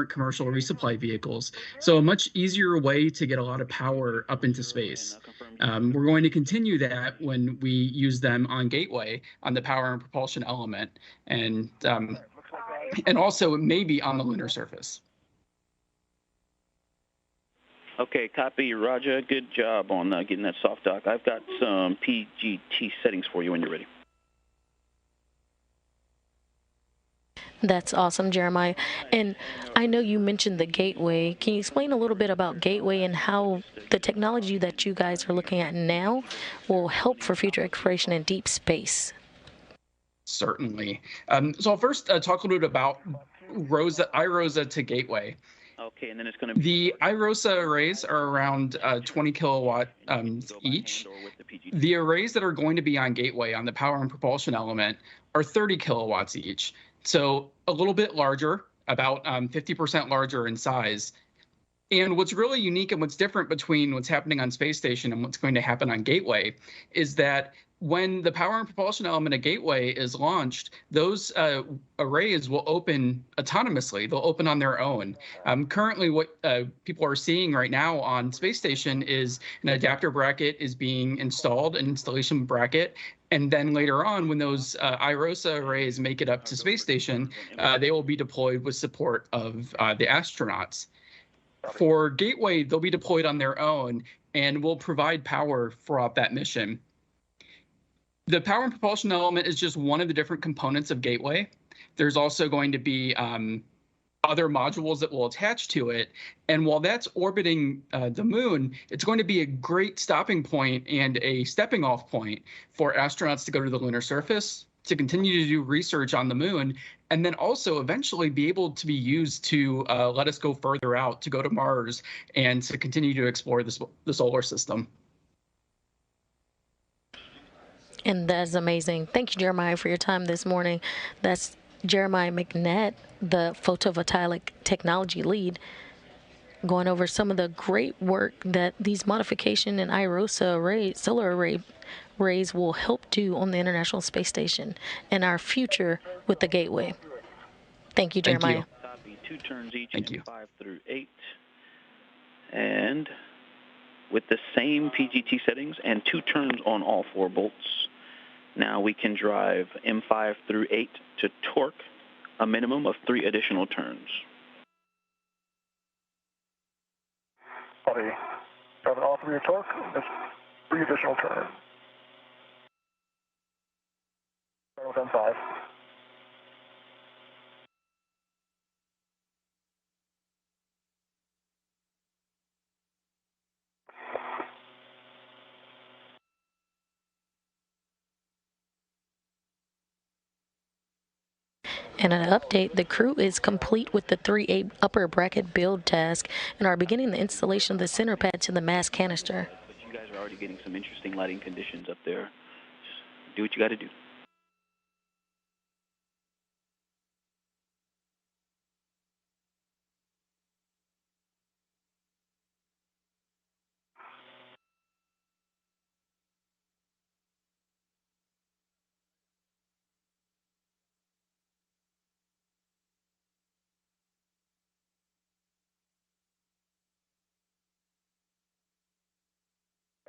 commercial resupply vehicles. So a much easier way to get a lot of power up into space. We're going to continue that when we use them on Gateway on the power and propulsion element, and also maybe on the lunar surface. Okay, copy, Roger. Good job on getting that soft dock. I've got some PGT settings for you when you're ready. That's awesome, Jeremiah. And I know you mentioned the Gateway. Can you explain a little bit about Gateway and how the technology that you guys are looking at now will help for future exploration in deep space? Certainly. So I'll first talk a little bit about iROSA to Gateway. Okay, and then it's going to be... The iROSA arrays are around 20 kilowatt each. The arrays that are going to be on Gateway on the power and propulsion element are 30 kilowatts each. So a little bit larger, about 50% larger in size. And what's really unique and what's different between what's happening on Space Station and what's going to happen on Gateway is that when the power and propulsion element of Gateway is launched, those arrays will open autonomously. They'll open on their own. Currently, what people are seeing right now on Space Station is an adapter bracket is being installed, an installation bracket, and then later on, when those iROSA arrays make it up to Space Station, they will be deployed with support of the astronauts. For Gateway, they'll be deployed on their own and will provide power throughout that mission. The power and propulsion element is just one of the different components of Gateway. There's also going to be other modules that will attach to it. And while that's orbiting the moon, it's going to be a great stopping point and a stepping off point for astronauts to go to the lunar surface, to continue to do research on the moon, and then also eventually be able to be used to let us go further out, to go to Mars, and to continue to explore the solar system. And that's amazing. Thank you, Jeremiah, for your time this morning. That's Jeremiah McNett, the photovoltaic technology lead, going over some of the great work that these modification and iROSA solar arrays will help do on the International Space Station and our future with the Gateway. Thank you, Jeremiah. Copy, 2 turns each, Thank you. 5 through 8. And with the same PGT settings and 2 turns on all 4 bolts, now we can drive M5 through 8 to torque a minimum of 3 additional turns. Copy. Driving all 3 torque, that's 3 additional turns. Start with M5. And an update, the crew is complete with the 3A upper bracket build task and are beginning the installation of the center pad to the mass canister. But you guys are already getting some interesting lighting conditions up there. Just do what you got to do.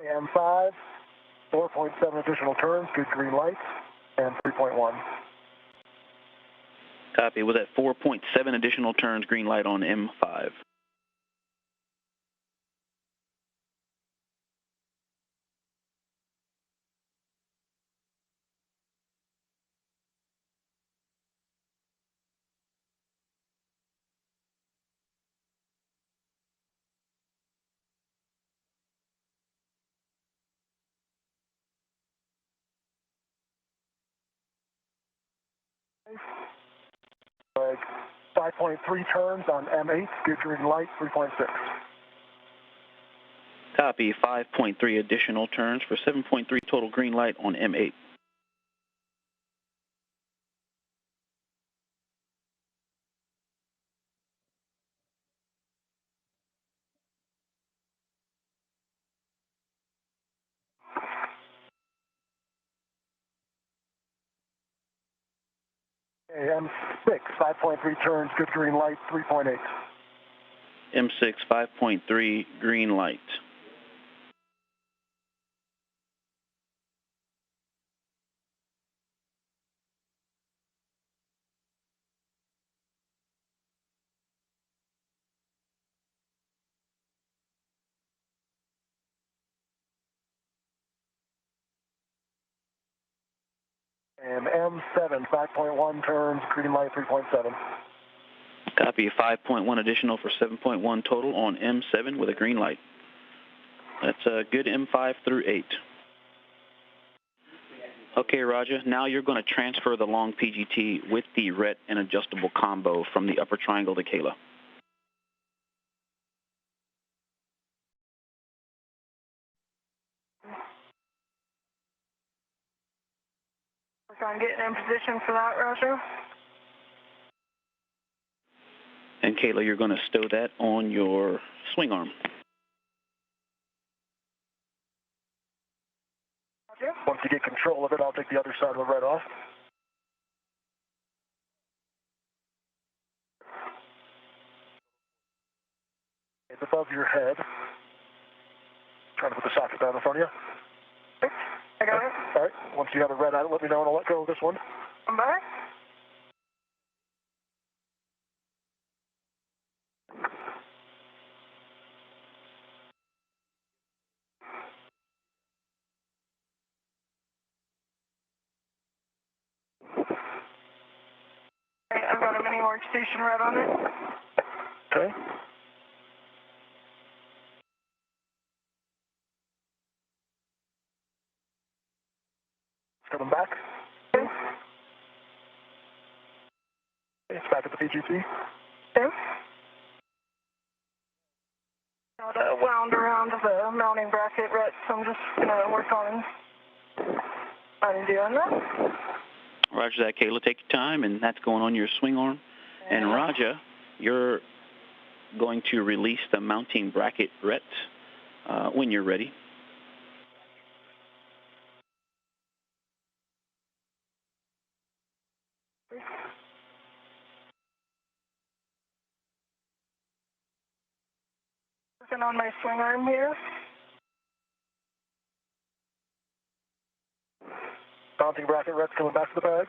AM5, 4.7 additional turns, good green lights, and 3.1. Copy. Was that 4.7 additional turns, green light on M5? Like 5.3 turns on M8, good green light, 3.6. Copy. 5.3 additional turns for 7.3 total green light on M8. M6, 5.3 turns, good green light, 3.8. M6, 5.3, green light. And M7, 5.1 turns, green light, 3.7. Copy, 5.1 additional for 7.1 total on M7 with a green light. That's a good M5 through 8. Okay, Roger. Now you're going to transfer the long PGT with the RET and adjustable combo from the upper triangle to Kayla. I'm getting in position for that, Roger. And Kayla, you're going to stow that on your swing arm. Once you get control of it, I'll take the other side of the RET off. It's above your head. Trying to put the socket down in front of you. I got it. All right. Once you have a RET on it, let me know and I'll let go of this one. I'm back. Okay, I've got a mini workstation right on it. Okay. It's coming back. Okay. It's back at the PGT. Okay. Got wound around the mounting bracket, right, so I'm just going to work on undoing that. Roger that, Kayla. Take your time, and that's going on your swing arm. And Roger, you're going to release the mounting bracket RET when you're ready. Working on my swing arm here. Mounting bracket RET's coming back to the bag.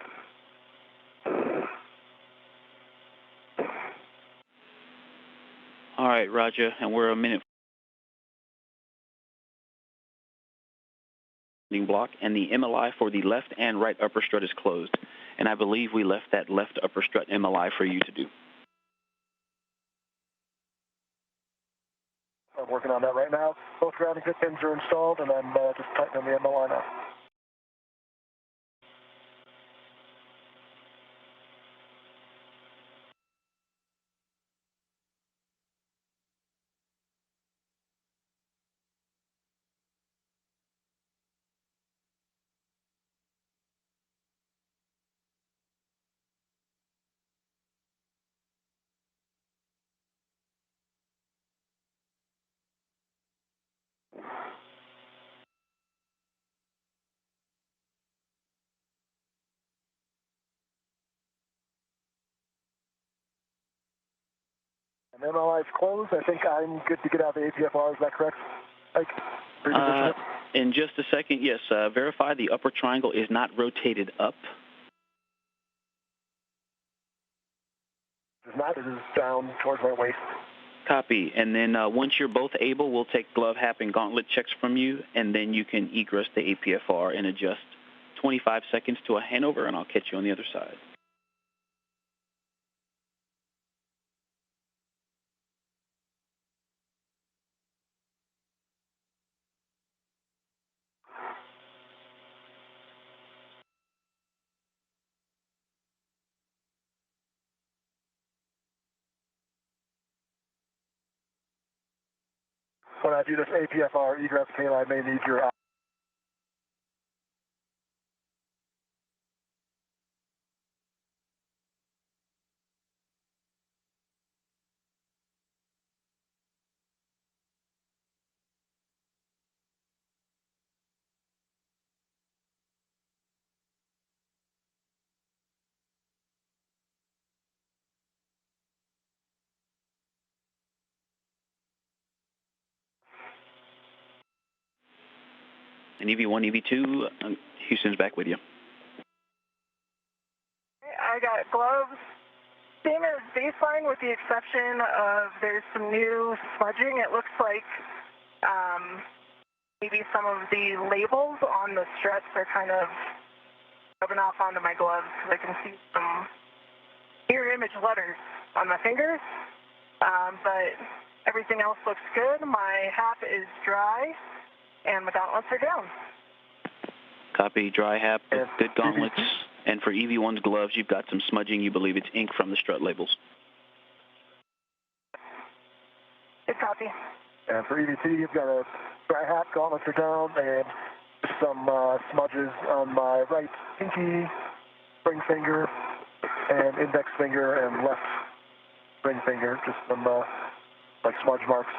All right, Roger, and we're a minute block, and the MLI for the left and right upper strut is closed. And I believe we left that left upper strut MLI for you to do. I'm working on that right now. Both grounding fit pins are installed, and I'm just tightening the MLI now. And MLI is closed. I think I'm good to get out of the APFR. Is that correct? In just a second, yes. Verify the upper triangle is not rotated up. It's not. It is down towards my waist. Copy. And then once you're both able, we'll take glove, hat, and gauntlet checks from you, and then you can egress the APFR and adjust 25 seconds to a handover, and I'll catch you on the other side. When I do this APFR egress, Kayla, I may need your And EV1, EV2, Houston's back with you. I got gloves. Same as baseline with the exception of there's some new smudging. It looks like maybe some of the labels on the struts are kind of rubbing off onto my gloves because I can see some mirror image letters on my fingers. But everything else looks good. My hat is dry and my gauntlets are down. Copy, dry hat, good gauntlets. And for EV1's gloves, you've got some smudging. You believe it's ink from the strut labels. Good copy. And for EV2, you've got a dry hat, gauntlets are down, and some smudges on my right pinky, ring finger, and index finger, and left ring finger. Just some like smudge marks.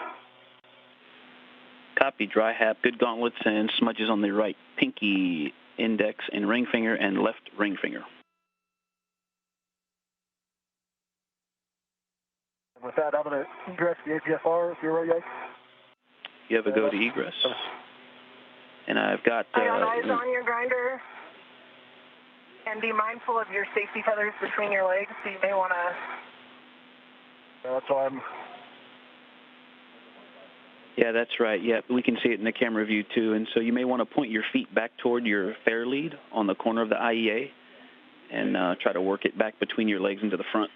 Copy, dry hat, good gauntlets, and smudges on the right pinky, index, and ring finger, and left ring finger. And with that, I'm going to egress the APFR if you're ready, Ike. You have a go to egress. And I've got... I got eyes on your grinder. And be mindful of your safety tethers between your legs, so you may want to... That's why I'm... Yeah, that's right. Yeah, we can see it in the camera view, too. And so you may want to point your feet back toward your fair lead on the corner of the IEA and try to work it back between your legs into the front.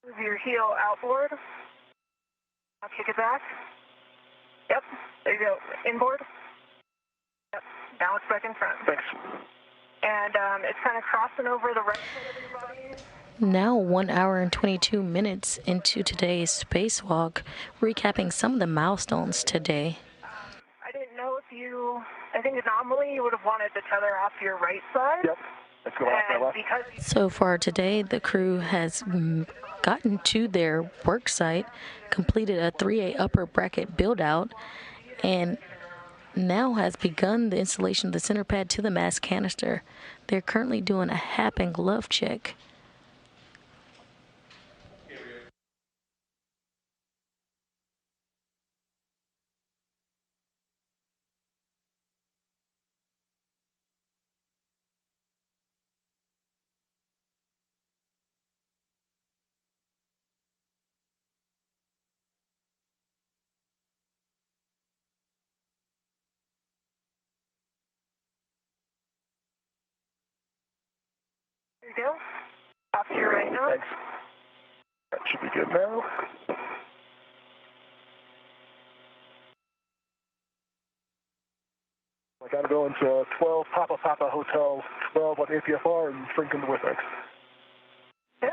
Move your heel outboard. Now kick it back. Yep, there you go. Inboard. Yep, now it's back in front. Thanks. And it's kind of crossing over the right side of your body. Now 1 hour and 22 minutes into today's spacewalk, recapping some of the milestones today. I didn't know if you, I think normally you would have wanted the tether off your right side. Yep, let's go off my left. So far today, the crew has gotten to their work site, completed a 3A upper bracket build out, and now has begun the installation of the center pad to the mass canister. They're currently doing a hap and glove check. There you go. Off to your right now. Thanks. That should be good now. I got to go into 12 Papa Hotel 12 on APFR and shrink into WIFX. Yep.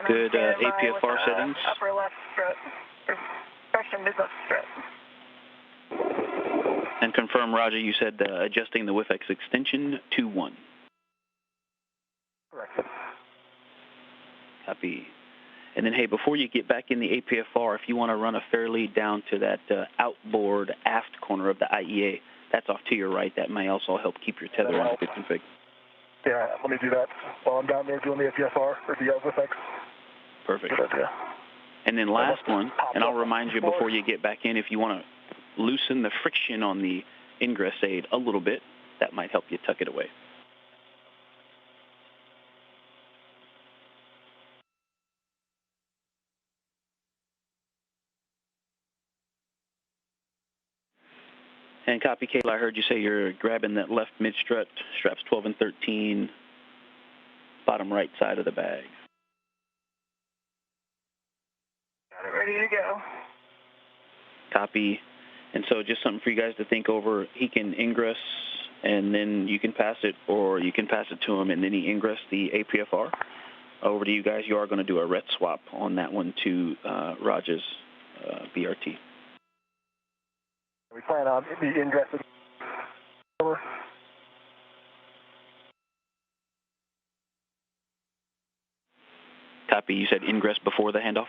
Good APFR settings. Upper left strut. Or mid left strut. And confirm, Roger, you said adjusting the WIFX extension to 1. Correct. Copy. And then, hey, before you get back in the APFR, if you want to run a fair lead down to that outboard aft corner of the IEA, that's off to your right. That may also help keep your tether in good config. Yeah, let me do that while I'm down there doing the APFR or the WIFX. Perfect. Good idea. And then last one, and I'll remind you before you get back in, if you want to loosen the friction on the ingress aid a little bit, that might help you tuck it away. And copy, Kayla, I heard you say you're grabbing that left mid-strut, straps 12 and 13, bottom right side of the bag. Got it ready to go. Copy. And so just something for you guys to think over. He can ingress, and then you can pass it, or you can pass it to him, and then he ingress the APFR. Over to you guys. You are going to do a ret swap on that one to Raj's BRT. We plan on the ingress. Over. Copy. You said ingress before the handoff?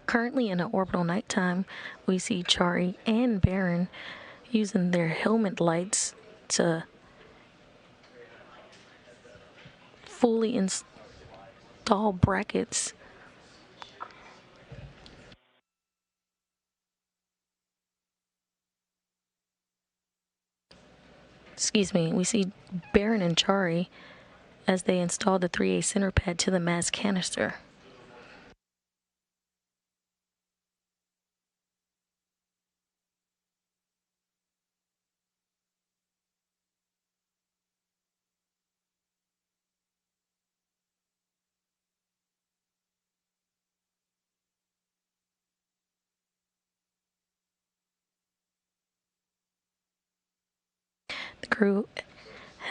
Currently in an orbital nighttime, we see Chari and Barron using their helmet lights to fully install brackets. Excuse me, we see Barron and Chari as they install the 3A center pad to the mass canister. The crew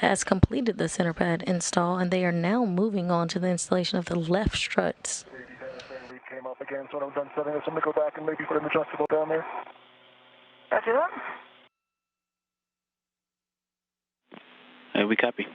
has completed the center pad install, and they are now moving on to the installation of the left struts. We came up again, so when I'm done setting this, I'm going to go back and maybe put an adjustable down there. Roger that. We copy.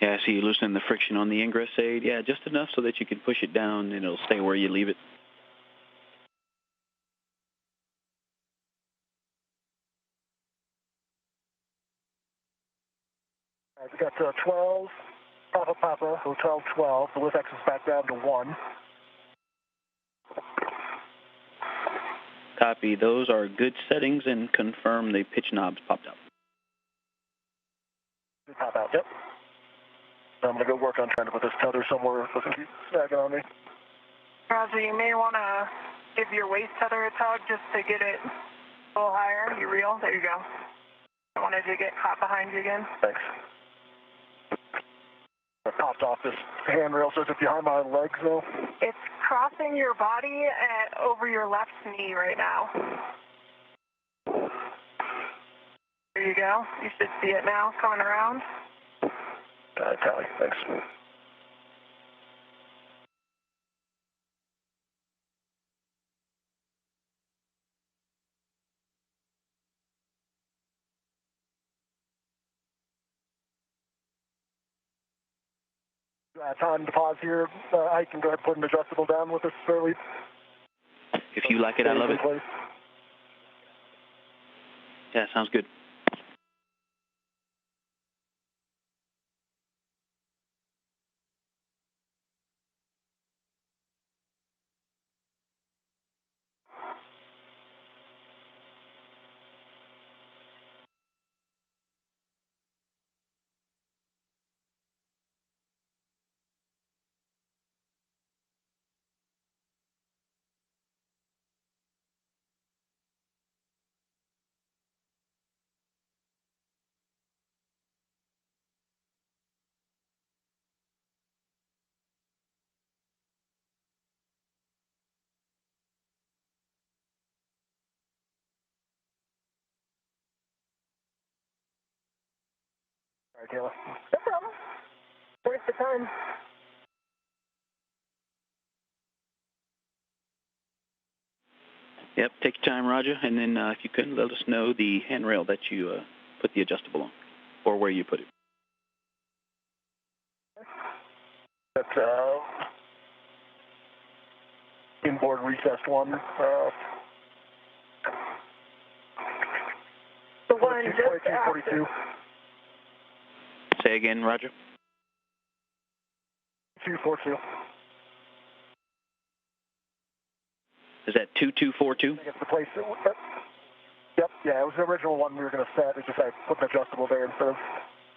Yeah, I see you loosening the friction on the ingress aid. Yeah, just enough so that you can push it down and it'll stay where you leave it. We got 12, Papa, Hotel 12. The lift X is back down to 1. Copy. Those are good settings and confirm the pitch knobs popped out. They pop out, yep. I'm going to go work on trying to put this tether somewhere so it doesn't keep snagging on me. Roger, you may want to give your waist tether a tug just to get it a little higher. You reel? There you go. I wanted to get caught behind you again. Thanks. I popped off this handrail, so it's behind my legs, though. It's crossing your body over your left knee right now. There you go. You should see it now coming around. Tally, thanks. Time to pause here. I can go ahead and put an adjustable down with this fairly. If you like it, I love it. Yeah, sounds good. All right, Kayla. No problem. Where's the time? Yep, take your time, Roger, and then if you could, let us know the handrail that you put the adjustable on, or where you put it. That's inboard recessed one. The one just after. 42. Say again, Roger. 242. Is that 2242? I think it's the place. Yep, yeah, it was the original one we were going to set. It's just I put an adjustable there instead of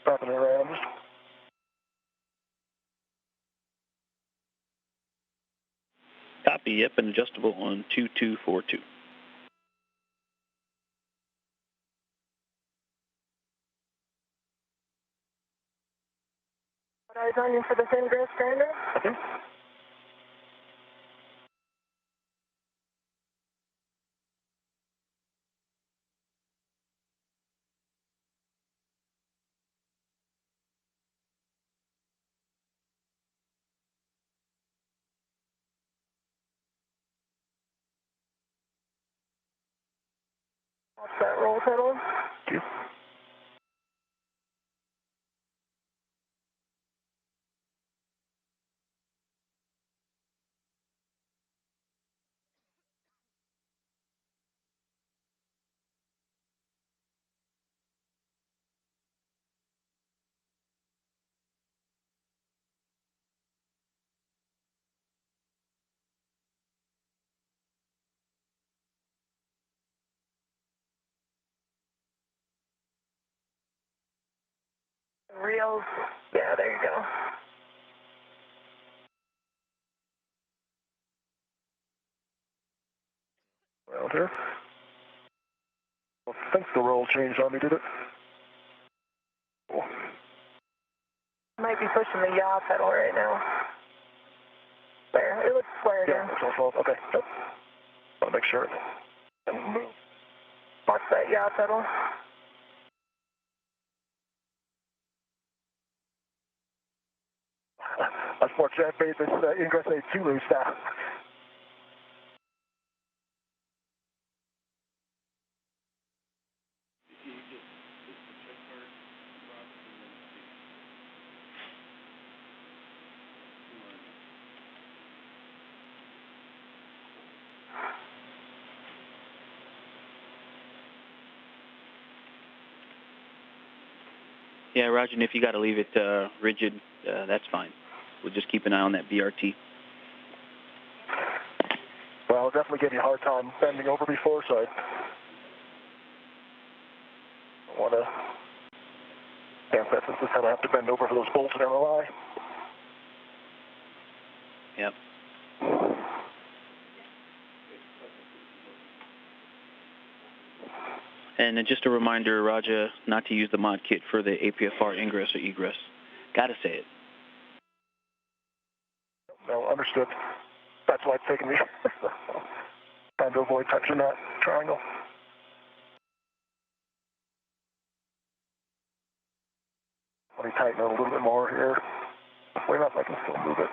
wrapping it around. Copy, yep, an adjustable on 2242. What eyes on you for the ingress grinder? roll pedal. Thank you. Reels. Yeah, there you go. Around here. I think the roll changed on me, did it? Cool. Might be pushing the yaw pedal right now. There, it looks square again. Yeah, it's all okay. Yep. I'll make sure. Move. Watch that yaw pedal. Unfortunately, I made this ingress A too loose now. Yeah, Roger, and if you got to leave it rigid, that's fine. We'll just keep an eye on that BRT. Well, I'll definitely give you a hard time bending over before, so I don't want to dance that since this time I have to bend over for those bolts down the line. Yep. And then just a reminder, Raja, not to use the mod kit for the APFR ingress or egress. Gotta say it. No, understood. That's why it's taking me trying to avoid touching that triangle. Let me tighten it a little bit more here. Way enough I can still move it.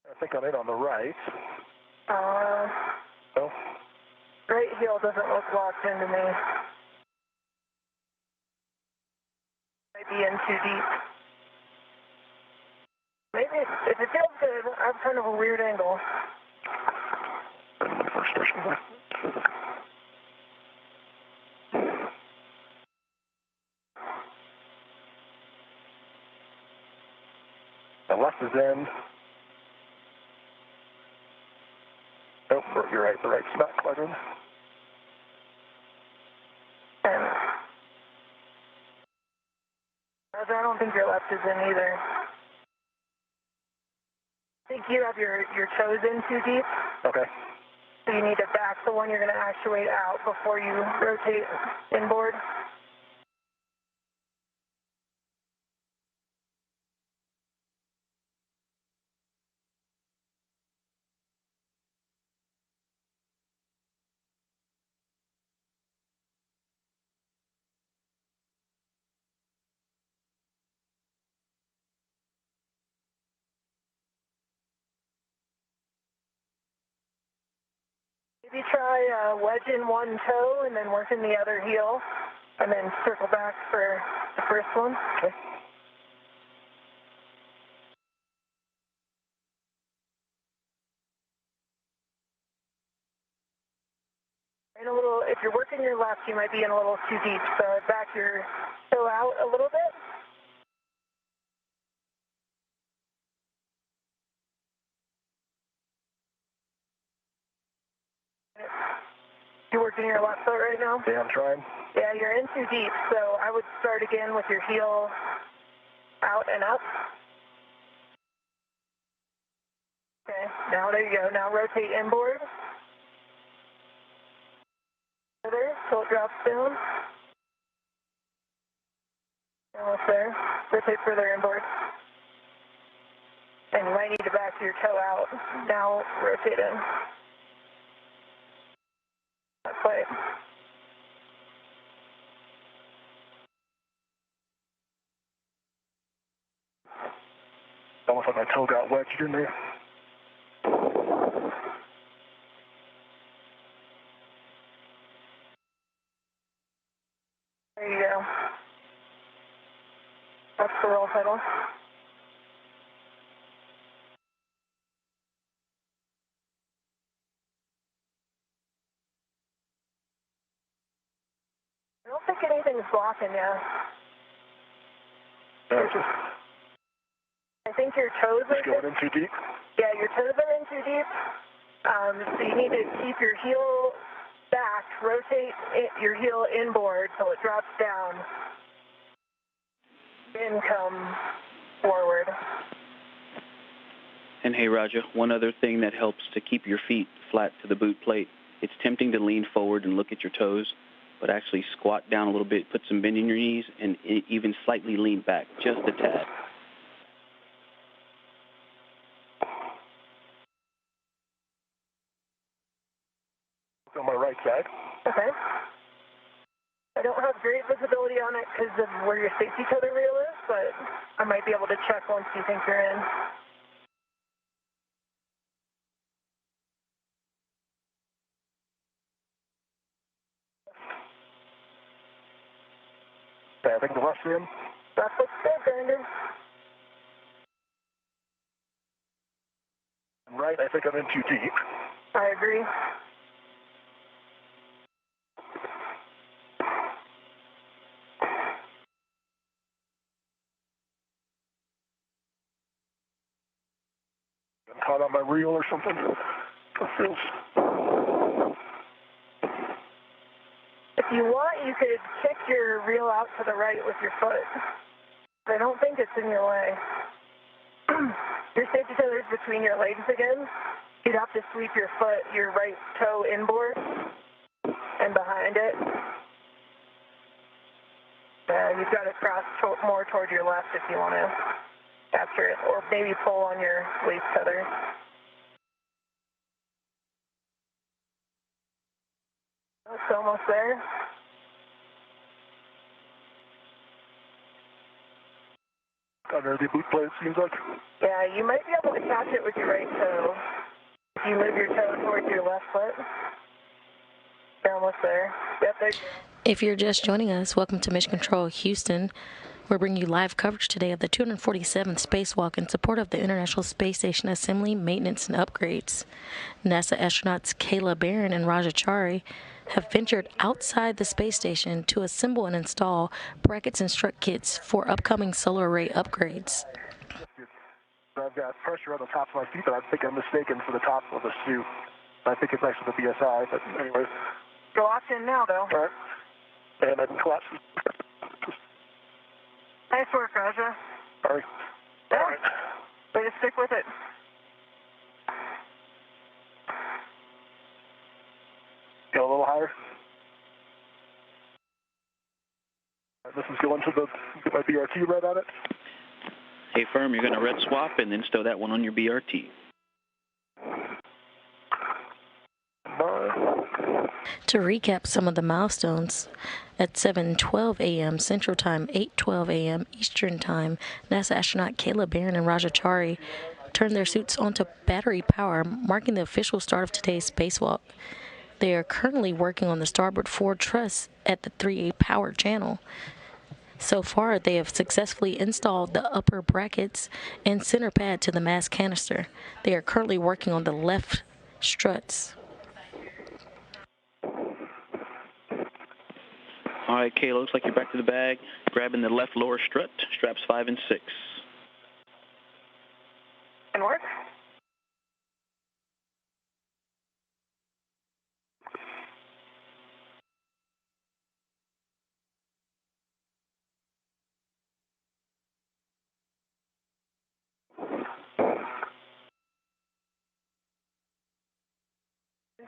I think I'm in on the right. No? Right heel doesn't look locked into me. Might be in too deep. Maybe if it feels good, I have kind of a weird angle. First station. The left is in. Nope, you're right. The right's not quite in. I don't think your left is in either. I think you have your toes in too deep. Okay. So you need to back the one you're going to actuate out before you rotate inboard. Maybe try wedging one toe and then working the other heel, and then circle back for the first one. Okay. In a little, if you're working your left, you might be in a little too deep. So back your toe out a little bit. You're working your left foot right now? Yeah, I'm trying. Yeah, you're in too deep. So I would start again with your heel out and up. Okay, now there you go. Now rotate inboard. Further, till it drops down. Almost there. Rotate further inboard. And you might need to back your toe out. Now rotate in. Not quite. Almost like my toe got wedged in there. There you go. That's the roll pedal. I don't think anything's blocking you. I think your toes are going in too deep? Yeah, your toes are in too deep. So you need to keep your heel back, rotate your heel inboard so it drops down, then come forward. And hey, Roger, one other thing that helps to keep your feet flat to the boot plate, it's tempting to lean forward and look at your toes, but actually squat down a little bit, put some bend in your knees, and even slightly lean back, just a tad. On my right side. Okay. I don't have great visibility on it because of where your safety tether reel is, but I might be able to check once you think you're in. Yeah, I think the left's in. That looks good, Brandon. Right, I think I'm in too deep. I agree. I'm caught on my reel or something. It feels... If you want, you could kick your reel out to the right with your foot. I don't think it's in your way. Your safety tether is between your legs again. You'd have to sweep your foot, your right toe inboard and behind it. You've got to cross more toward your left if you want to capture it, or maybe pull on your waist tether. It's almost there. Under the boot plate, it seems like. Yeah, you might be able to catch it with your right toe. If you move your toe towards your left foot. You're almost there. Yep, there you go. If you're just joining us, welcome to Mission Control Houston. We're bringing you live coverage today of the 247th spacewalk in support of the International Space Station assembly, maintenance, and upgrades. NASA astronauts Kayla, Barron, and Chari have ventured outside the space station to assemble and install brackets and strut kits for upcoming solar array upgrades. I've got pressure on the tops of my feet, but I think I'm mistaken for the top of the suit. I think it's actually the BSI, but anyways. Go off in now, though. All right. And I can collapse. Nice work, Raja. All right. Yeah. All right. Way to stick with it. Go a little higher. This is going to get my BRT red on it. Hey, firm, you're going to red swap and then stow that one on your BRT. To recap some of the milestones, at 7:12 a.m. Central Time, 8:12 a.m. Eastern Time, NASA astronaut Kayla, Barron, and Chari turned their suits onto battery power, marking the official start of today's spacewalk. They are currently working on the starboard forward truss at the 3A power channel. So far, they have successfully installed the upper brackets and center pad to the mast canister. They are currently working on the left struts. All right, Kayla, looks like you're back to the bag. Grabbing the left lower strut, straps 5 and 6. And work.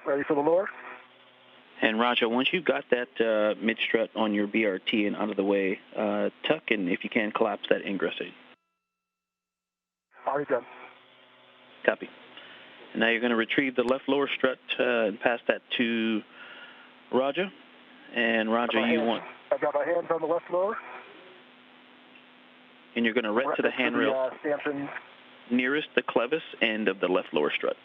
Ready for the lower? And Roger, once you've got that mid-strut on your BRT and out of the way, tuck and, if you can, collapse that ingress aid. Already done. Copy. And now you're going to retrieve the left lower strut and pass that to Roger. And Roger, you want... I've got my hands on the left lower. And you're going to ret to the handrail stanchion nearest the clevis end of the left lower strut.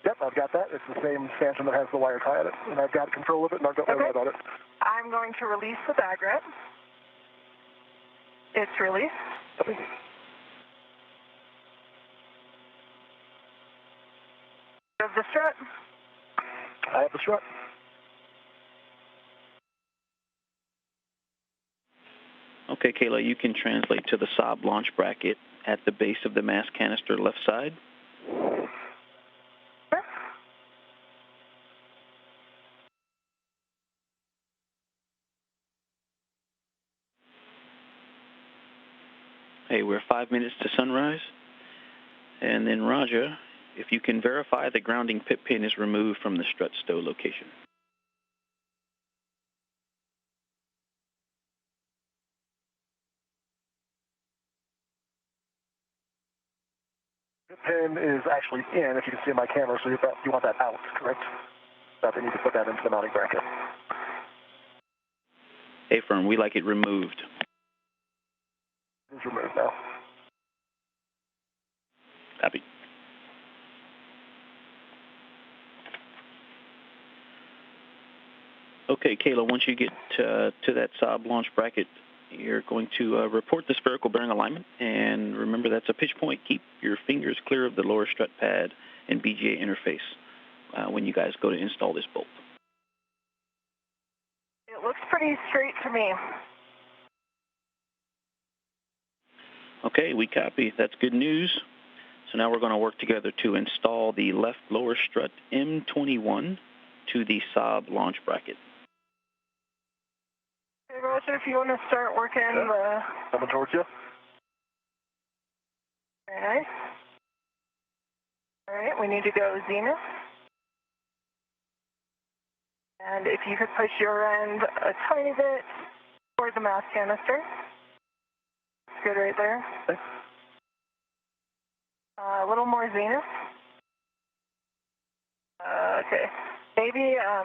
Yep, I've got that. It's the same stanchion that has the wire tie on it. And I've got control of it, and I've got my red on it. I'm going to release the bag rep. It's released. Okay. Of the strut. I have the strut. Okay, Kayla, you can translate to the Saab launch bracket at the base of the mass canister left side. Hey, we're 5 minutes to sunrise. And then, Roger, if you can verify the grounding pit pin is removed from the strut stow location. The pin is actually in, if you can see in my camera, so you want that out, correct? That they need to put that into the mounting bracket. Hey, firm, we like it removed. It's removed now. Copy. Okay, Kayla, once you get to that Saab launch bracket, you're going to report the spherical bearing alignment. And remember, that's a pitch point. Keep your fingers clear of the lower strut pad and BGA interface when you guys go to install this bolt. It looks pretty straight to me. Okay, we copy. That's good news. So now we're going to work together to install the left lower strut M21 to the Saab launch bracket. Hey, Roger, if you want to start working the... Coming towards you. Very nice. All right, we need to go zenith. And if you could push your end a tiny bit toward the mass canister. Good right there. Okay. A little more zenith. Okay. Maybe, yeah,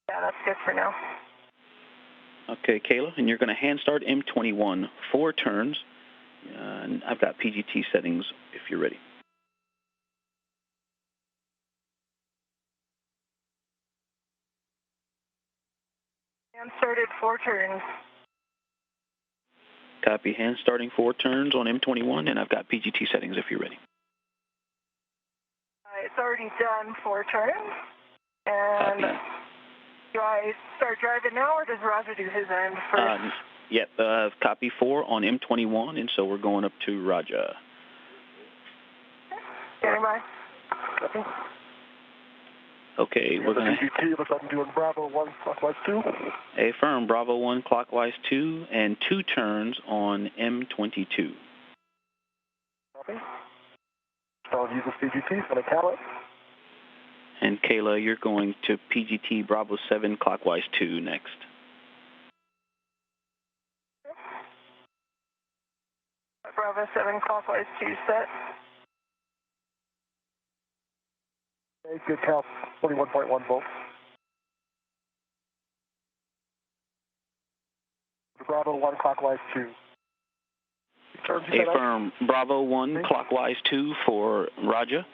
that's good for now. Okay, Kayla, and you're going to hand start M21, 4 turns. And I've got PGT settings if you're ready. And started 4 turns. Copy, hand starting 4 turns on M21, and I've got PGT settings if you're ready. It's already done 4 turns. And Copy. do I start driving now, or does Roger do his end first? Yep, copy 4 on M21, and so we're going up to Roger. Standing by. Okay, we're going to... PGT, looks like I'm doing Bravo 1, clockwise 2. A firm, Bravo 1, clockwise 2, and 2 turns on M22. Copy. I'll use this PGT, so I'm going to count it. And Kayla, you're going to PGT Bravo 7, clockwise 2 next. Bravo 7, clockwise 2 set. Okay, good count, 21.1 volts. Bravo 1, clockwise 2. A firm, Bravo 1, clockwise 2 for Roger.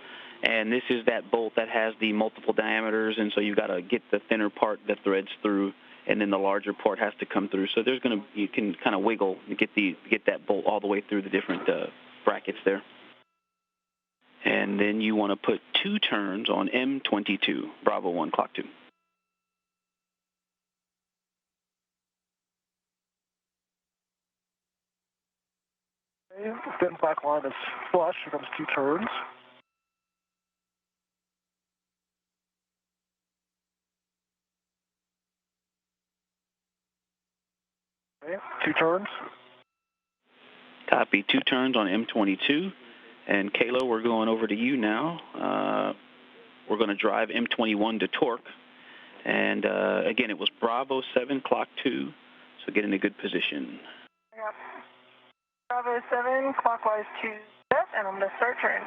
And this is that bolt that has the multiple diameters, and so you've got to get the thinner part that threads through, and then the larger part has to come through. So there's going to, you can kind of wiggle to get that bolt all the way through the different brackets there. And then you want to put 2 turns on M22, Bravo 1, clock 2. Okay, thin black line is flush. Here comes 2 turns. Okay, 2 turns. Copy. 2 turns on M22. And Kayla, we're going over to you now. We're going to drive M21 to torque. And again, it was Bravo 7, clock 2. So get in a good position. Yep. Bravo 7, clockwise 2, set, and I'm going to start turn.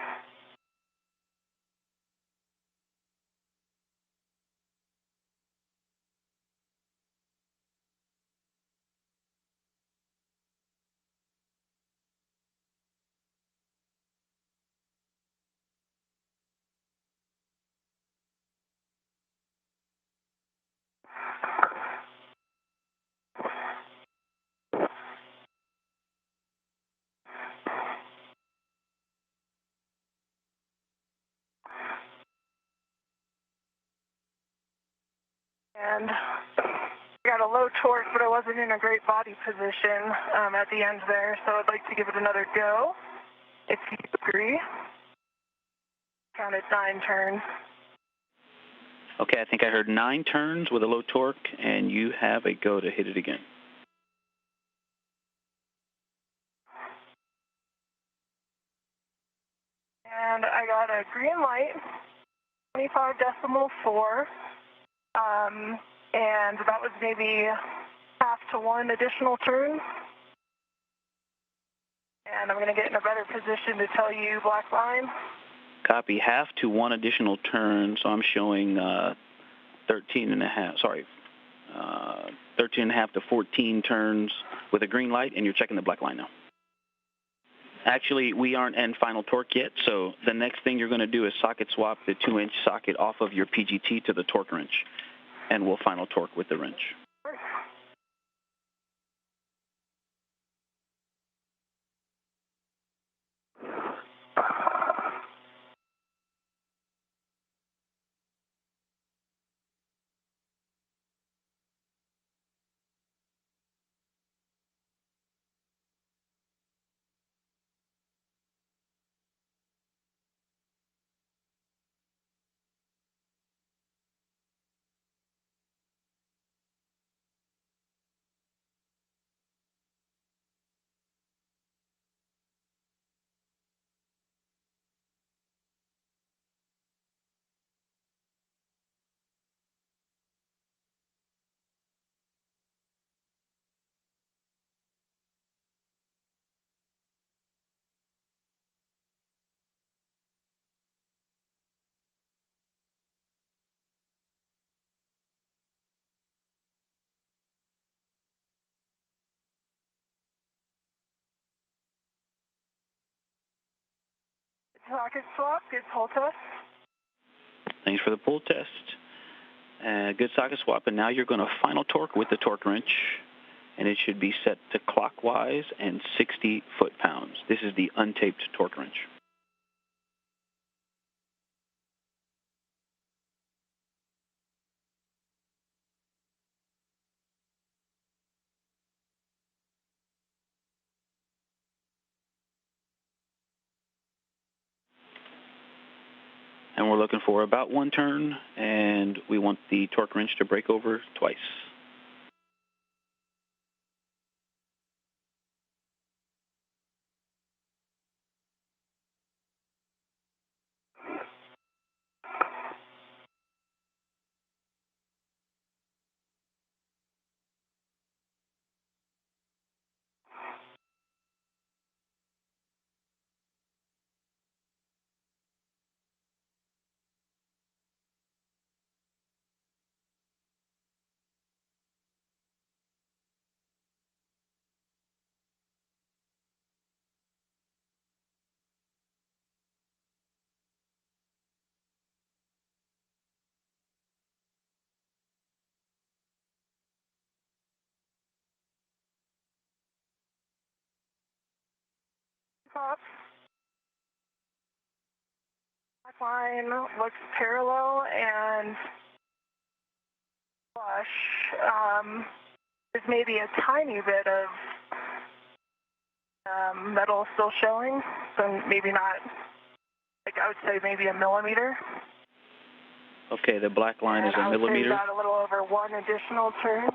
And I got a low torque, but I wasn't in a great body position at the end there, so I'd like to give it another go, if you agree. Counted 9 turns. Okay, I think I heard 9 turns with a low torque, and you have a go to hit it again. And I got a green light, 25.4, and that was maybe half to 1 additional turn. And I'm going to get in a better position to tell you black line. Copy. Half to 1 additional turn, so I'm showing 13 and a half to 14 turns with a green light, and you're checking the black line now. Actually, we aren't in final torque yet, so the next thing you're going to do is socket swap the 2-inch socket off of your PGT to the torque wrench, and we'll final torque with the wrench. Socket swap, good pull test. Thanks for the pull test. Good socket swap, and now you're going to final torque with the torque wrench, and it should be set to clockwise and 60 foot-pounds. This is the untaped torque wrench. And we're looking for about 1 turn, and we want the torque wrench to break over twice. Top. Black line looks parallel and flush. There's maybe a tiny bit of Metal still showing, so maybe not, like I would say maybe a millimeter. Okay, the black line is a millimeter. About a little over one additional turn.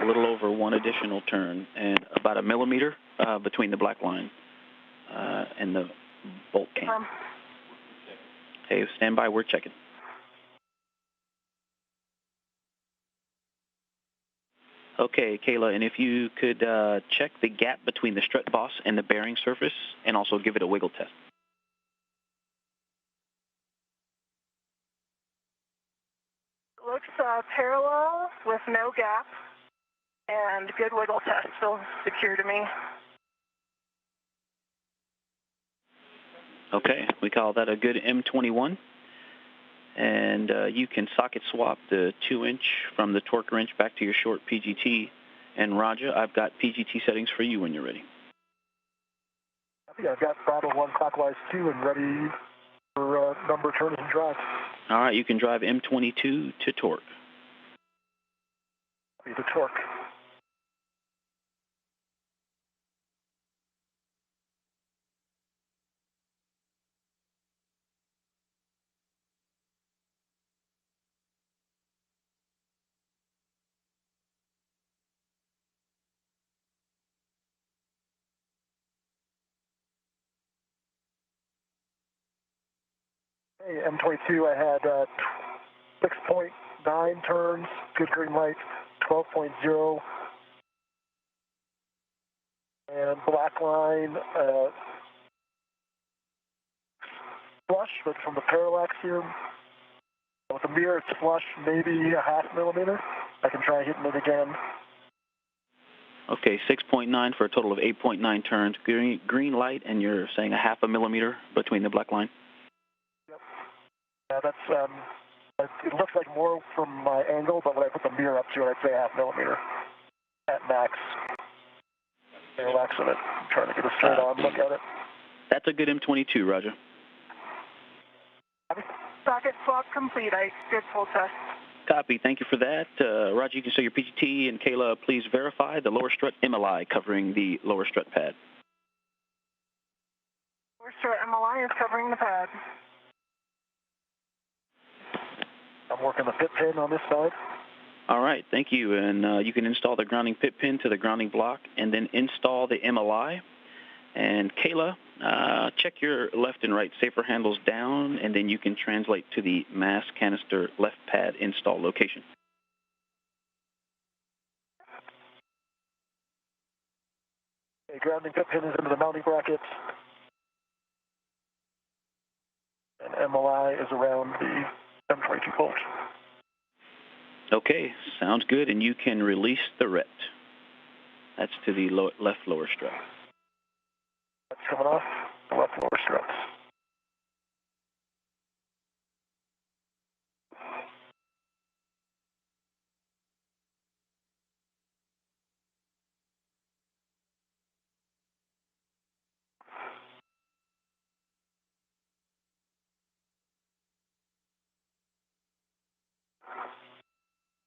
A little over one additional turn, and about a millimeter between the black line and the bolt cam. Okay, stand by, we're checking. Okay, Kayla, and if you could check the gap between the strut boss and the bearing surface, and also give it a wiggle test. Looks parallel with no gap, and good wiggle test, feels secure to me. Okay, we call that a good M21. And you can socket swap the 2-inch from the torque wrench back to your short PGT. And Roger, I've got PGT settings for you when you're ready. I think I've got throttle 1 clockwise 2 and ready for number turns and drive. All right, you can drive M22 to torque. The torque. Hey, M22, I had 6.9 turns, good green light, 12.0, and black line flush, but from the parallax here. With the mirror, it's flush, maybe a half millimeter. I can try hitting it again. Okay, 6.9 for a total of 8.9 turns. Green light, and you're saying a half a millimeter between the black line? Yep. Yeah, that's, it looks like more from my angle, but when I put the mirror up to it, I'd say a half millimeter at max. Parallax on it. I'm trying to get a straight on look at it. That's a good M22, Roger. Socket swap complete. I did full test. Copy. Thank you for that. Roger, you can show your PGT, and Kayla, please verify the lower strut MLI covering the lower strut pad. Lower strut MLI is covering the pad. I'm working the pit pin on this side. All right, thank you. And you can install the grounding pit pin to the grounding block and then install the MLI. And Kayla, check your left and right safer handles down, and then you can translate to the mass canister left pad install location. Okay, grounding pit pin is into the mounting bracket. And MLI is around the M22 bolt. Okay, sounds good, and you can release the ret. That's to the left lower strut. That's coming off the left lower strut.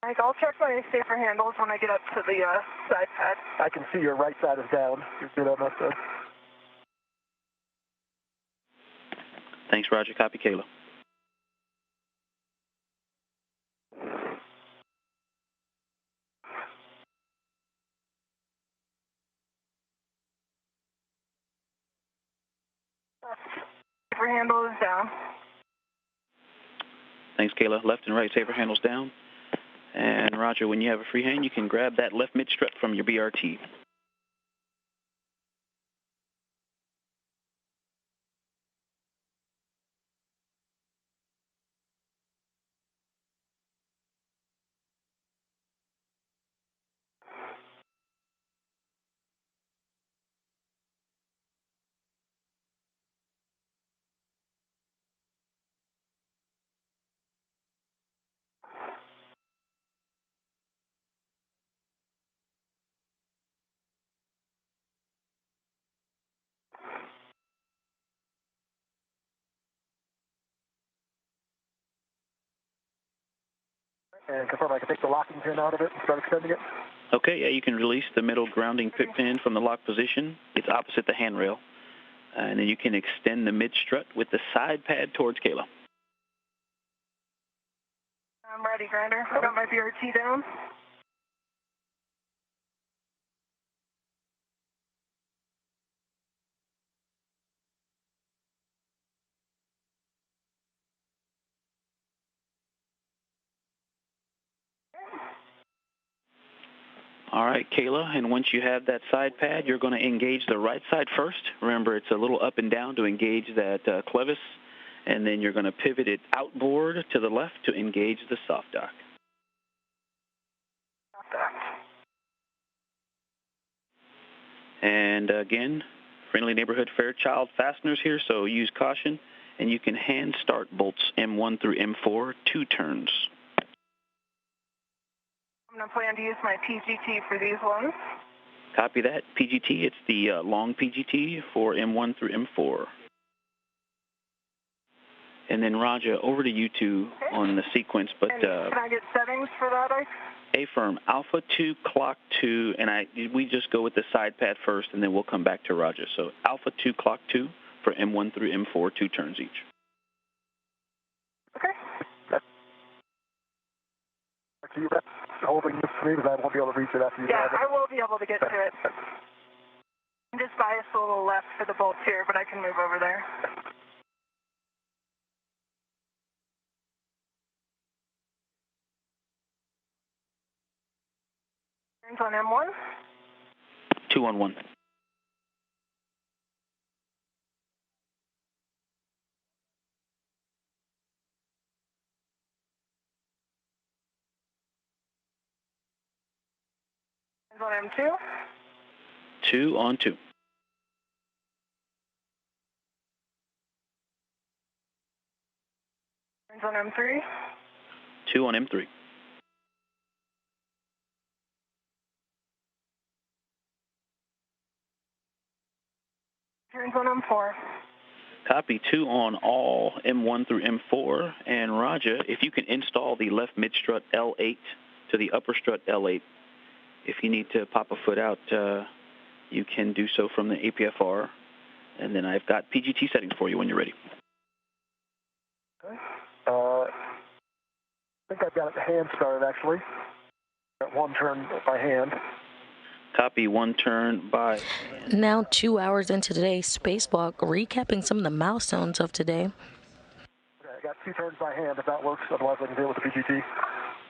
Mike, I'll check my safer handles when I get up to the side pad. I can see your right side is down. You're good on that side. Thanks, Roger. Copy, Kayla. Safer handle is down. Thanks, Kayla. Left and right safer handles down. And Roger, when you have a free hand, you can grab that left mid strut from your BRT. And confirm I can take the locking pin out of it and start extending it. Okay, yeah, you can release the middle grounding pit pin from the lock position. It's opposite the handrail. And then you can extend the mid-strut with the side pad towards Kayla. I'm ready, Grinder. I got my BRT down. All right, Kayla, and once you have that side pad, you're going to engage the right side first. Remember, it's a little up and down to engage that clevis, and then you're going to pivot it outboard to the left to engage the soft dock. And again, friendly neighborhood Fairchild fasteners here, so use caution, and you can hand start bolts M1 through M4, 2 turns. I'm going to plan to use my PGT for these ones. Copy that. PGT, it's the long PGT for M1 through M4. And then, Raja, over to you two on the sequence. But and can I get settings for that, Ike? A-firm, Alpha 2, Clock 2, and we just go with the side pad first, and then we'll come back to Raja. So Alpha 2, Clock 2 for M1 through M4, 2 turns each. Okay. Are you holding this for me because I won't be able to reach it after you Yeah, drive it? I will be able to get to it. I'm just biased a little left for the bolts here, but I can move over there. Turns on M1. 2 on 1. Turns on M2. 2 on 2. Turns on M3. 2 on M3. Turns on M4. Copy. 2 on all M1 through M4. And Raja, if you can install the left mid-strut L8 to the upper strut L8. If you need to pop a foot out, you can do so from the APFR. And then I've got PGT settings for you when you're ready. Okay. I think I've got it hand started, actually. Got 1 turn by hand. Copy. 1 turn by... Now 2 hours into today's spacewalk, recapping some of the milestones of today. Okay, I got 2 turns by hand if that works. Otherwise, I can deal with the PGT.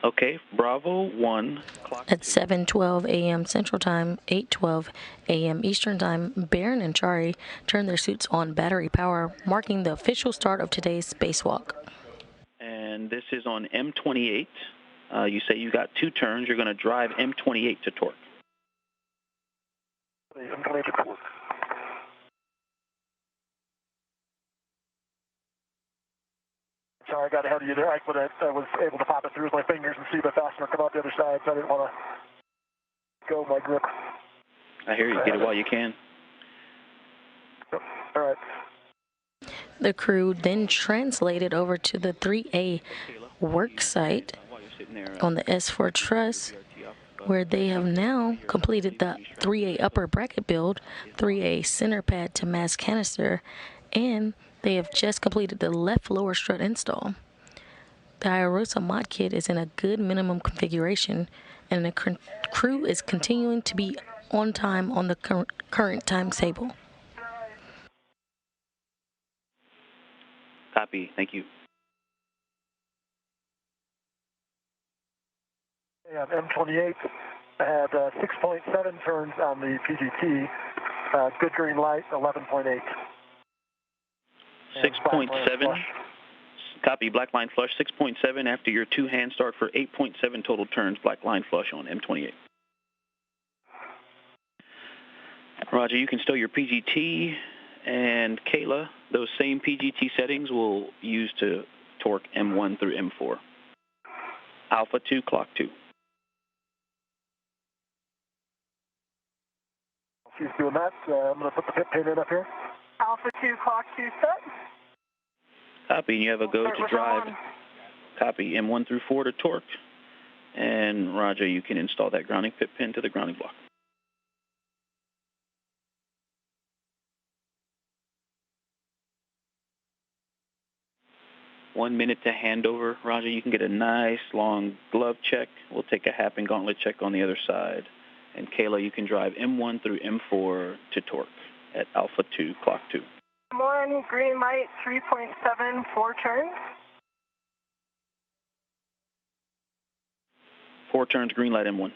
Okay, Bravo 1. At 7:12 a.m. Central Time, 8:12 a.m. Eastern Time, Barron and Chari turned their suits on battery power, marking the official start of today's spacewalk. And this is on M28. You say you got 2 turns. You're going to drive M28 to torque. M28 to torque. Sorry, I got ahead of you there, Ike, but I was able to pop it through with my fingers and see the fastener come out the other side, so I didn't want to go my grip. I hear you. Get it while you can. All right. The crew then translated over to the 3A work site on the S4 truss, where they have now completed the 3A upper bracket build, 3A center pad to mass canister, and they have just completed the left lower strut install. The Iorusa mod kit is in a good minimum configuration, and the crew is continuing to be on time on the current timetable. Copy. Thank you. Yeah, M28 had 6.7 turns on the PGT. Good green light, 11.8. 6.7. Copy. Black line flush. 6.7 after your 2 hand start for 8.7 total turns. Black line flush on M28. Roger, you can stow your PGT. And Kayla, those same PGT settings we'll use to torque M1 through M4. Alpha 2, Clock 2. She's doing that. I'm going to put the pit pin in up here. Alpha 2, Clock 2 set. Copy, and you have a go to drive. Copy, M1 through 4 to torque. And Roger, you can install that grounding pit pin to the grounding block. One minute to handover. Roger, you can get a nice long glove check. We'll take a hap and gauntlet check on the other side. And Kayla, you can drive M1 through M4 to torque at Alpha 2, clock 2. M1, green light, 3.7, 4 turns. 4 turns, green light M1.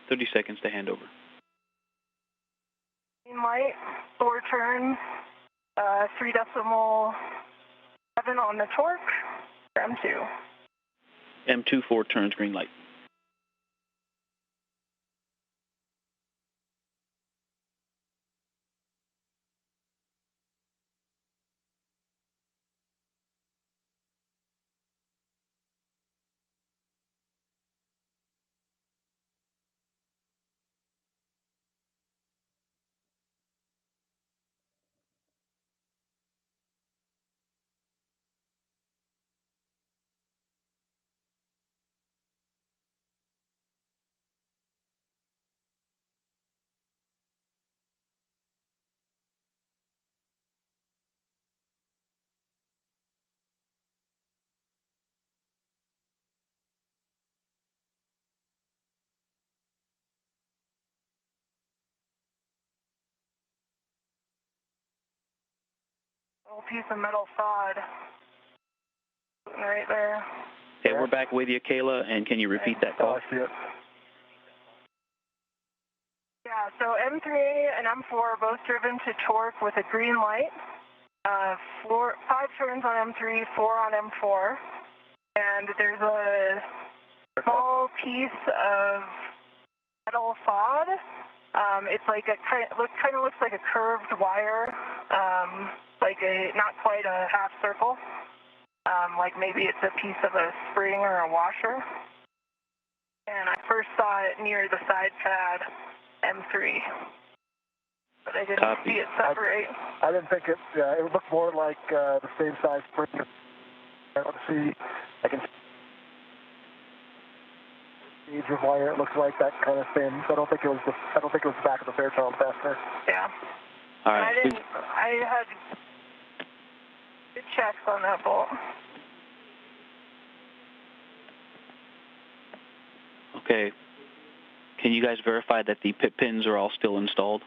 "30 seconds to handover. Green light, 4 turns, 3.7 on the torque, M2. M2, 4 turns, green light. Little piece of metal sod right there. Okay, we're back with you, Kayla, and can you repeat that call? I see it. Yeah, so M3 and M4 are both driven to torque with a green light. 5 turns on M3, 4 on M4. And there's a small piece of metal sod. It's like kind of looks like a curved wire, like not quite a half circle. Like maybe it's a piece of a spring or a washer. And I first saw it near the side pad M3, but I didn't see it separate. I didn't think it. It would look more like the same size spring. I want to see. I can see the wire. It looks like that kind of thing. So I don't think it was the back of the Fairchild fastener. Yeah. All right. I had good checks on that bolt. Okay. Can you guys verify that the pit pins are all still installed?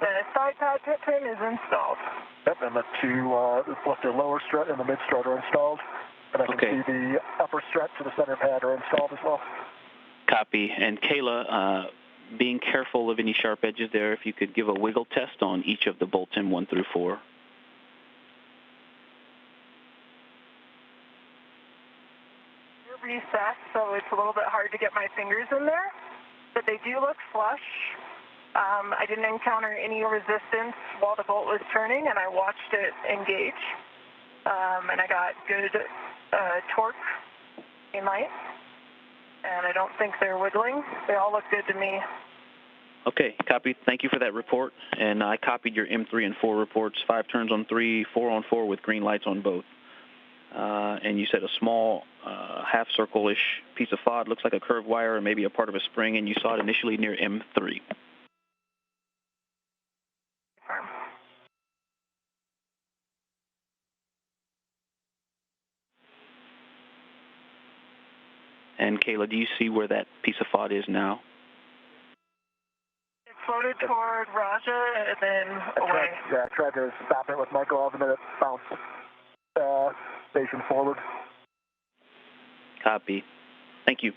The side pad pit pin is installed. Yep, and the two, both the lower strut and the mid strut are installed. And I can see the upper strut to the center pad are installed as well. Copy. And Kayla, being careful of any sharp edges there, if you could give a wiggle test on each of the bolts M1 through 4. They're recessed, so it's a little bit hard to get my fingers in there, but they do look flush. I didn't encounter any resistance while the bolt was turning, and I watched it engage. And I got good torque in light, and I don't think they're wiggling. They all look good to me. Okay, copy. Thank you for that report. And I copied your M3 and 4 reports, 5 turns on 3, 4 on 4 with green lights on both. And you said a small half-circle-ish piece of FOD, looks like a curved wire or maybe a part of a spring, and you saw it initially near M3. And Kayla, do you see where that piece of FOD is now? It floated toward Raja and then away. I tried to stop it with Michael Alvin, and it bounced station forward. Copy. Thank you.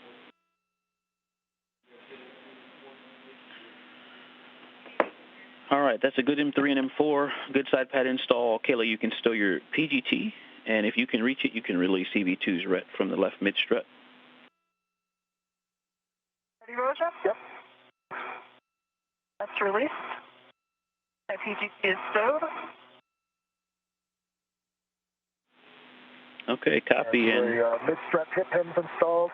All right, that's a good M3 and M4, good side pad install. Kayla, you can stow your PGT, and if you can reach it, you can release CV2's ret from the left mid strut. Ready, Roger? Yep. That's released. My PGT is stowed. Okay, copy. And the mid-strut pit pins installed.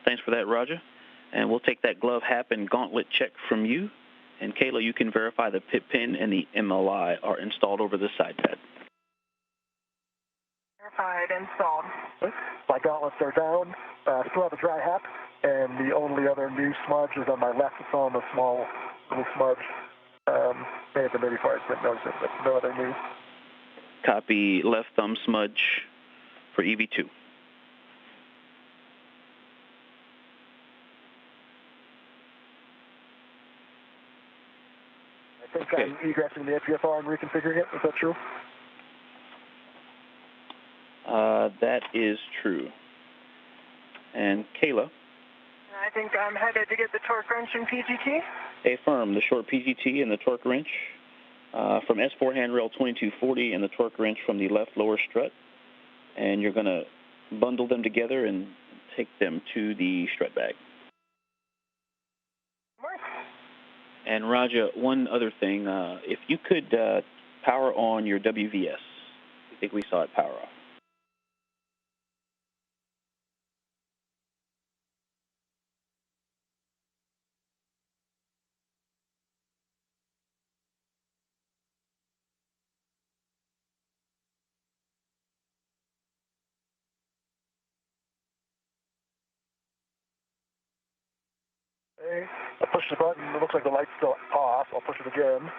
Thanks for that, Roger. And we'll take that glove, hat, and gauntlet check from you. And Kayla, you can verify the pit pin and the MLI are installed over the side pad. Verified, installed. My gauntlets are down. Still have a dry hat, and the only other new smudge is on my left thumb, a small little smudge. May have been there before I didn't notice it, but no other new. Copy, left thumb smudge for EV2. I think I'm egressing the APFR and reconfiguring it. Is that true? That is true. And Kayla? I think I'm headed to get the torque wrench and PGT. Affirm the short PGT and the torque wrench from S4 handrail 2240 and the torque wrench from the left lower strut. And you're going to bundle them together and take them to the strut bag. And Raja, one other thing, if you could power on your WVS. I think we saw it power off. Okay. I push the button. It looks like the light's still off. I'll push it again.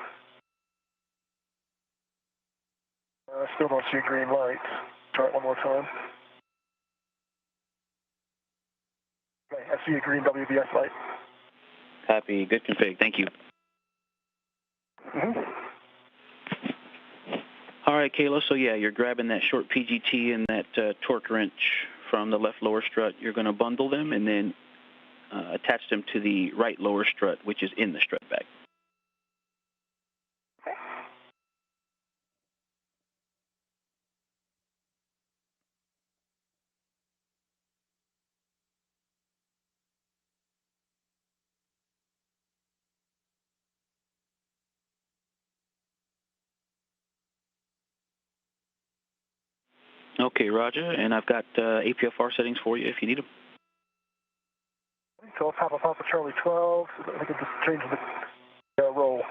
I still don't see a green light. Try it one more time. Okay, I see a green WVS light. Copy. Good config. Thank you. Mm-hmm. All right, Kayla. So, yeah, you're grabbing that short PGT and that torque wrench from the left lower strut. You're going to bundle them and then attach them to the right lower strut, which is in the strut bag. Okay, Roger, and I've got APFR settings for you if you need them. So Papa Charlie 12, so I can just change the roll.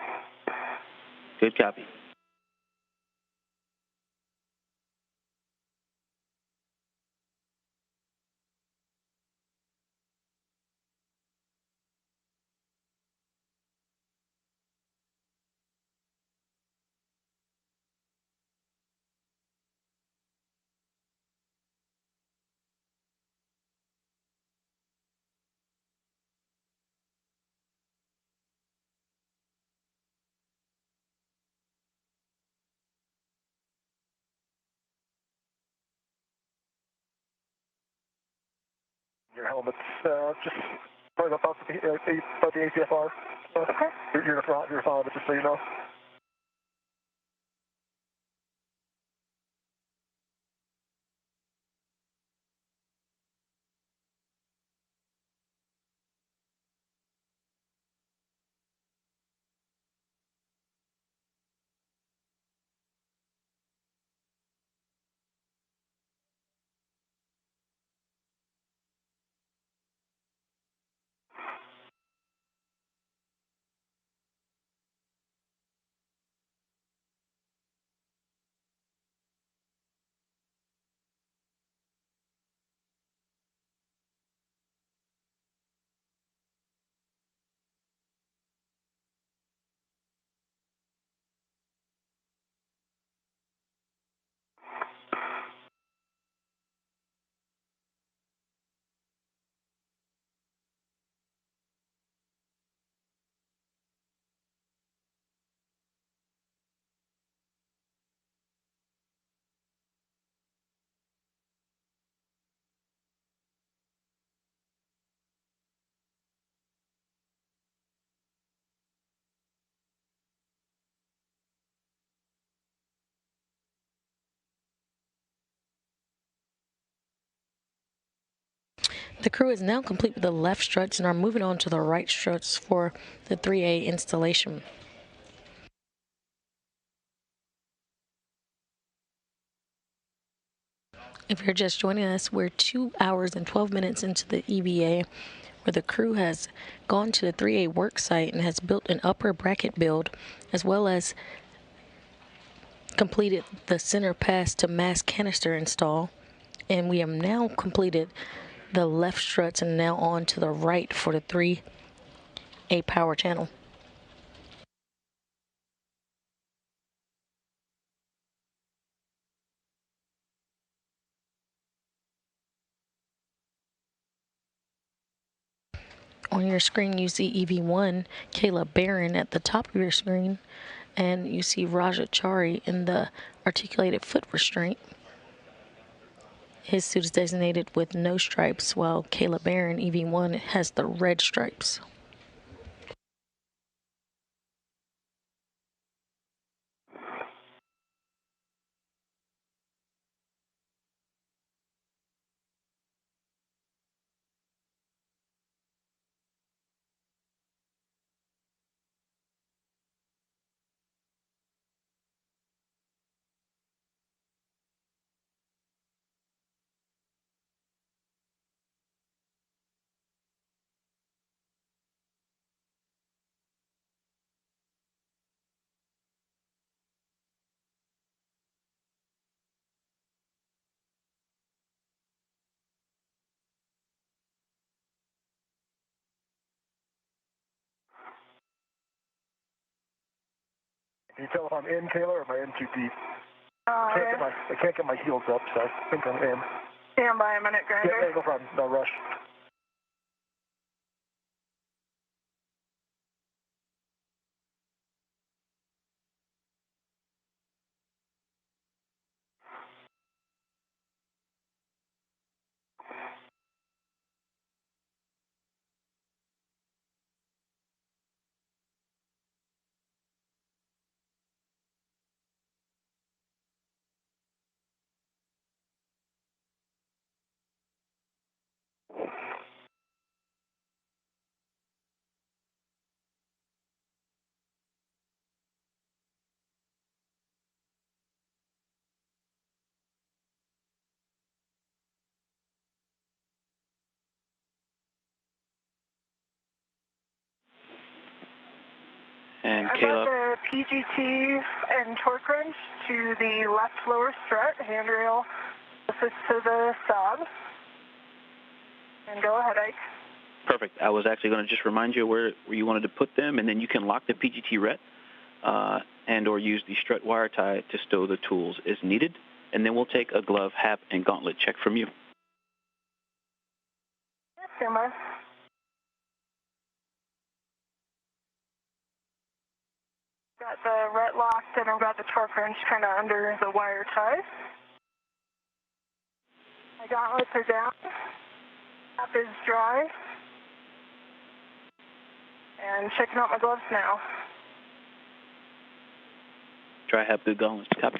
Good copy. Your helmet's just right above the APFR. You're fine, but just so you know. The crew is now complete with the left struts and are moving on to the right struts for the 3A installation. If you're just joining us, we're 2 hours and 12 minutes into the EVA, where the crew has gone to the 3A work site and has built an upper bracket build, as well as completed the center pass to mass canister install. And we have now completed the left struts and now on to the right for the 3A power channel. On your screen, you see EV1, Kayla Barron at the top of your screen, and you see Chari in the articulated foot restraint. His suit is designated with no stripes, while Kayla Barron, EV1, has the red stripes. Can you tell if I'm in, Kayla, or am I in too deep? I can't get my heels up, so I think I'm in. Stand by a minute, Grinder. Yeah, no problem. No rush. And I've Kayla, got the PGT and torque wrench to the left lower strut, handrail closest to the stop. And go ahead, Ike. perfect. I was actually going to just remind you where you wanted to put them, and then you can lock the PGT ret and or use the strut wire tie to stow the tools as needed. And then we'll take a glove, hap, and gauntlet check from you. Stand by. Got the ret locked, and I've got the torque wrench kind of under the wire tie. My gauntlets are down. Hap is dry. And checking out my gloves now. Try hap, good gauntlets. Copy.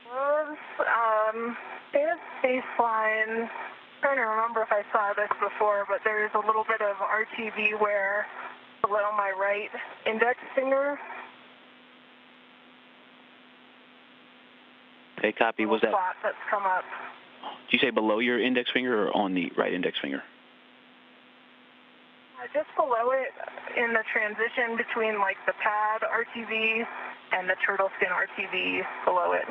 Gloves, standard baseline. Trying to remember if I saw this before, but there's a little bit of RTV wear below my right index finger. Okay, copy. Was that? Spot that's come up. Did you say below your index finger or on the right index finger? Just below it, in the transition between like the pad RTV and the turtle skin RTV below it.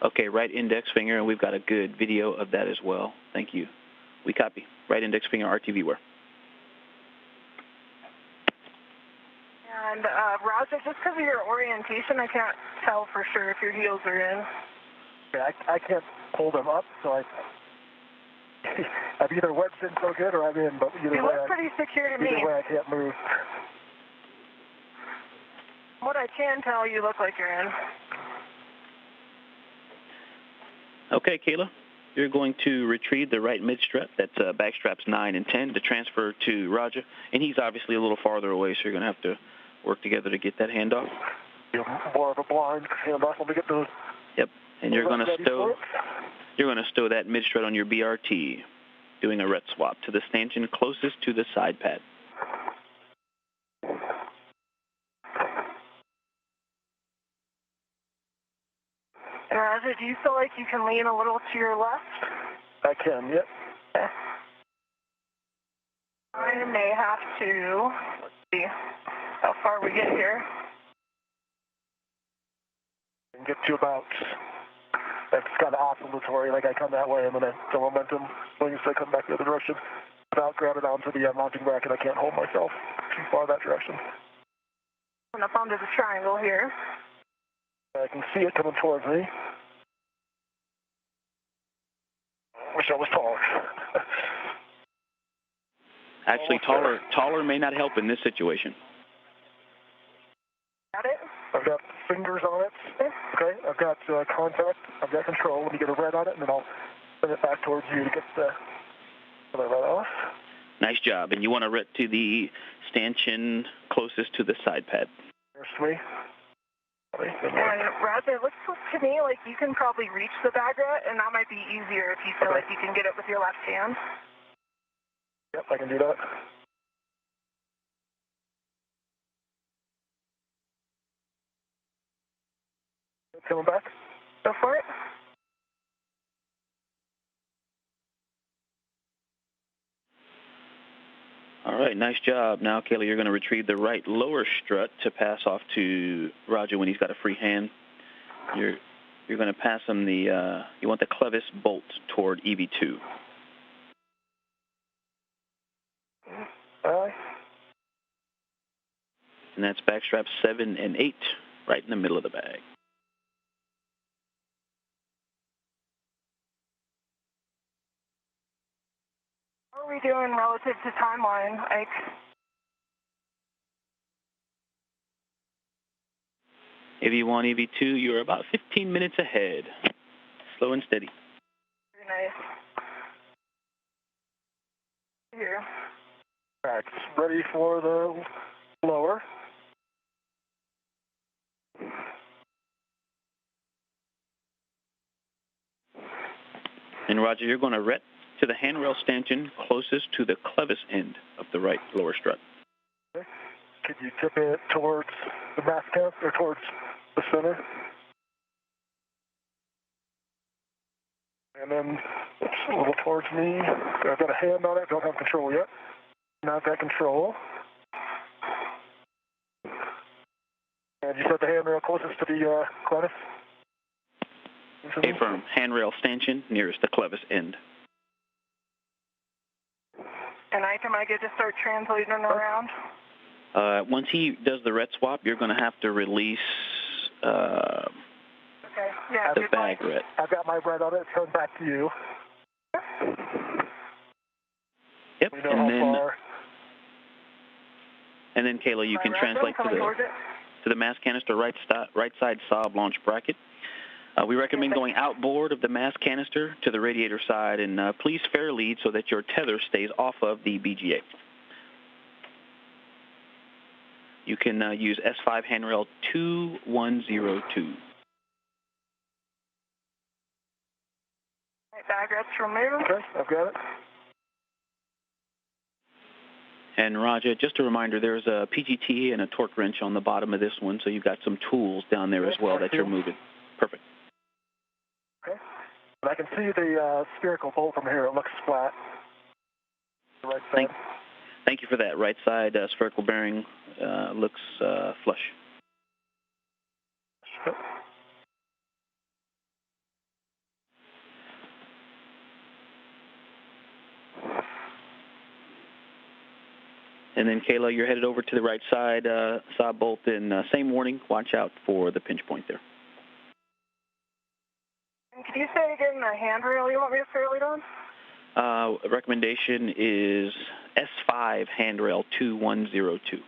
Okay, right index finger, and we've got a good video of that as well. Thank you. We copy. Right index finger RTV wear. And Roger, just because of your orientation, I can't tell for sure if your heels are in. Yeah, I can't pull them up, so I've either wedged in so good or I'm in, but either You way, look pretty secure to me. either way I can't move. What I can tell, you look like you're in. Okay, Kayla, you're going to retrieve the right mid strap. That's back straps 9 and 10 to transfer to Roger. And he's obviously a little farther away, so you're going to have to work together to get that handoff. More of a blind handoff when we get those. Yep. And you're going to stow that mid-strut on your BRT, doing a ret swap to the stanchion closest to the side pad. And Roger, do you feel like you can lean a little to your left? I can, yep. Okay. I may have to, let's see how far we get here. I can get to about, it's kind of oscillatory, like I come that way and then the momentum swings, so I come back the other direction. Without grabbing onto the mounting bracket, I can't hold myself too far that direction. And up onto the triangle here. I can see it coming towards me. Wish I was taller. Actually, taller may not help in this situation. Got it? I've got fingers on it. Okay, I've got contact. I've got control. Let me get a red on it, and then I'll send it back towards you to get the red off. Nice job. And you want to ret to the stanchion closest to the side pad. There's three. And Roger, it looks to me like you can probably reach the bag ret, and that might be easier if you feel like you can get it with your left hand. Yep, I can do that. Coming back. Go for it. All right, nice job. Now, Kayla, you're going to retrieve the right lower strut to pass off to Roger when he's got a free hand. You're going to pass him the, you want the clevis bolt toward EV2. And that's backstraps 7 and 8, right in the middle of the bag. How are we doing relative to timeline, Ike? EV1, EV2, you're about 15 minutes ahead. Slow and steady. Very nice. Here. All right, ready for the lower. And Roger, you're going to ret to the handrail stanchion closest to the clevis end of the right lower strut. Okay. Could you tip it towards the mass camp or towards the center? And then it's a little towards me. I've got a hand on it. Don't have control yet. Now I've got control. And you said the handrail closest to the clevis? A-firm, handrail stanchion nearest the clevis end. And Ike, am I good to start translating around? Once he does the ret swap, you're going to have to release the bag ret. I've got my red on it. Turn back to you. Yep, We know and then Kayla, you can translate to the mass canister right side sob launch bracket. We recommend going outboard of the mass canister to the radiator side, and please fair lead so that your tether stays off of the BGA. You can use S5 handrail 2102. Bag ret's removed. Okay, I've got it. And Roger, just a reminder, there's a PGT and a torque wrench on the bottom of this one, so you've got some tools down there as well that you're moving. Perfect. Okay. And I can see the spherical bolt from here. It looks flat. The right side. Thank you for that. Right side spherical bearing looks flush. And then, Kayla, you're headed over to the right side, sob bolt, and same warning, watch out for the pinch point there. And could you say again the handrail you want me to fair lead on? Recommendation is S5 handrail 2102.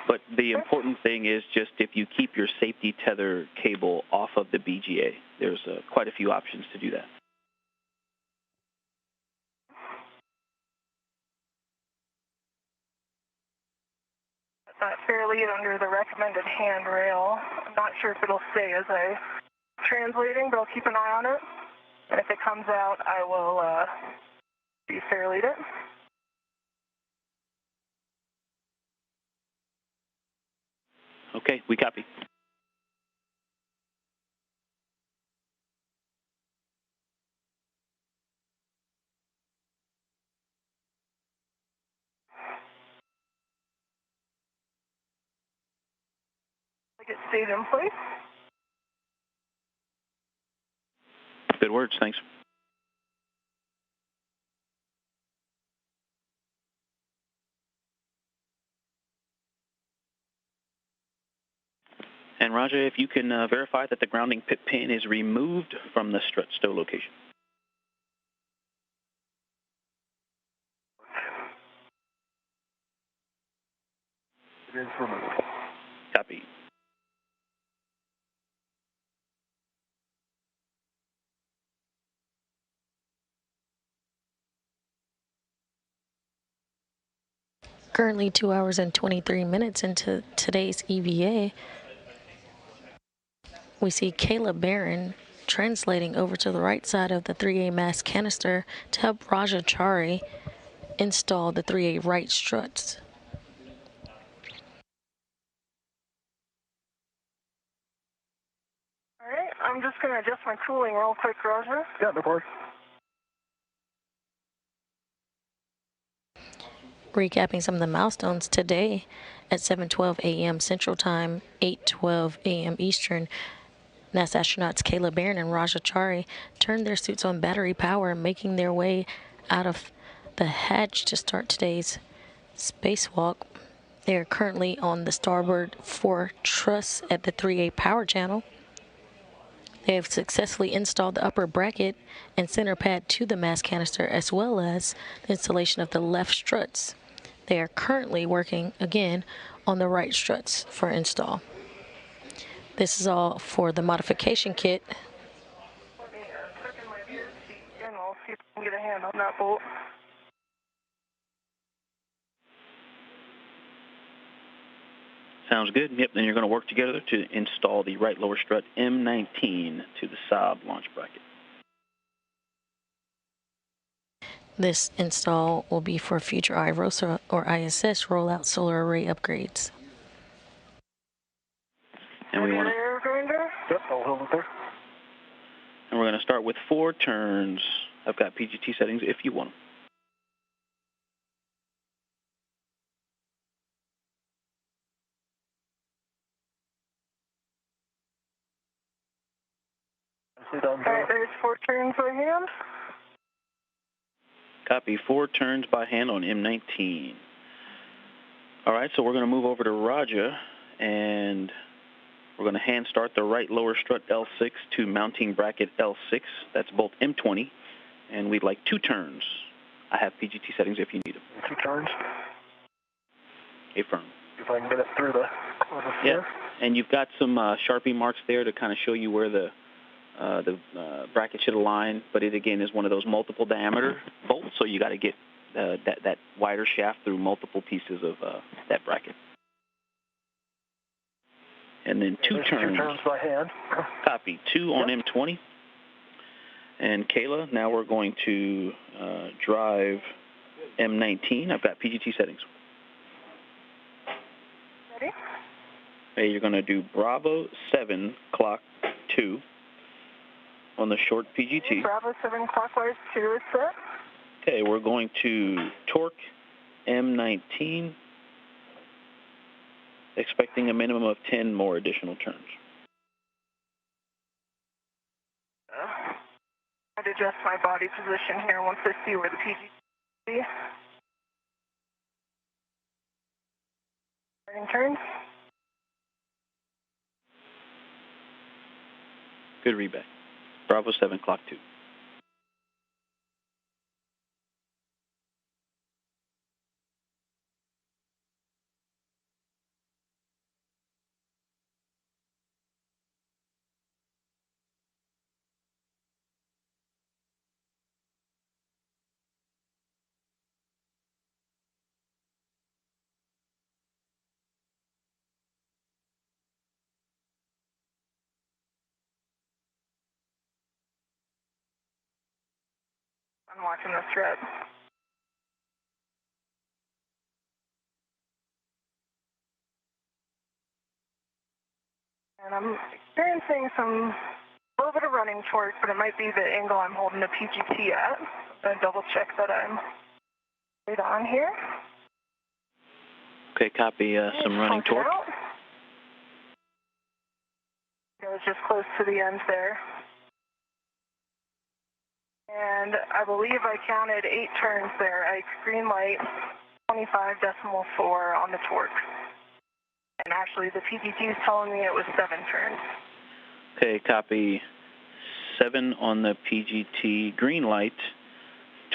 But the important thing is just if you keep your safety tether cable off of the BGA, there's quite a few options to do that. Fair lead under the recommended handrail. I'm not sure if it'll stay as I translating, but I'll keep an eye on it. And if it comes out, I will read it. Okay, we copy. Like it stayed in place. Good words, thanks. And Roger, if you can verify that the grounding pin is removed from the strut stow location. It is removed. Copy. Currently 2 hours and 23 minutes into today's EVA, we see Kayla Barron translating over to the right side of the 3A mast canister to help Raja Chari install the 3A right struts. All right, I'm just going to adjust my tooling real quick, Roger. Yeah, no problem. Recapping some of the milestones today at 7:12 a.m. Central Time, 8:12 a.m. Eastern, NASA astronauts Kayla Barron and Raja Chari turned their suits on battery power, making their way out of the hatch to start today's spacewalk. They are currently on the starboard 4 truss at the 3A power channel. They have successfully installed the upper bracket and center pad to the mast canister, as well as the installation of the left struts. They are currently working, again, on the right struts for install. This is all for the modification kit. Let me check in my gear sheet and I'll see if I can get a hand on that bolt. Sounds good. Yep, then you're going to work together to install the right lower strut M19 to the Saab launch bracket. This install will be for future IROSA or ISS rollout solar array upgrades. And we want to. Yep, I'll hold it there. And we're going to start with 4 turns. I've got PGT settings if you want them. All right, there's 4 turns by hand. Copy. 4 turns by hand on M19. All right, so we're going to move over to Raja, and we're going to hand start the right lower strut L6 to mounting bracket L6. That's both M20, and we'd like 2 turns. I have PGT settings if you need them. 2 turns. Affirm. If I can get it through the Yeah, and you've got some Sharpie marks there to kind of show you where the bracket should align, but it again is one of those multiple diameter bolts, so you got to get that wider shaft through multiple pieces of that bracket. And then 2 turns. 2 turns by hand. Copy. 2 on M20. And Kayla, now we're going to drive M19. I've got PGT settings. Ready? Okay, you're going to do Bravo 7 clock 2 on the short PGT. Bravo 7 clockwise 2 is set. Okay, we're going to torque M19, expecting a minimum of 10 more additional turns. I'd adjust my body position here once I see where the PGT is. Starting turns. Good readback. Bravo 7 clock 2. I'm watching this trip. And I'm experiencing a little bit of running torque, but it might be the angle I'm holding the PGT at. I'm going to double check that I'm right on here. Okay, copy some running torque. It was just close to the end there. And I believe I counted 8 turns there. Green light, 25.4 on the torque. And actually, the PGT is telling me it was 7 turns. Okay, copy 7 on the PGT, green light,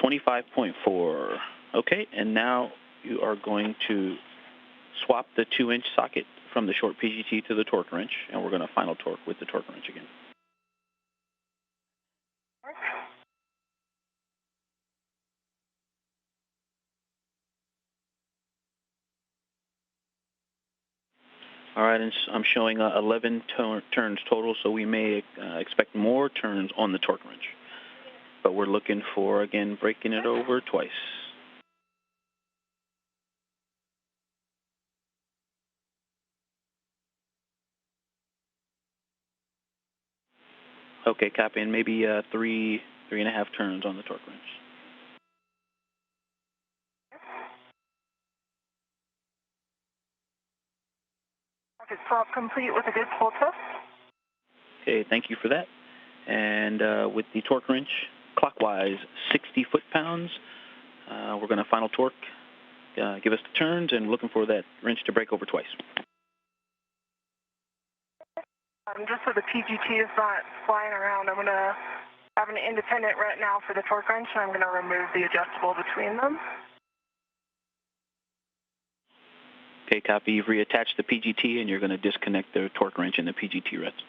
25.4. Okay, and now you are going to swap the 2-inch socket from the short PGT to the torque wrench, and we're going to final torque with the torque wrench again. All right, and I'm showing 11 turns total, so we may expect more turns on the torque wrench. But we're looking for, again, breaking it over twice. Okay, copy, and maybe 3.5 turns on the torque wrench. Okay, swap complete with a good pull test. Okay, thank you for that. And with the torque wrench, clockwise 60 foot-pounds. We're going to final torque, give us the turns, and looking for that wrench to break over twice. Just so the PGT is not flying around, I'm going to have an independent right now for the torque wrench, and I'm going to remove the adjustable between them. Okay, copy. You've reattached the PGT, and you're going to disconnect the torque wrench and the PGT rest.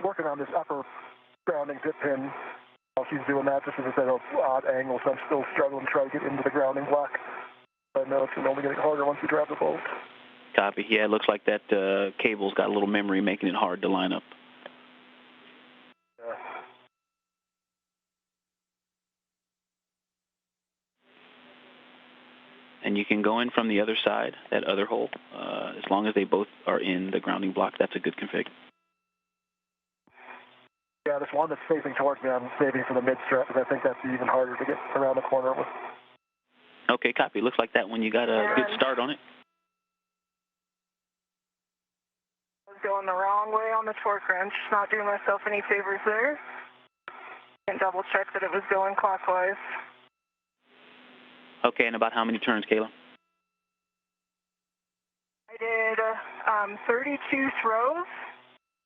Working on this upper grounding dip pin while she's doing that, just as I said, an odd angle, so I'm still struggling to try to get into the grounding block. I know it's only getting harder once you drive the boat. Copy. Yeah, it looks like that cable's got a little memory making it hard to line up. Yeah. And you can go in from the other side, that other hole. As long as they both are in the grounding block, that's a good config. Yeah, this one that's facing towards me, I'm saving for the mid-strap, because I think that's even harder to get around the corner with. Okay, copy. Looks like that one you got a good start on it. I was going the wrong way on the torque wrench, not doing myself any favors there. And double check that it was going clockwise. Okay, and about how many turns, Kayla? I did 32 throws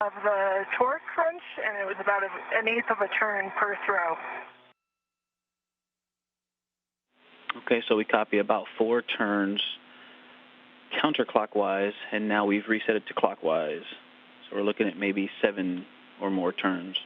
of the torque wrench, and it was about an eighth of a turn per throw. Okay, so we copy about 4 turns counterclockwise, and now we've reset it to clockwise. So we're looking at maybe 7 or more turns.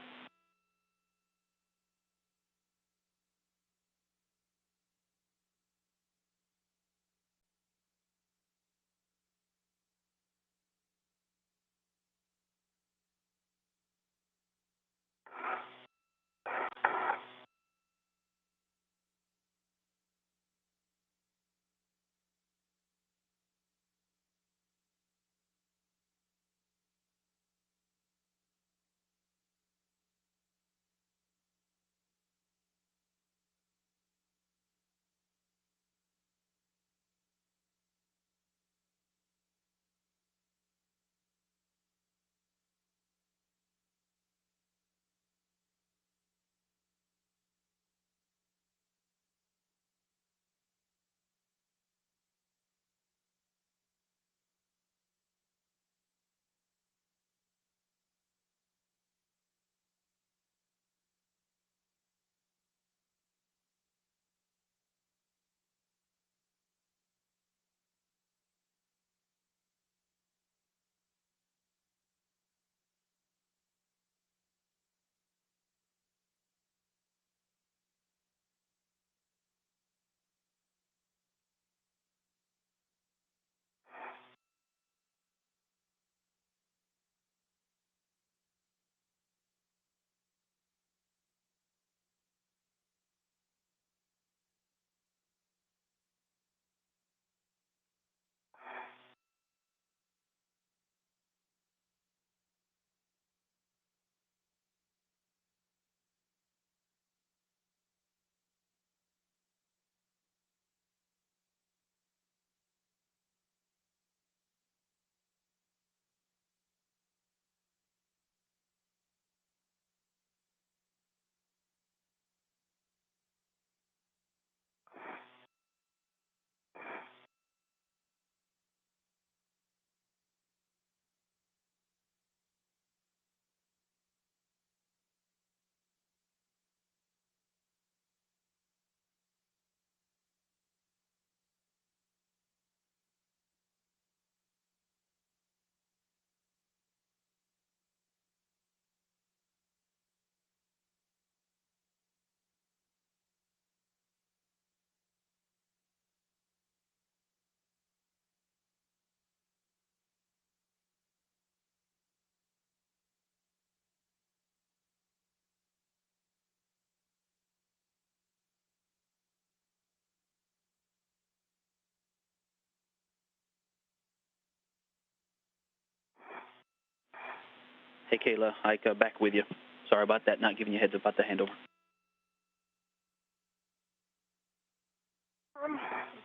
Hey, Kayla, Ike, back with you. Sorry about that, not giving you a heads up about the handover.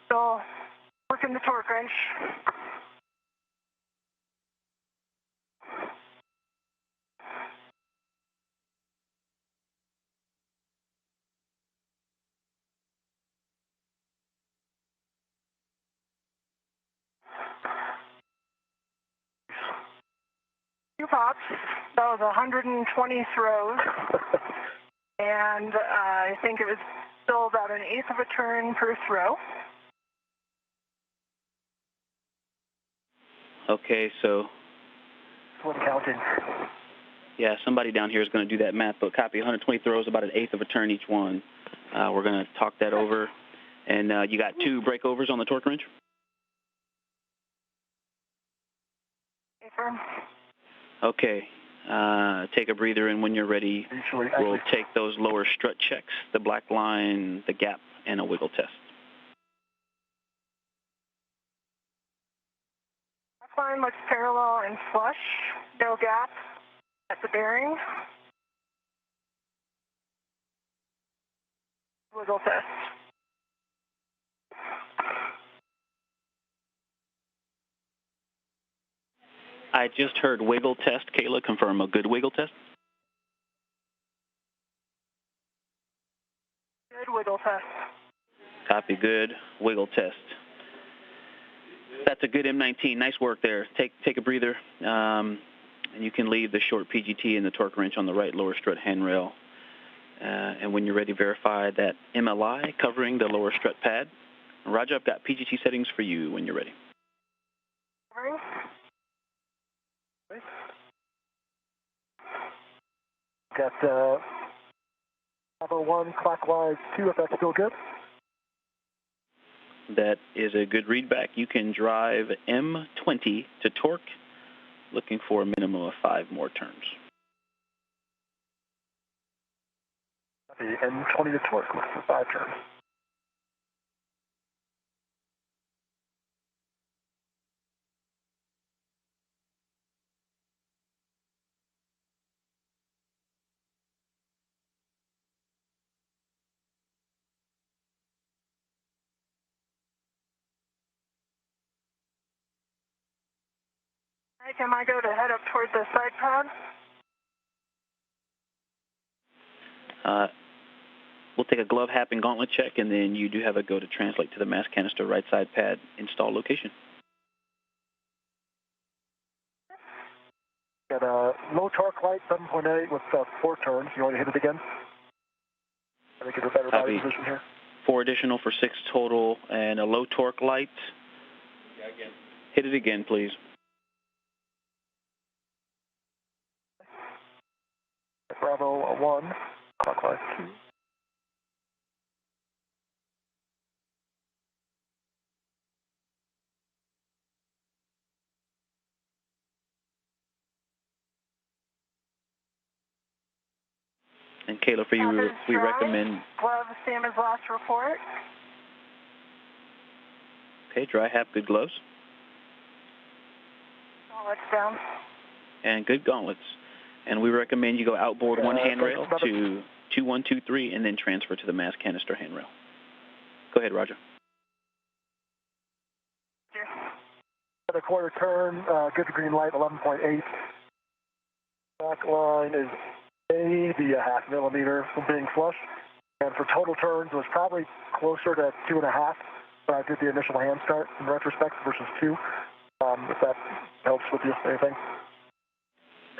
Still working the torque wrench. Two pops. That was 120 throws. And I think it was still about an eighth of a turn per throw. Okay, so... One counting. Yeah, somebody down here is going to do that math, but copy 120 throws, about an eighth of a turn each one. We're going to talk that over. And you got 2 breakovers on the torque wrench? Firm. Okay. Take a breather, and when you're ready, we'll take those lower strut checks, the black line, the gap, and a wiggle test. Black line looks parallel and flush. No gap at the bearing. Wiggle test. I just heard wiggle test. Kayla, confirm a good wiggle test? Good wiggle test. Copy, good wiggle test. That's a good M19. Nice work there. Take a breather, and you can leave the short PGT and the torque wrench on the right lower strut handrail. And when you're ready, verify that MLI covering the lower strut pad. Roger, I've got PGT settings for you when you're ready. Covering. Got 501 clockwise 2, if that's still good. That is a good readback. You can drive M20 to torque, looking for a minimum of 5 more turns. The M20 to torque, looking for 5 turns. Hey, can I go to head up toward the side pad? We'll take a glove, hat, and gauntlet check, and then you do have a go to translate to the mass canister right side pad install location. Got a low torque light, 7.8 with 4 turns. You want to hit it again? I think it's a better body position here. 4 additional for 6 total, and a low torque light. Yeah, again. Hit it again, please. Bravo 1, clockwise 2. And Kayla, for you, we recommend... Glove, same as last report. Okay, dry hat, good gloves. Gauntlets down. And good gauntlets. And we recommend you go outboard 1 handrail to 2123 and then transfer to the mass canister handrail. Go ahead, Roger. Got a quarter turn, good to green light, 11.8. Back line is maybe a half millimeter from being flush. And for total turns, it was probably closer to 2.5 when I did the initial hand start in retrospect versus 2. If that helps with you, anything.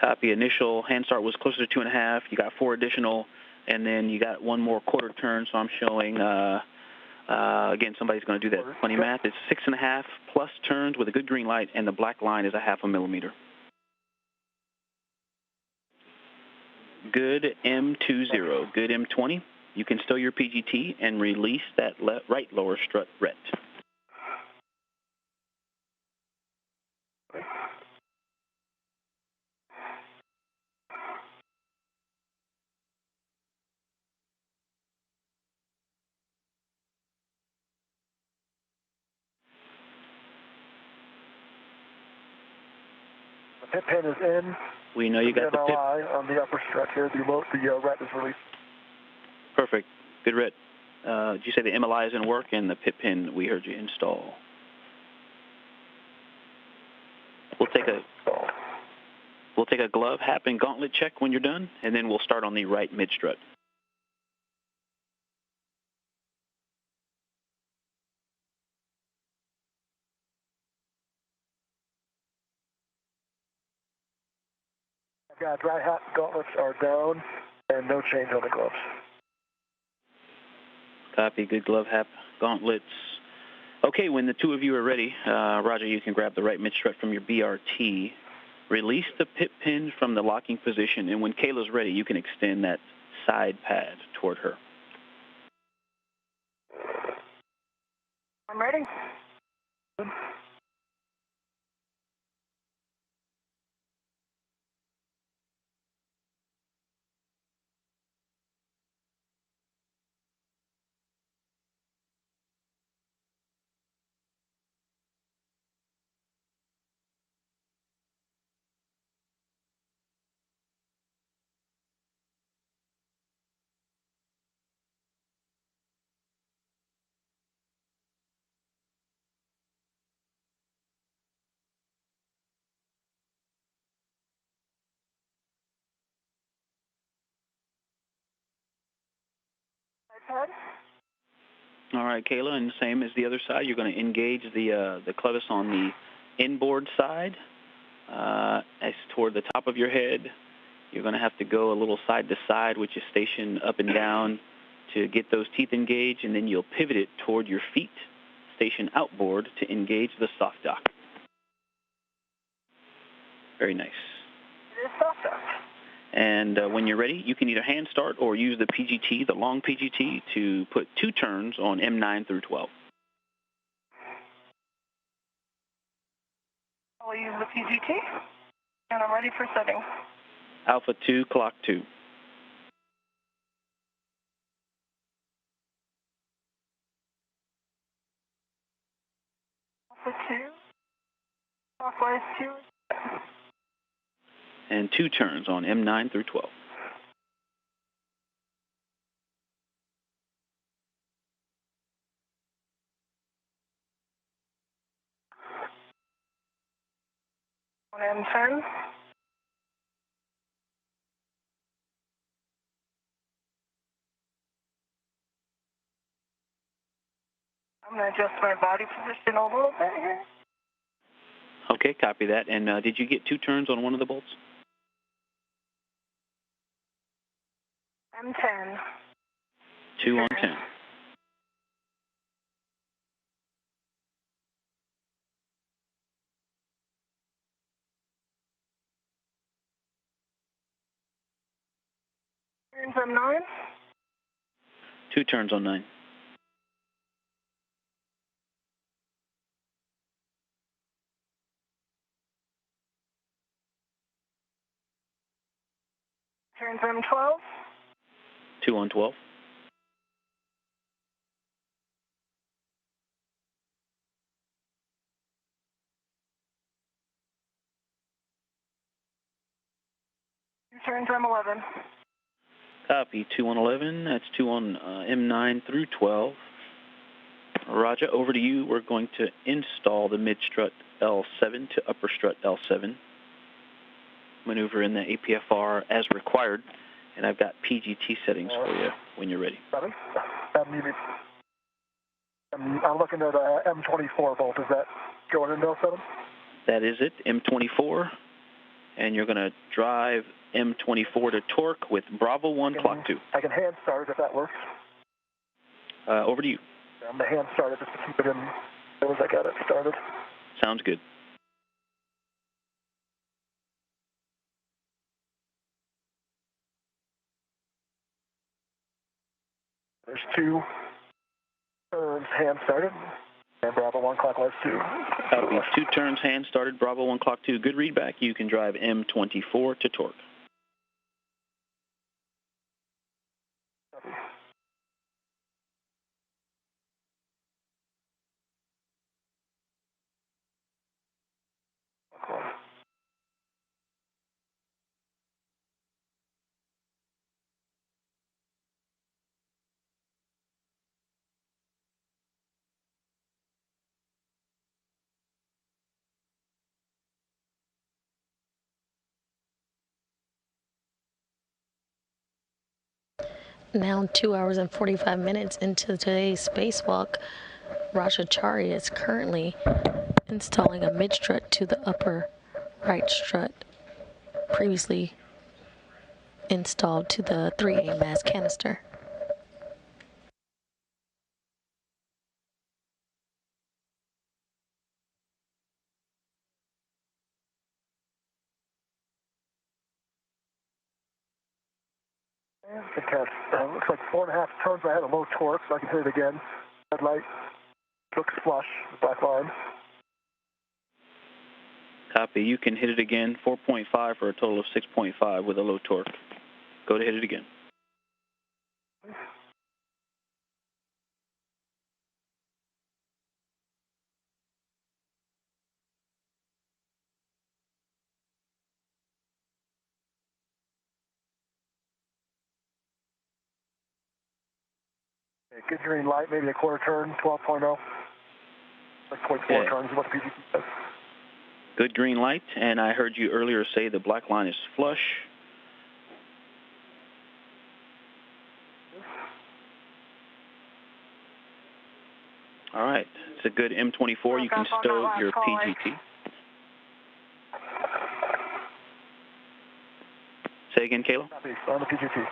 Copy. Initial hand start was closer to 2.5. You got 4 additional, and then you got 1 more quarter turn. So I'm showing, again, somebody's going to do that funny math. It's 6.5 plus turns with a good green light, and the black line is a half a millimeter. Good M20, good M20. You can stow your PGT and release that right lower strut ret. pit pin is in. We know you got the pit. MLI on the upper stretch here. The ret is released. Perfect. Good ret. Did you say the MLI is in work and the pit pin we heard you install? We'll take a glove, hat, and gauntlet check when you're done, and then we'll start on the right mid-strut. I've got dry hat, gauntlets are down, and no change on the gloves. Copy. Good glove, hat, gauntlets. Okay, when the two of you are ready, Roger, you can grab the right mid-strut from your BRT. Release the pit pin from the locking position, and when Kayla's ready, you can extend that side pad toward her. I'm ready. iPad. All right, Kayla, and same as the other side, you're going to engage the clevis on the inboard side. As toward the top of your head, you're going to have to go a little side to side, which is station up and down to get those teeth engaged, and then you'll pivot it toward your feet, station outboard to engage the soft dock. Very nice. It is soft dock. And when you're ready, you can either hand start or use the PGT, the long PGT, to put 2 turns on M9 through 12. I'll use the PGT, and I'm ready for setting. Alpha 2, clock 2. Alpha 2, clockwise 2. And 2 turns on M9 through 12. On M10. I'm going to adjust my body position a little bit here. Okay, copy that. And did you get 2 turns on one of the bolts? M10. 2 on 10. Turns M9. 2 turns on 9. Turns M12. 2 on 12. Turns M11. Copy. 2 on 11. That's 2 on M9 through 12. Roger, over to you. We're going to install the mid-strut L7 to upper strut L7. Maneuver in the APFR as required, and I've got PGT settings for you when you're ready. 7. I'm looking at M24 volt. Is that going into L7? That is it, M24, and you're going to drive M24 to torque with Bravo 1, clock 2. I can hand start if that works. Over to you. I'm going to hand start it just to keep it in as soon as I got it started. Sounds good. There's 2 turns hand started, and Bravo 1 clockwise 2. Copy. 2 turns hand started, Bravo 1, clock 2. Good readback. You can drive M24 to torque. Now 2 hours and 45 minutes into today's spacewalk, Chari is currently installing a mid-strut to the upper right strut, previously installed to the 3A mass canister. Good catch. Looks like 4.5 turns. I had a low torque, so I can hit it again. Red light. Looks flush. Black line. Copy. You can hit it again. 4.5 for a total of 6.5 with a low torque. Go to hit it again. Okay, good green light. Maybe a quarter turn. 12.0. Like 0.4 turns is what the PGT says. Good green light, and I heard you earlier say the black line is flush. All right, it's a good M24. You can stow your PGT. Say again, Kayla? On the PGT.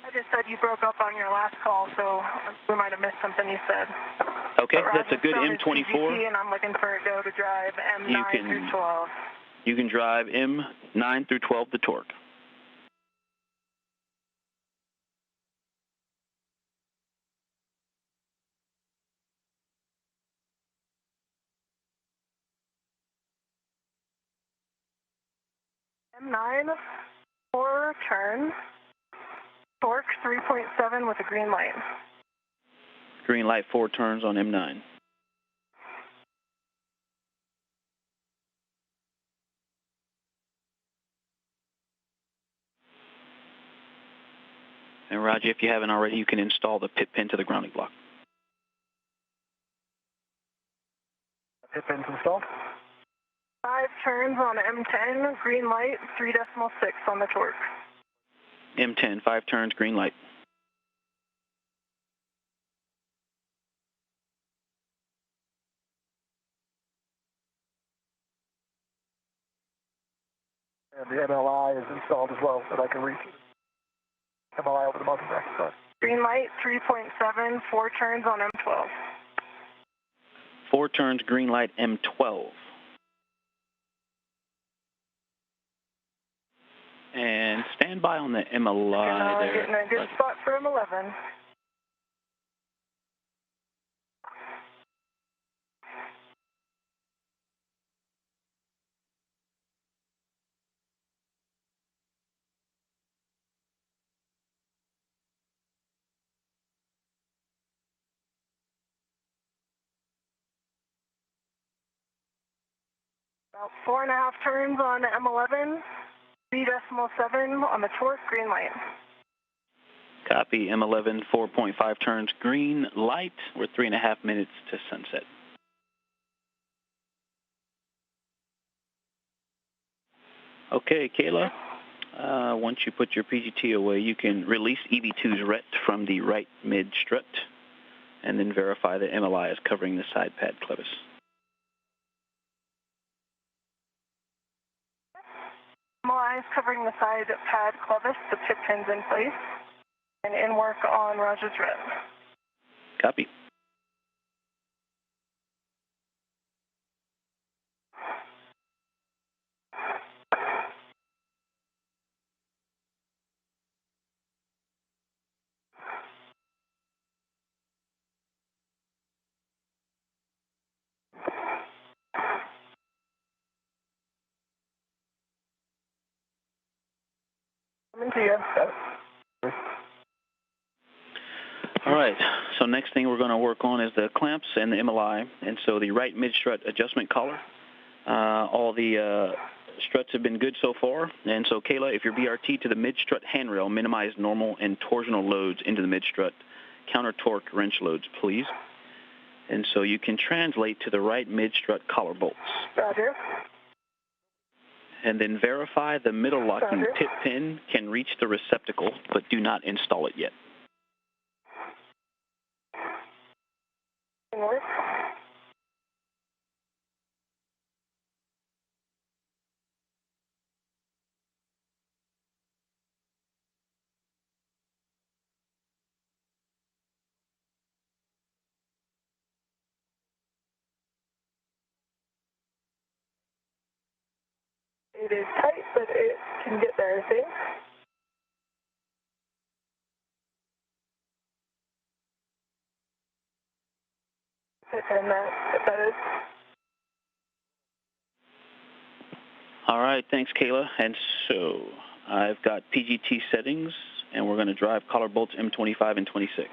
I just said you broke up on your last call, so we might have missed something you said. Okay, that's a good M24. PGT, and I'm looking for a go to drive M9 through 12. You can drive M9 through 12, the torque. M9, 4 turn, torque 3.7 with a green light. Green light, 4 turns on M9. And Roger, if you haven't already, you can install the pit pin to the grounding block. Pit pin's installed. 5 turns on M10, green light, 3.6 on the torque. M10, 5 turns, green light. And the MLI is installed as well, that I can reach. MLI over the mountain back. Sorry. Green light, 3.7, 4 turns on M12. 4 turns, green light, M12. And stand by on the MLI there. Getting a good spot for M11. About 4.5 turns on M11, 3.7 on the torque, green light. Copy, M11, 4.5 turns, green light. We're 3.5 minutes to sunset. Okay, Kayla, once you put your PGT away, you can release EV2's ret from the right mid strut and then verify that MLI is covering the side pad clevis. MLI is covering the side pad clevis, the pit pin's in place, and in work on Roger's ret. Copy. Coming to you. All right, so next thing we're going to work on is the clamps and the MLI. And so the right mid-strut adjustment collar, all the struts have been good so far. And so Kayla, if your BRT to the mid-strut handrail, minimize normal and torsional loads into the mid-strut. Counter torque wrench loads, please. And so you can translate to the right mid-strut collar bolts. Roger. and then verify the middle locking tip pin can reach the receptacle, but do not install it yet. It is tight, but it can get there, I think. And that is. All right, thanks, Kayla. And so I've got PGT settings, and we're going to drive collar bolts M25 and 26.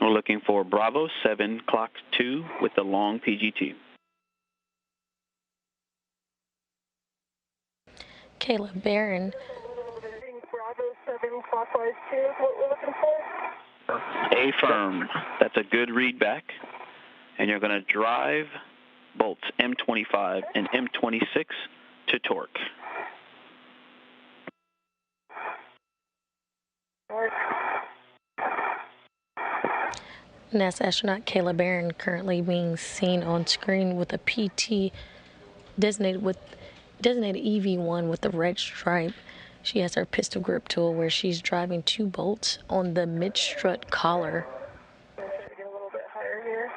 We're looking for Bravo 7 clock 2 with the long PGT. Kayla Barron. Bravo 7 clockwise 2 is what we're looking for. Affirm. That's a good read back. And you're going to drive bolts M25 and M26 to torque. NASA astronaut Kayla Barron currently being seen on screen with a PT designated EV1 with the red stripe. She has her pistol grip tool where she's driving 2 bolts on the mid-strut collar. Get a little bit higher here.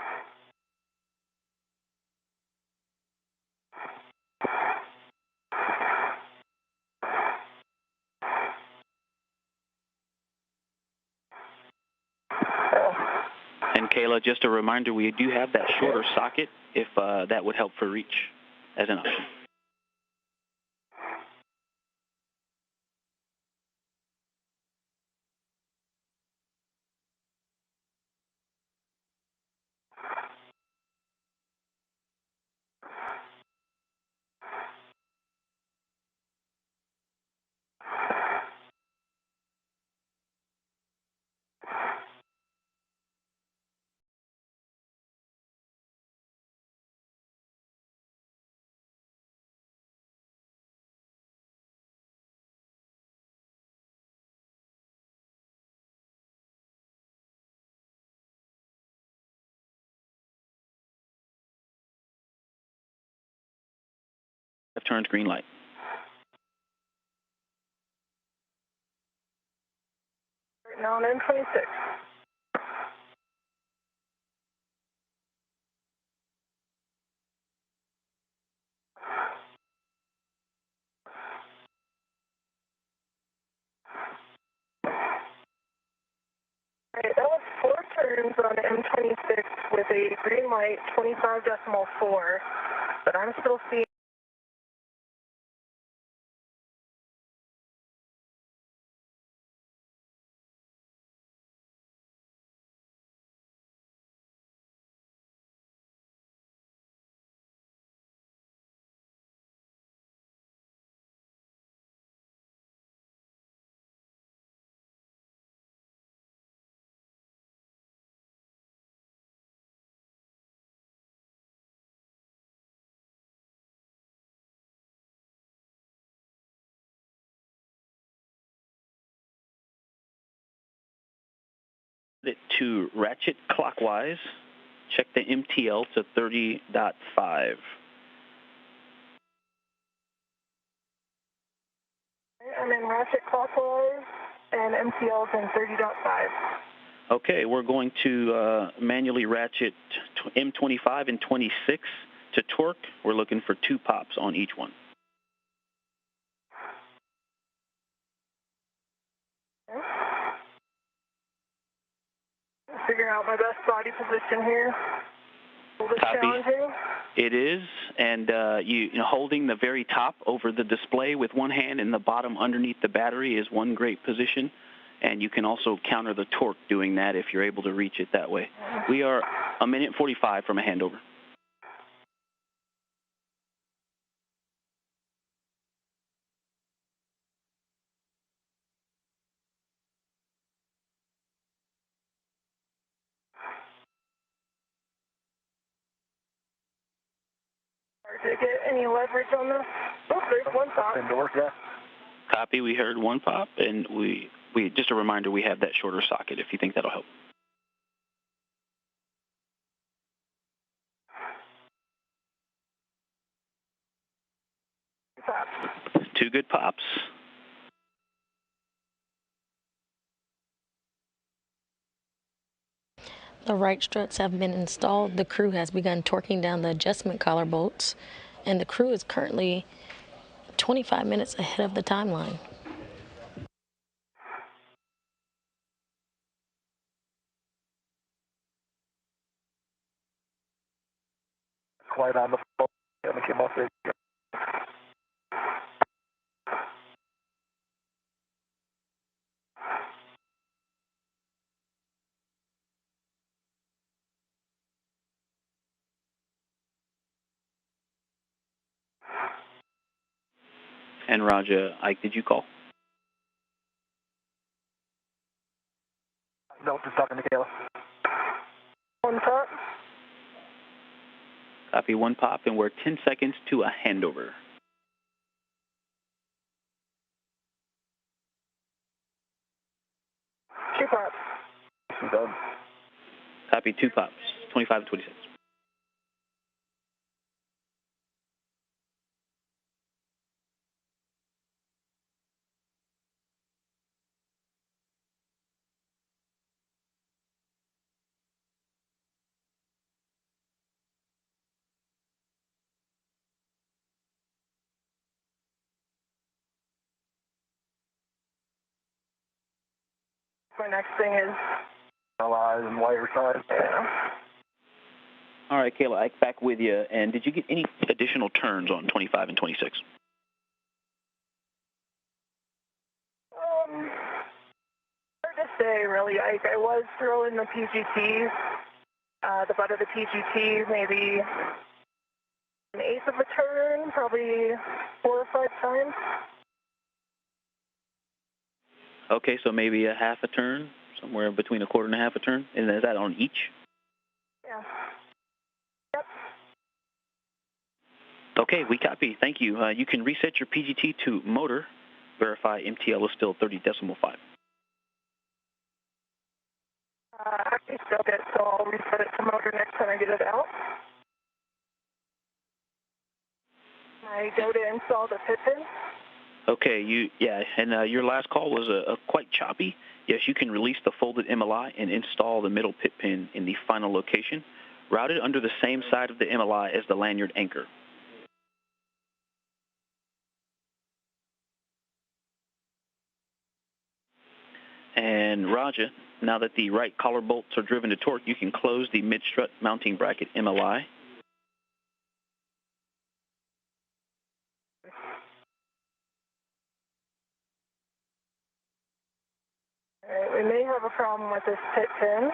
And Kayla, just a reminder, we do have that shorter socket if that would help for reach as an option. Left turns green light. Now on M26. All right, that was 4 turns on M26 with a green light, 25.4, but I'm still seeing It to ratchet clockwise. Check the MTL to 30.5. I'm in ratchet clockwise and MTL's in 30.5. Okay, we're going to manually ratchet M25 and 26 to torque. We're looking for 2 pops on each one. Figure out my best body position here. A little bit challenging. It is, and you know, holding the very top over the display with one hand and the bottom underneath the battery is one great position. And you can also counter the torque doing that if you're able to reach it that way. We are 1:45 from a handover. to get any leverage on this. Oh, there's one pop. Indoors, yeah. Copy. We heard one pop, and we just a reminder, we have that shorter socket if you think that'll help. Pops. Two good pops. The right struts have been installed. The crew has begun torquing down the adjustment collar bolts, and the crew is currently 25 minutes ahead of the timeline. Quite on the phone. And it came off there. And Roger, Ike, did you call? No, just talking to Kayla. One pop. Copy, one pop, and we're 10 seconds to a handover. Two pops. I'm done. Copy, two pops, 25 to 26. My next thing is Allies and wire side. yeah. All right, Kayla, Ike, back with you. And did you get any additional turns on 25 and 26? Hard to say, really. I was throwing the PGT, the butt of the PGT, maybe an eighth of a turn, probably 4 or 5 times. Okay, so maybe a half a turn, somewhere between a quarter and a half a turn. And is that on each? Yeah. Yep. Okay, we copy. Thank you. You can reset your PGT to motor. Verify MTL is still 30.5. I can still get it, so I'll reset it to motor next time I get it out. I go to install the pit pin. Okay, your last call was quite choppy. Yes, you can release the folded MLI and install the middle pit pin in the final location, routed under the same side of the MLI as the lanyard anchor. And Roger, now that the right collar bolts are driven to torque, you can close the mid-strut mounting bracket MLI. All right, we may have a problem with this pit pin.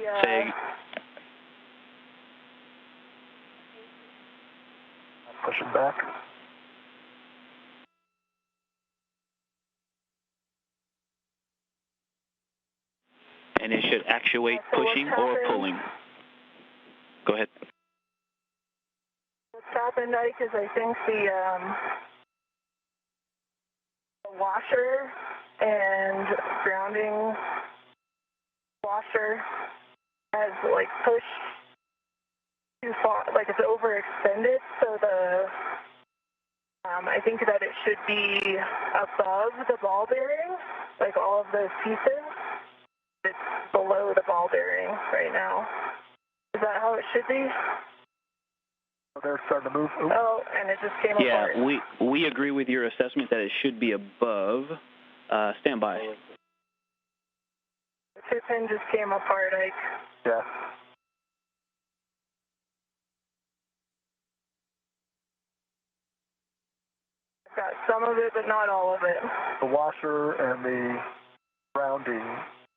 Yeah. Say, Push it back. and it should actuate pushing or pulling. Go ahead. What's happened, Ike, is I think the washer and grounding washer has like pushed too far, like it's overextended, so I think that it should be above the ball bearing, like all of those pieces. It's below the ball bearing right now. Is that how it should be? They're starting to move. Ooh. Oh, and it just came apart. Yeah, we agree with your assessment that it should be above. Stand by. The tip pin just came apart, Ike. Yeah. Got some of it, but not all of it. The washer and the rounding,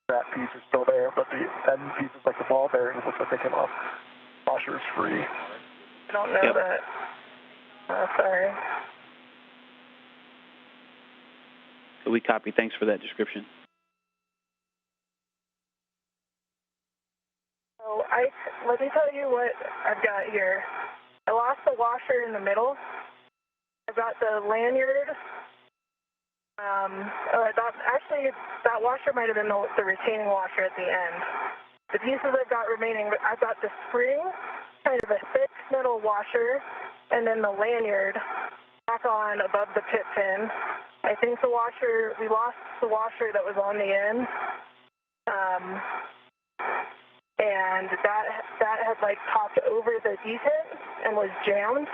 that piece is still there, but the end pieces, like the ball bearings, looks like they came off. Washer is free. I don't know that. Sorry. We copy. Thanks for that description. So let me tell you what I've got here. I lost the washer in the middle. I got the lanyard. I thought actually that washer might have been the retaining washer at the end. The pieces I've got remaining, I've got the spring, kind of a thick metal washer, and then the lanyard back on above the pit pin. I think the washer, we lost the washer that was on the end. And that had like topped over the detent and was jammed.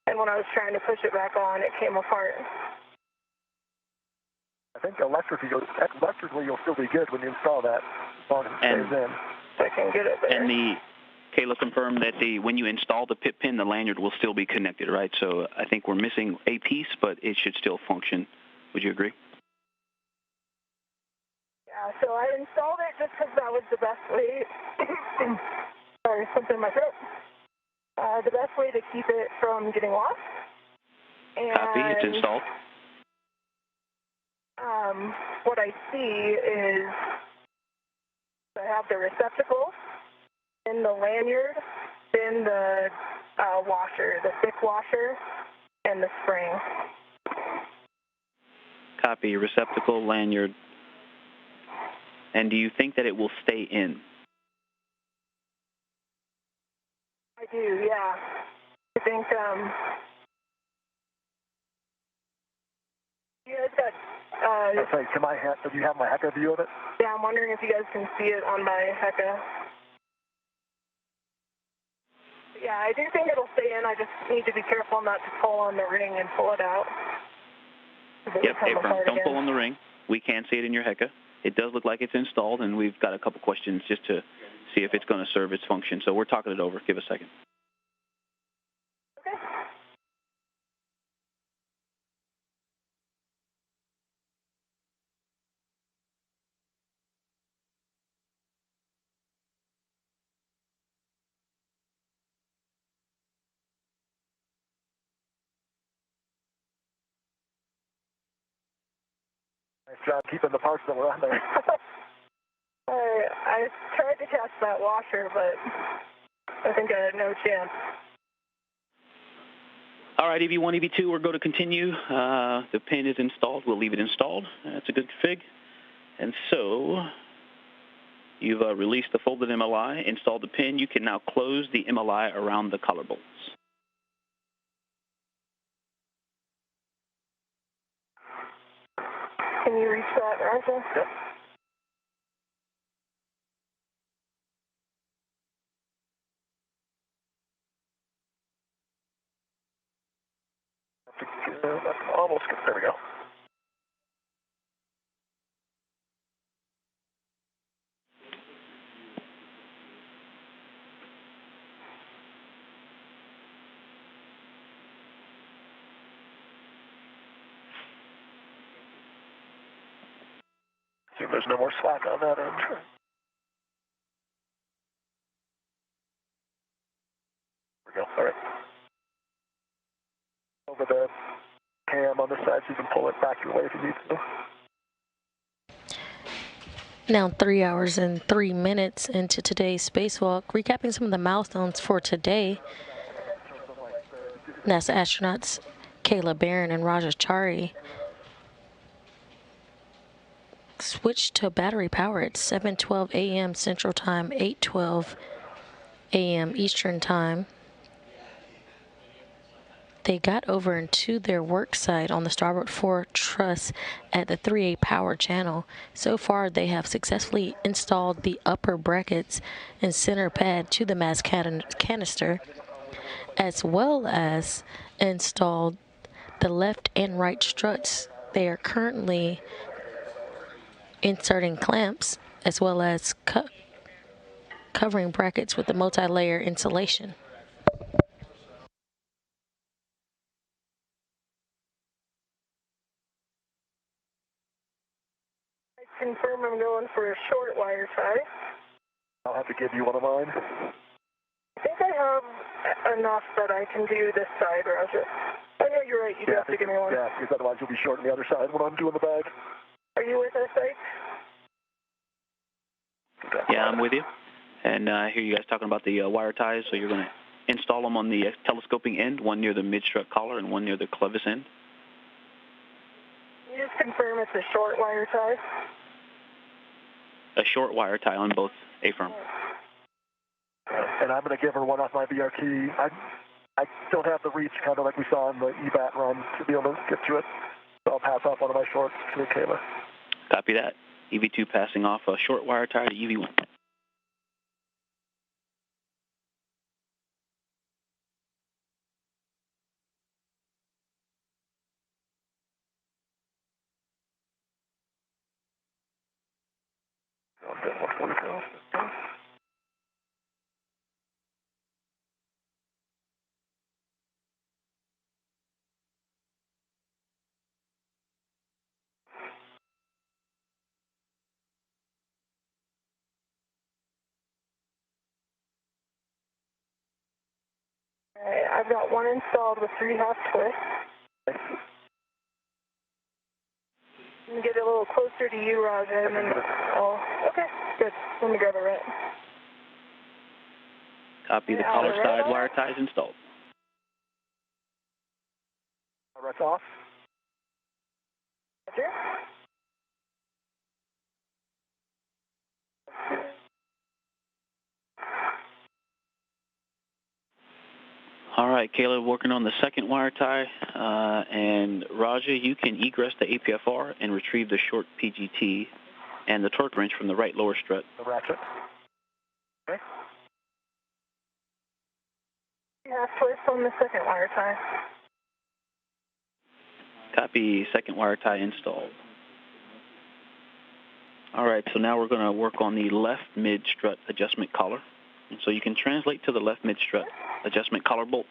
And when I was trying to push it back on, it came apart. I think electrically you'll still be good when you install that. As long as it stays in. I can get it there. And Kayla confirmed that when you install the pit pin, the lanyard will still be connected, right? So I think we're missing a piece, but it should still function. Would you agree? Yeah, so I installed it just because that was the best way. Sorry, something in my throat. The best way to keep it from getting lost. And copy, it's installed. What I see is I have the receptacle, then the lanyard, then the washer, the thick washer, and the spring. Copy, receptacle, lanyard. And do you think that it will stay in? I do, yeah. I think, you guys got, okay, do you have my HECA view of it? Yeah, I'm wondering if you guys can see it on my HECA. Yeah, I do think it'll stay in. I just need to be careful not to pull on the ring and pull it out. Yep, don't pull on the ring. We can see it in your HECA. It does look like it's installed, and we've got a couple questions just to see if it's going to serve its function. So we're talking it over. Give a second. Okay. Nice job keeping the parts that were on there. I tried to catch that washer, but I think I had no chance. All right, EV1, EV2, we're going to continue. The pin is installed. We'll leave it installed. That's a good config. And so you've released the folded MLI, installed the pin. You can now close the MLI around the collar bolts. Can you reach that, Rojo? Yep. Almost, there we go. See if there's no more slack on that end. There we go. All right. Over the cam on the side so you can pull it back your way if you need to. Now 3 hours and 3 minutes into today's spacewalk, recapping some of the milestones for today. NASA astronauts Kayla, Barron, and Rojo Chari switched to battery power at 7:12 a.m. Central Time, 8:12 a.m. Eastern Time. They got over into their work site on the starboard fore truss at the 3A power channel. So far, they have successfully installed the upper brackets and center pad to the mass canister, as well as installed the left and right struts. They are currently inserting clamps as well as covering brackets with the multi-layer insulation. I confirm I'm going for a short wire tie. I'll have to give you one of mine. I think I have enough that I can do this side, Roger. I know you're right, you do have to give me one. Yeah, because otherwise you'll be short on the other side when I'm doing the bag. Are you with us, Ike? Yeah, I'm with you. And I hear you guys talking about the wire ties, so you're going to install them on the telescoping end, one near the mid-strut collar and one near the clevis end. Can you just confirm it's a short wire tie? A short wire tie on both A-firm. And I'm going to give her one off my BRT. I don't have the reach, kind of like we saw in the EVAT run, to be able to get to it. So I'll pass off one of my shorts to Kayla. Copy that. EV2 passing off a short wire tie to EV1. Alright, I've got one installed with 3/2 twist. I'm going to get a little closer to you, Roger, and then okay, good. Let me grab it right. Copy the collar side wire ties installed. Right off. Roger. All right, Kayla, working on the second wire tie. And Raja, you can egress the APFR and retrieve the short PGT and the torque wrench from the right lower strut. The ratchet. Okay. 3/2 twist on the second wire tie. Copy, second wire tie installed. All right, so now we're going to work on the left mid-strut adjustment collar. And so you can translate to the left mid-strut adjustment collar bolts.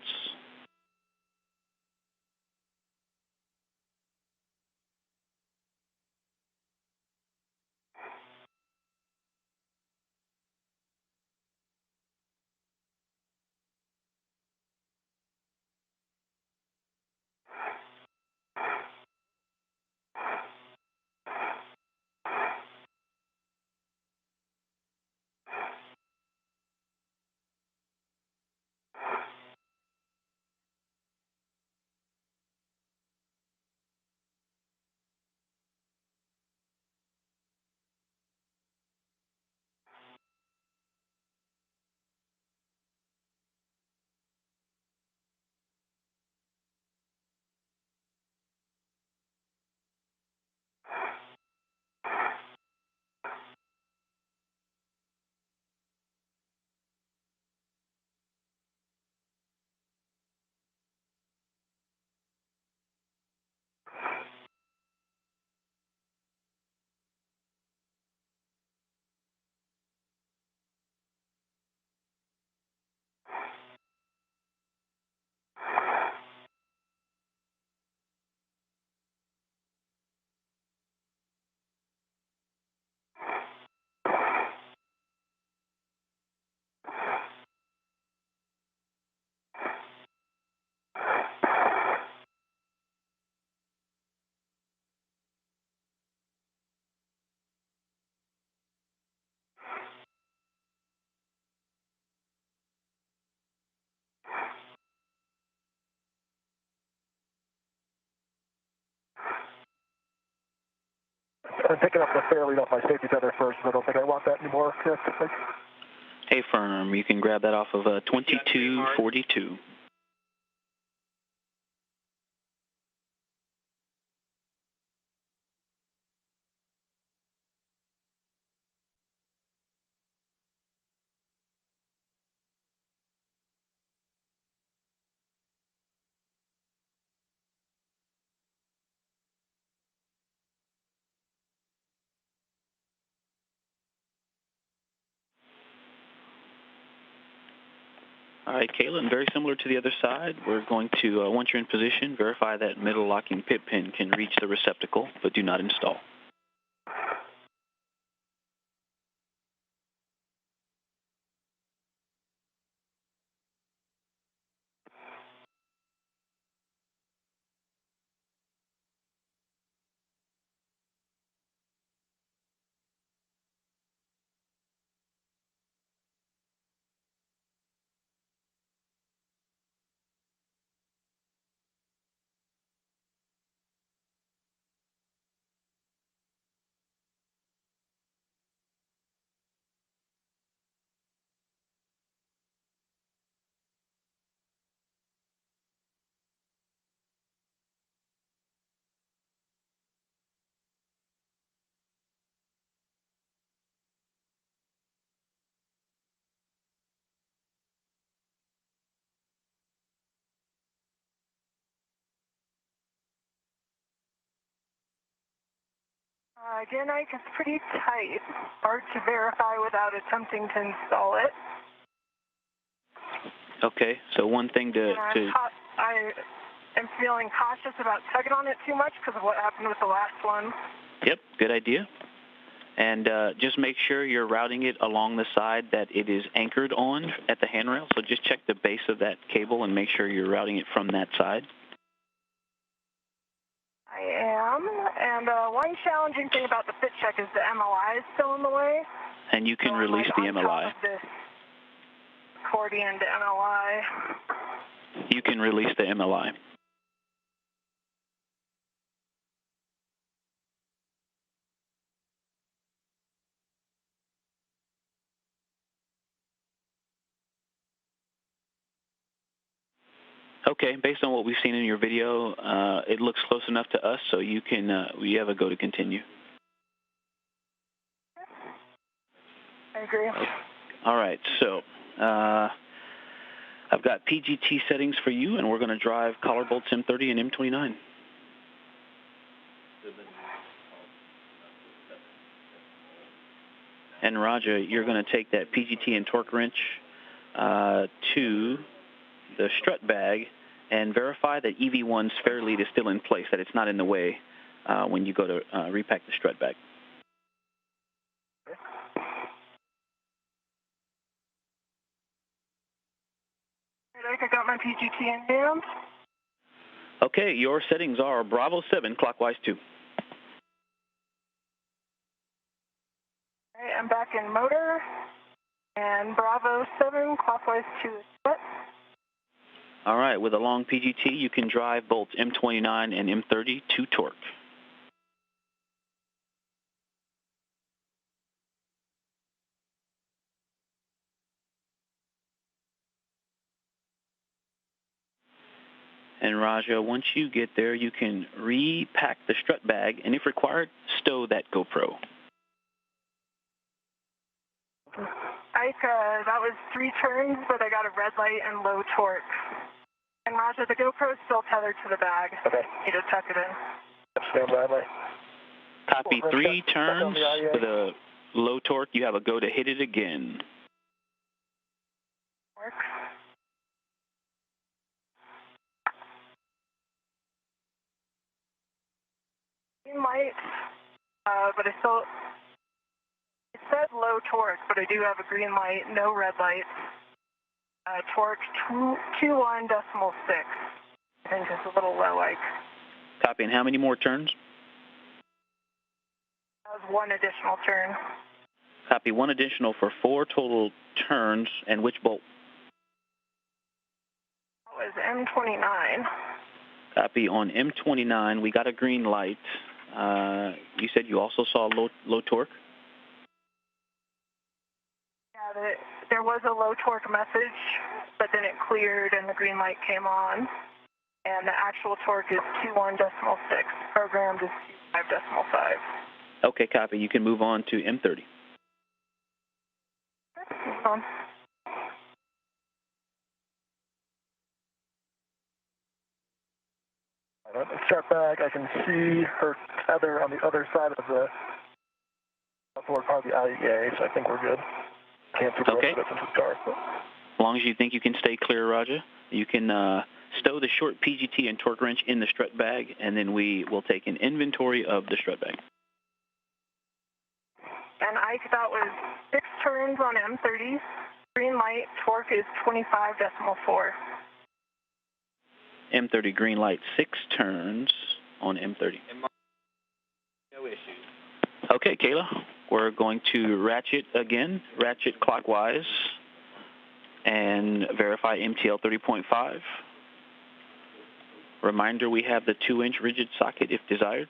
I'm picking up the fair lead off my safety tether first, but I don't think I want that anymore. Hey, firm, you can grab that off of 2242. All right, Kayla, and very similar to the other side, we're going to, once you're in position, verify that middle locking pit pin can reach the receptacle, but do not install. Again, Ike, it's pretty tight. Hard to verify without attempting to install it. Okay, so one thing I am feeling cautious about tugging on it too much because of what happened with the last one. Yep, good idea. And just make sure you're routing it along the side that it is anchored on at the handrail. So just check the base of that cable and make sure you're routing it from that side. I am. And one challenging thing about the fit check is the MLI is still in the way. And you can release the MLI. On top of this accordion to MLI. You can release the MLI. Okay, based on what we've seen in your video, it looks close enough to us, so you can we have a go to continue. I agree. All right, so I've got PGT settings for you, and we're going to drive collar bolts M30 and M29. And Roger, you're going to take that PGT and torque wrench to the strut bag and verify that EV1's spare lead is still in place, that it's not in the way when you go to repack the strut bag. I got my PGT in hand. Okay, your settings are Bravo 7, clockwise 2. Okay, I'm back in motor, and Bravo 7, clockwise 2 is set. All right, with a long PGT, you can drive bolts M29 and M30 to torque. And Raja, once you get there, you can repack the strut bag, and if required, stow that GoPro. Ike, that was 3 turns, but I got a red light and low torque. And Raja, the GoPro is still tethered to the bag. Okay. You need to tuck it in. Stand by, Mike. Copy 3 turns with a low torque. You have a go to hit it again. Work. Green light, but it said low torque, but I do have a green light, no red light. Torque 21.6. I think it's a little low, Ike. Copy, and how many more turns? That was 1 additional turn. Copy, 1 additional for 4 total turns, and which bolt? That was M29. Copy, on M29, we got a green light. You said you also saw low torque? Yeah, there was a low torque message, but then it cleared and the green light came on. And the actual torque is 21.6. Programmed is 25.5. Okay, copy. You can move on to M30. Move on. The strut bag, I can see her tether on the other side of the outboard part of the IEA, so I think we're good. Can't see the rest of it since it's dark. But. As long as you think you can stay clear, Roger, you can stow the short PGT and torque wrench in the strut bag, and then we will take an inventory of the strut bag. And Ike, that was 6 turns on M30. Green light, torque is 25.4. M30 green light, 6 turns on M30. No issues. Okay, Kayla, we're going to ratchet again, ratchet clockwise, and verify MTL 30.5. Reminder, we have the 2-inch rigid socket if desired,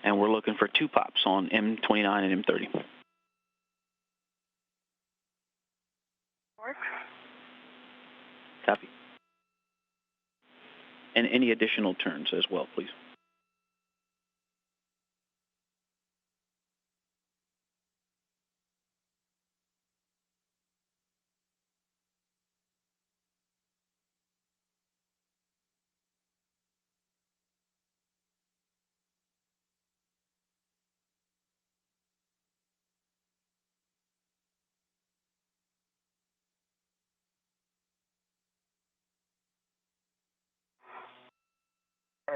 and we're looking for 2 pops on M29 and M30. Work. Copy. And any additional turns as well, please.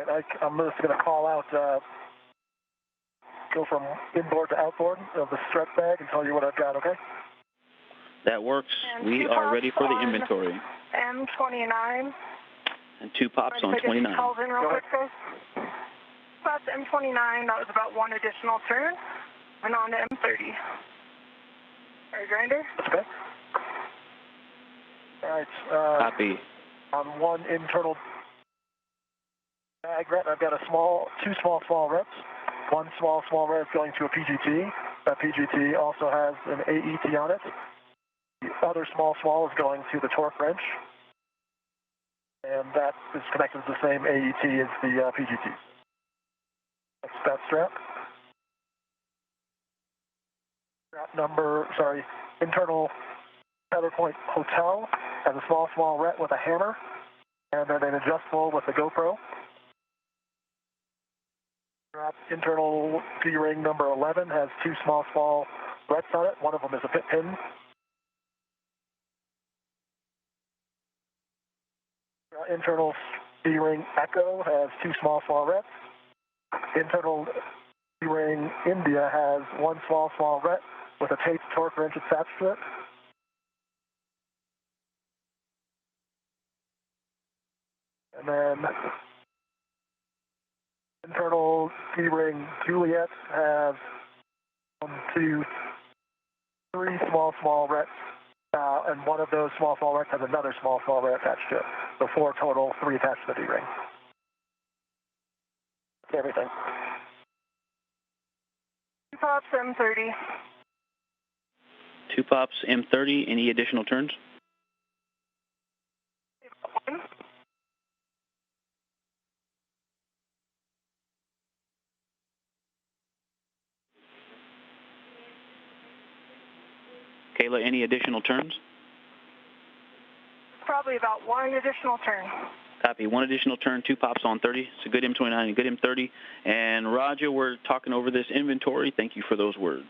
right, I'm just going to call out, go from inboard to outboard of the strut bag and tell you what I've got, okay? That works. We are ready for the inventory. M29. And 2 pops on 29. Calls in real quick, guys. That's M29. That was about 1 additional turn. And on to M30. All right, grinder. Okay. All right. Copy. On 1 internal bag rep, I've got two small reps. 1 small rep going to a PGT. That PGT also has an AET on it. The other small is going to the torque wrench. And that is connected to the same AET as the PGT. That's that strap. Internal tether point hotel has a small ret with a hammer, and then an adjustable with the GoPro. Internal D-ring number 11 has 2 small rets on it. One of them is a pit pin. Internal D-ring Echo has 2 small rets. Internal D-ring India has 1 small ret with a taped torque wrench attached to it. And then internal D-ring Juliet has 1, 2, 3 small rets, and one of those small rets has another small ret attached to it. So 4 total, 3 attached to the D-ring. That's everything. 2 pops, M30. 2 pops, M30. Any additional turns? Kayla, any additional turns? Probably about 1 additional turn. Copy. 1 additional turn, 2 pops on 30. It's a good M29 and a good M30. And Roger, we're talking over this inventory. Thank you for those words.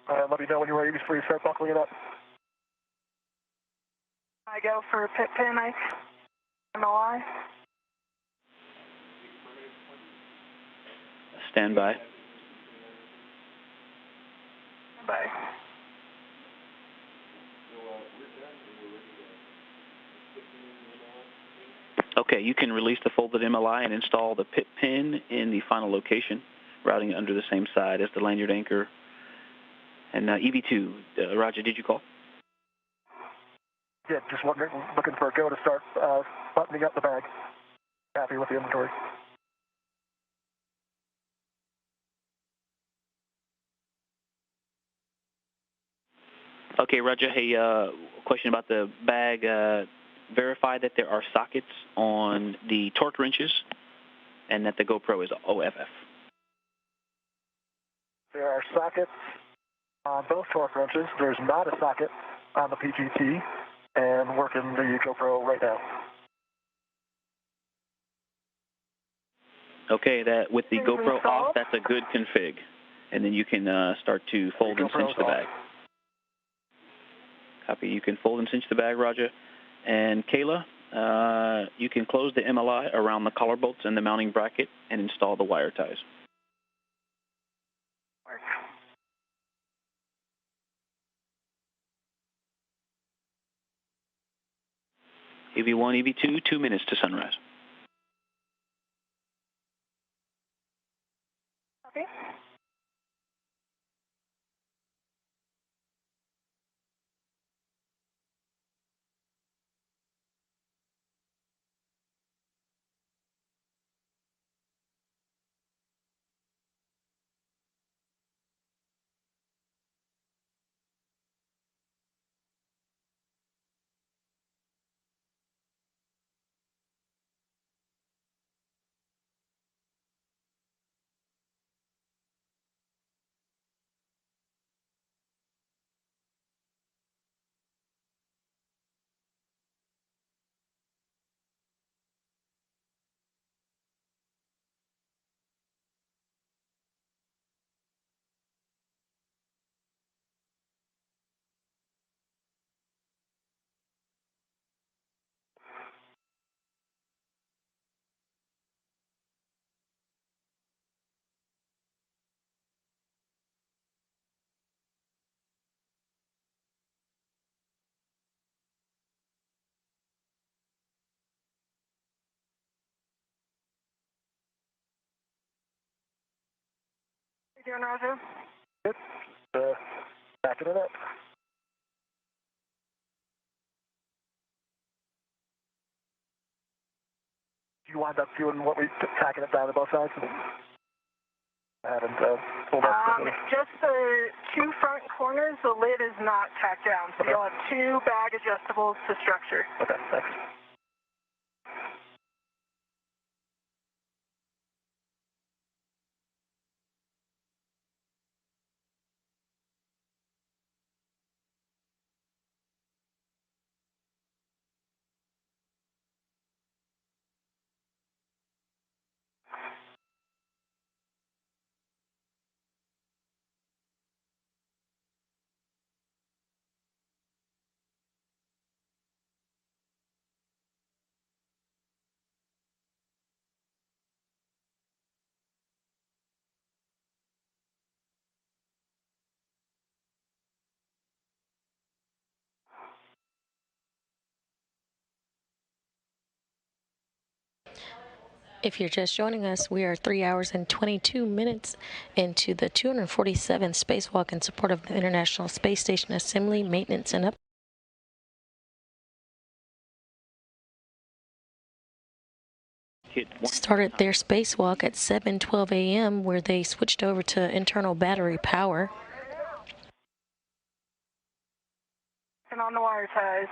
Let me know when you're ready before you start buckling it up. I go for pit pin, MLI. Stand by. Bye. Okay, you can release the folded MLI and install the pit pin in the final location, routing it under the same side as the lanyard anchor. And EV2, Roger, did you call? Yeah, just looking for a go to start buttoning up the bag. Happy with the inventory. Okay, Roger. Hey, question about the bag. Verify that there are sockets on the torque wrenches and that the GoPro is OFF. There are sockets on both torque wrenches. There's not a socket on the PGT, and working the GoPro right now. Okay, that with the GoPro off, that's a good config. And then you can start to fold and cinch the bag. Copy. You can fold and cinch the bag, Roger. And Kayla, you can close the MLI around the collar bolts and the mounting bracket and install the wire ties. EV1, EV2, 2 minutes to sunrise. Okay. you doing, Rojo? Good. Backing it up. You wind up doing what we tacking it down to both sides? I haven't pulled up. Just the two front corners, the lid is not tacked down, so you'll have two bag adjustables to structure. Okay, thanks. If you're just joining us, we are 3 hours and 22 minutes into the 247th spacewalk in support of the International Space Station Assembly, Maintenance, and started their spacewalk at 7:12 a.m., where they switched over to internal battery power. And on the wire ties.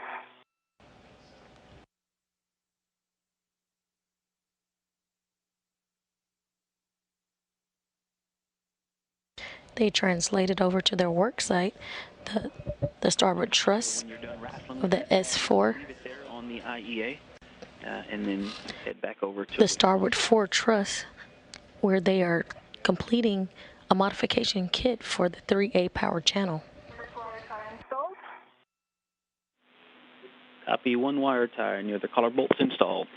They translated over to their work site, the starboard truss of the S4. On the IEA, and then head back over to the starboard fore truss, where they are completing a modification kit for the 3A power channel. Copy, one wire tie near the collar bolts installed.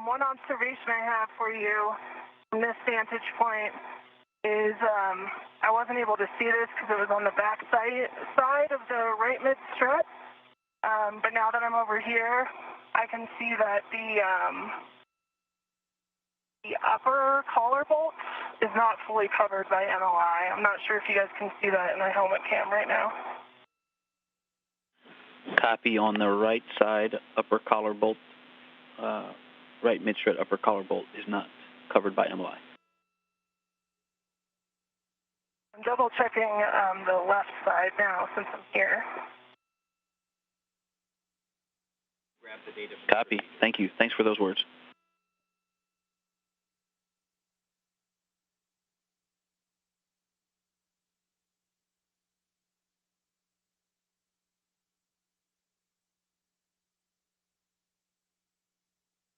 One observation I have for you from this vantage point is I wasn't able to see this because it was on the back side of the right mid strut. But now that I'm over here, I can see that the upper collar bolt is not fully covered by MLI. I'm not sure if you guys can see that in the helmet cam right now. Copy, on the right side, upper collar bolt, right mid-strut upper collar bolt is not covered by MLI. I'm double checking the left side now since I'm here. Copy. Thank you. Thanks for those words.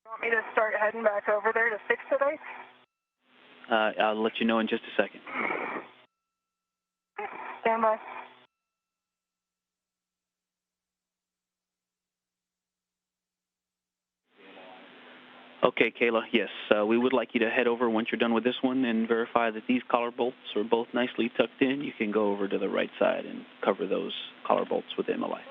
Want me to start heading back over there to fix it, Ike? I'll let you know in just a second. Stand by. Okay, Kayla, yes, we would like you to head over once you're done with this one and verify that these collar bolts are both nicely tucked in. You can go over to the right side and cover those collar bolts with MLI.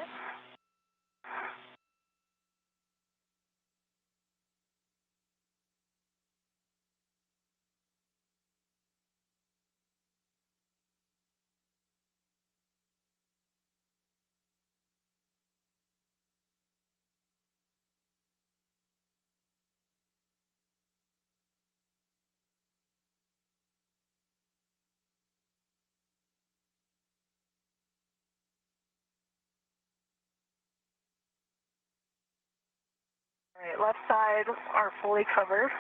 All right, left side are fully covered.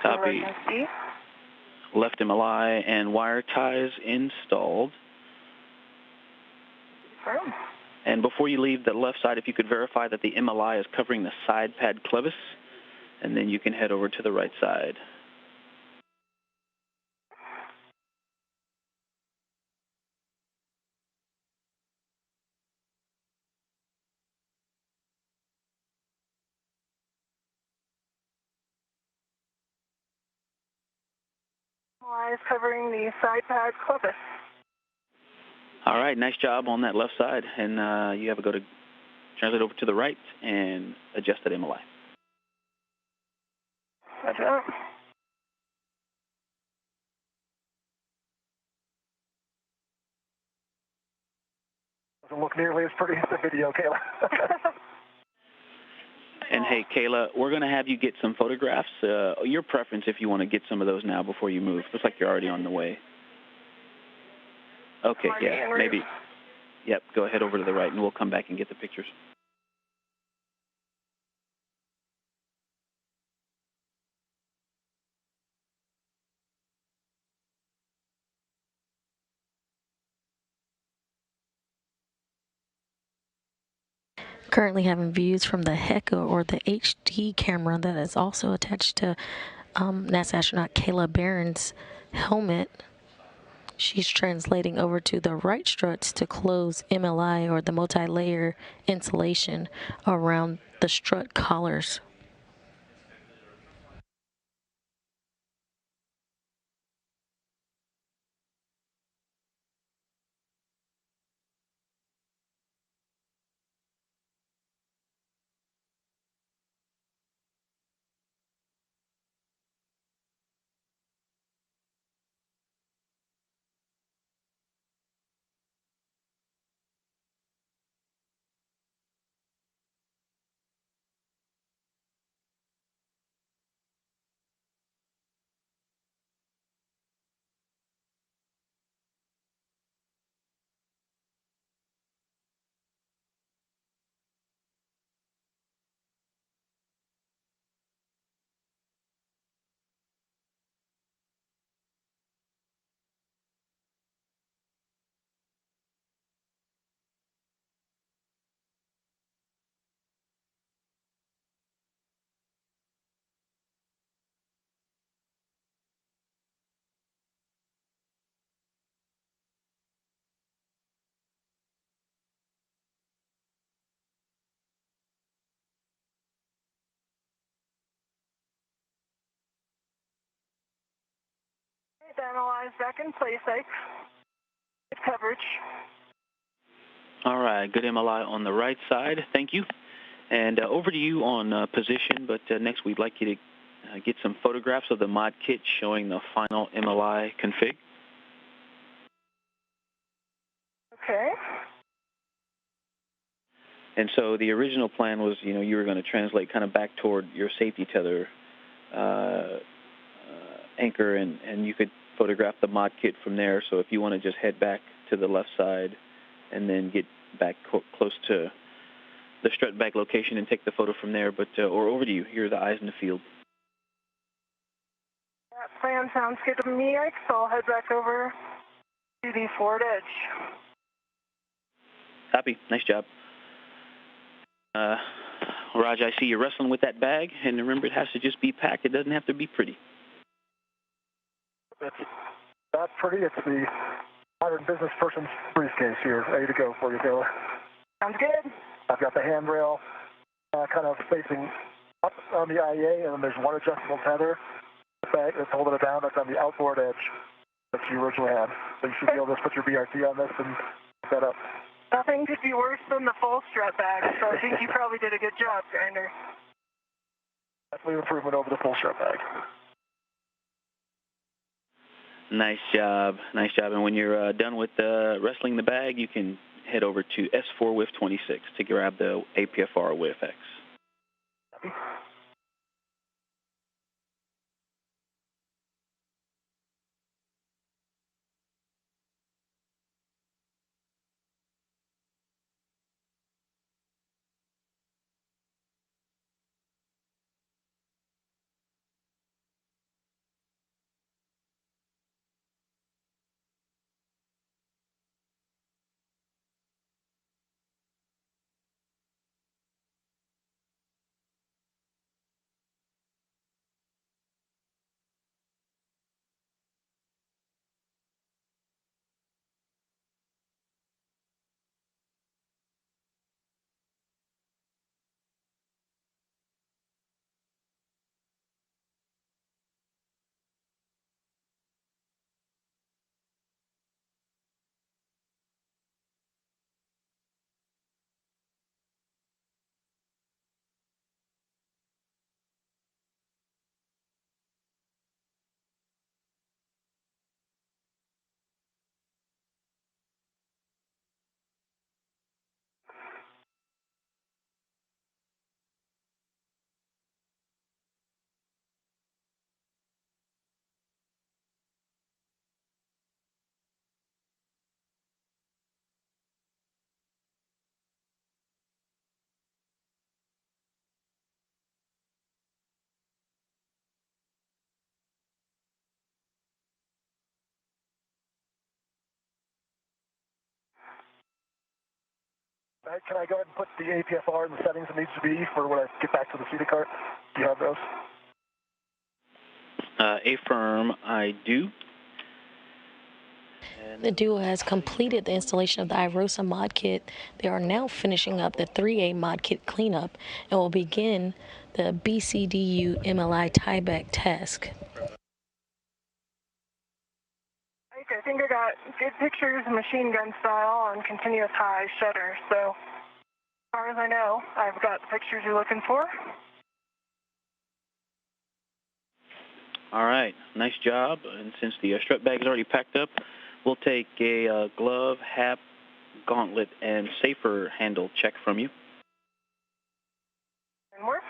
Copy. Left MLI and wire ties installed. Confirm. And before you leave the left side, if you could verify that the MLI is covering the side pad clevis, and then you can head over to the right side. Is covering the side pad clevis. All right, nice job on that left side. And you have to go to translate over to the right and adjust that MLI. Gotcha. Doesn't look nearly as pretty as the video, Kayla. And hey, Kayla, we're going to have you get some photographs. Your preference if you want to get some of those now before you move. Looks like you're already on the way. Okay, yeah, maybe. Yep, go ahead over to the right, and we'll come back and get the pictures. Currently having views from the Heka or the HD camera that is also attached to NASA astronaut Kayla Barron's helmet. She's translating over to the right struts to close MLI or the multi-layer insulation around the strut collars. Analyze back in place, coverage. All right, good MLI on the right side. Thank you. And over to you on position, but next we'd like you to get some photographs of the mod kit showing the final MLI config. Okay. And so the original plan was, you were going to translate kind of back toward your safety tether anchor, and you could photograph the mod kit from there. So if you want to just head back to the left side and then get back close to the strut bag location and take the photo from there. But or over to you. Here are the eyes in the field. That plan sounds good to me, Ike, so I'll head back over to the forward edge. Copy. Nice job. Raj, I see you're wrestling with that bag, and remember, it has to just be packed. It doesn't have to be pretty. It's not pretty. It's the modern business person's briefcase here, ready to go for you, Kayla. Sounds good. I've got the handrail kind of facing up on the IEA, and then there's one adjustable tether. The bag that's holding it down, that's on the outboard edge that you originally had. So you should be able to just put your BRT on this and set up. Nothing could be worse than the full strut bag, so I think you probably did a good job, Grinder. Definitely an improvement over the full strut bag. Nice job. Nice job. And when you're done with wrestling the bag, you can head over to S4 WIF 26 to grab the APFR WIF X. Can I go ahead and put the APFR in the settings it needs to be for when I get back to the seated cart? Do you have those? Affirm, I do. The duo has completed the installation of the iRosa mod kit. They are now finishing up the 3A mod kit cleanup and will begin the BCDU MLI tieback task. I think I got good pictures, machine gun style, and continuous high shutter. So, as far as I know, I've got the pictures you're looking for. All right, nice job. And since the strut bag is already packed up, we'll take a glove, hap, gauntlet, and safer handle check from you. And work.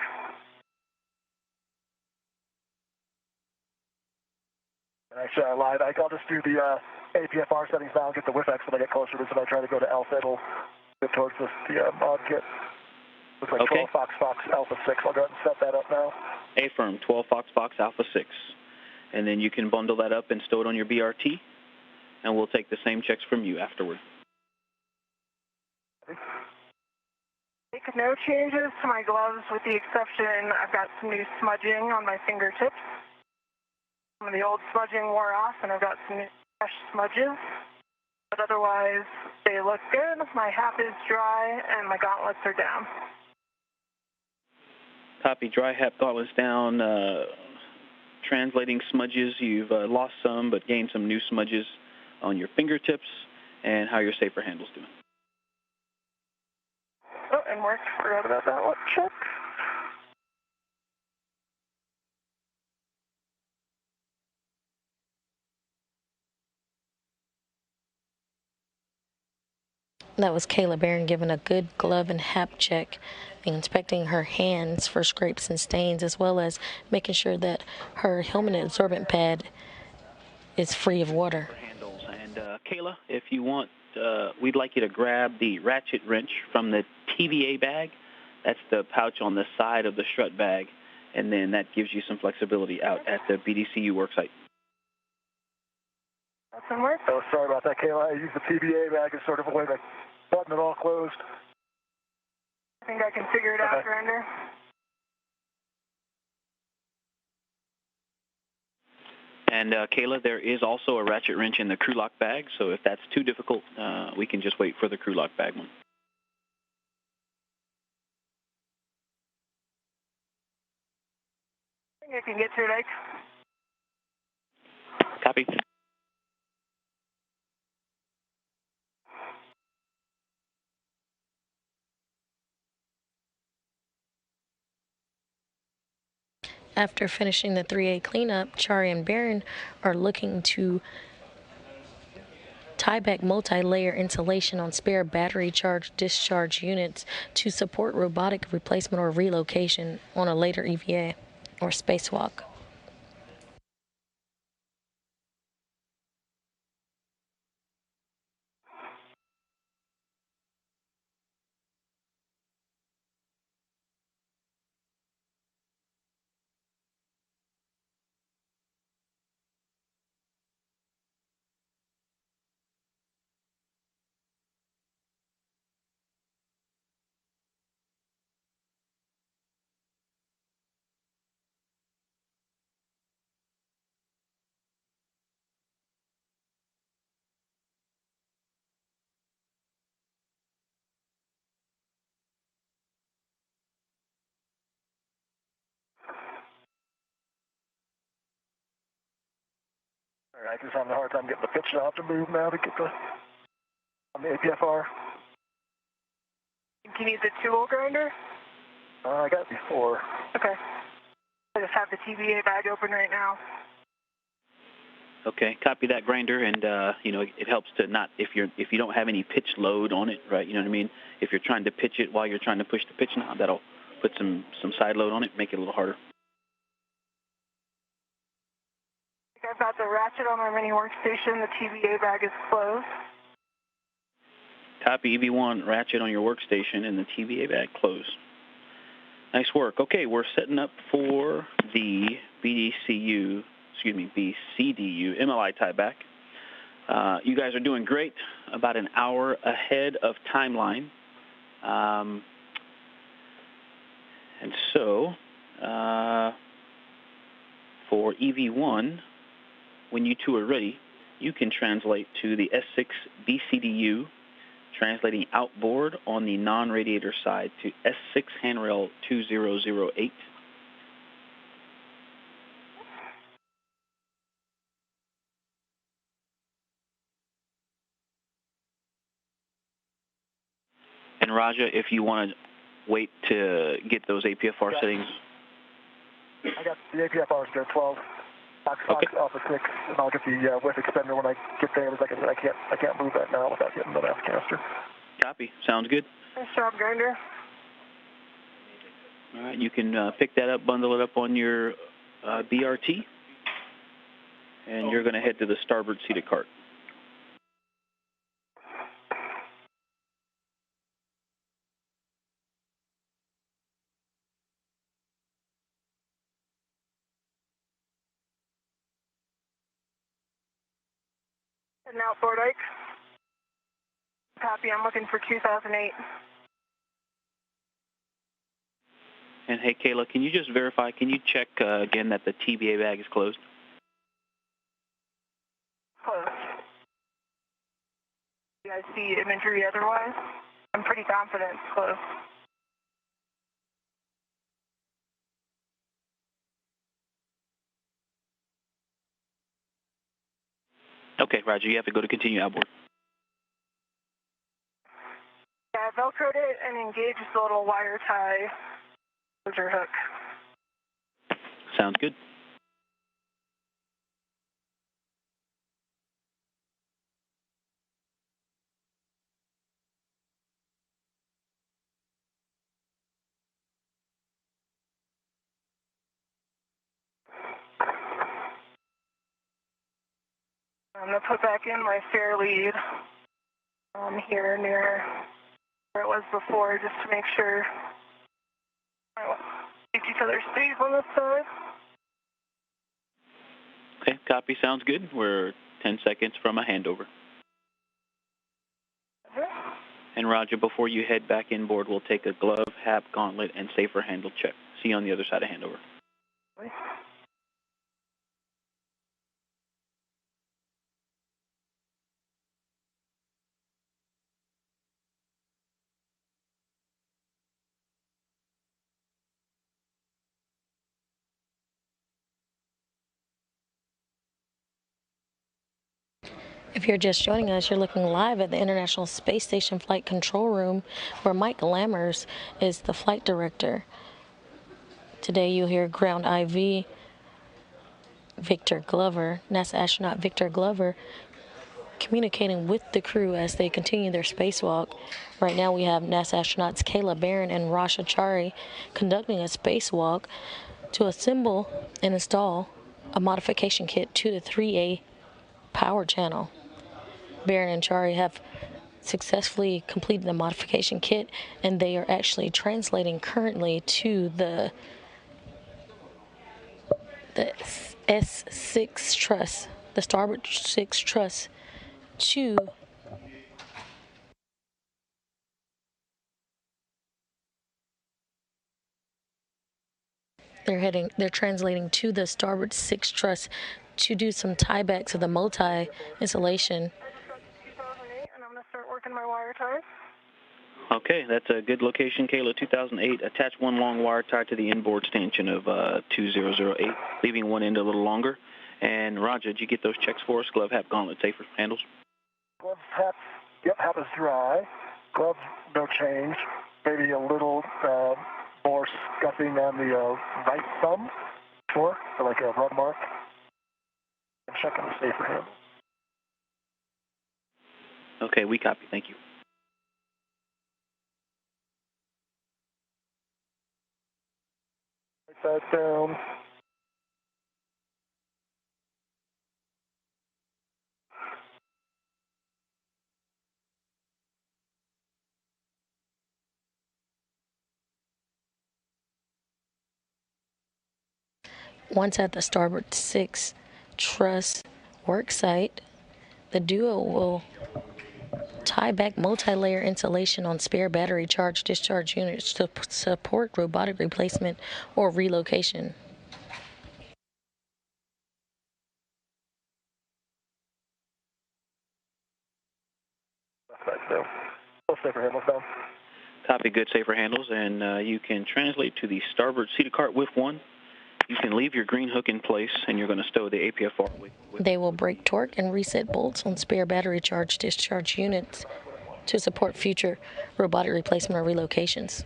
Actually, I lied. I'll just do the APFR settings now and get the WIFX when I get closer to it. So I try to go to alpha, it'll get towards the mod kit. Looks like Okay. 12 Fox Alpha 6. I'll go ahead and set that up now. Affirm, 12 Fox Alpha 6. And then you can bundle that up and stow it on your BRT, and we'll take the same checks from you afterward. Make no changes to my gloves with the exception I've got some new smudging on my fingertips. Some of the old smudging wore off, and I've got some new fresh smudges. But otherwise, they look good. My hap is dry, and my gauntlets are down. Copy, dry hap gauntlets down. Translating smudges, you've lost some but gained some new smudges on your fingertips, and how your safer handle's doing. Oh, and work. Forgot about that one. Check. That was Kayla Barron giving a good glove and hap check, inspecting her hands for scrapes and stains, as well as making sure that her helmet absorbent pad is free of water. Handles. And Kayla, if you want, we'd like you to grab the ratchet wrench from the TVA bag. That's the pouch on the side of the strut bag, and then that gives you some flexibility out at the BDCU worksite. That's in work. Oh, sorry about that, Kayla. I used the TBA bag as sort of a way to button it all closed. I think I can figure it out, Grinder. And Kayla, there is also a ratchet wrench in the crew lock bag, so if that's too difficult, we can just wait for the crew lock bag one. I think I can get to it, Ike. Copy. After finishing the 3A cleanup, Chari and Barron are looking to tie back multi-layer insulation on spare battery charge discharge units to support robotic replacement or relocation on a later EVA or spacewalk. All right, just having a hard time getting the pitch knob to move now to get on the APFR. Do you need the tool, Grinder? I got it before. Okay. I just have the TVA bag open right now. Okay, copy that, Grinder, and it helps to not if you don't have any pitch load on it, right? You know what I mean? If you're trying to pitch it while you're trying to push the pitch knob, that'll put some side load on it, make it a little harder. I've got the ratchet on my mini workstation. The TVA bag is closed. Copy, EV1, ratchet on your workstation, and the TVA bag closed. Nice work. Okay, we're setting up for the BCDU MLI tieback. You guys are doing great, about an hour ahead of timeline. And so, for EV1, when you two are ready, you can translate to the S6 BCDU, translating outboard on the non-radiator side to S6 handrail 2008. And Raja, if you want to wait to get those APFR settings. I got the APFRs there, 12. Okay. Off of 6, and I'll get the width extender when I get there. Like I said, I can't move that now without getting the nav canister. Copy. Sounds good. Nice job, Grinder. All right, you can pick that up, bundle it up on your BRT, and you're going to head to the starboard seated cart. Heading outboard, Ike. Copy, I'm looking for 2008. And hey, Kayla, can you just verify, can you check again that the TBA bag is closed? Close. You guys see imagery otherwise? I'm pretty confident it's close. Okay, Roger, you have to go to continue outboard. Yeah, I Velcroed it and engaged the little wire tie closure hook. Sounds good. I'm going to put back in my fair lead here near where it was before, just to make sure keep each other safe on this side. Okay, copy. Sounds good. We're 10 seconds from a handover. And Roger, before you head back inboard, we'll take a glove, hap, gauntlet, and safer handle check. See you on the other side of handover. If you're just joining us, you're looking live at the International Space Station Flight Control Room, where Mike Lammers is the flight director. Today you'll hear Ground IV Victor Glover, NASA astronaut Victor Glover, communicating with the crew as they continue their spacewalk. Right now we have NASA astronauts Kayla, Barron, and Chari conducting a spacewalk to assemble and install a modification kit to the 3A power channel. Barron and Chari have successfully completed the modification kit, and they are actually translating currently to the S6 truss, the starboard 6 truss, to they're translating to the starboard 6 truss to do some tiebacks of the multi insulation. 2008, and I'm going to start working my wire ties. Okay, that's a good location, Kayla, 2008. Attach one long wire tie to the inboard stanchion of 2008, leaving one end a little longer. And Roger, did you get those checks for us? Glove, hap, gauntlet, safer handles? Gloves, hap, yep, hap is dry. Gloves, no change. Maybe a little more scuffing on the right thumb, sure, for like a rub mark. And check on the safer handle. Okay, we copy. Thank you. Write that down. Once at the starboard 6 truss work site, the duo will tie-back multi-layer insulation on spare battery charge discharge units to support robotic replacement or relocation. Safer handles down. Copy, good, safer handles, and you can translate to the starboard seated cart with one. You can leave your green hook in place, and you're going to stow the APFR with. They will break torque and reset bolts on spare battery charge discharge units to support future robotic replacement or relocations.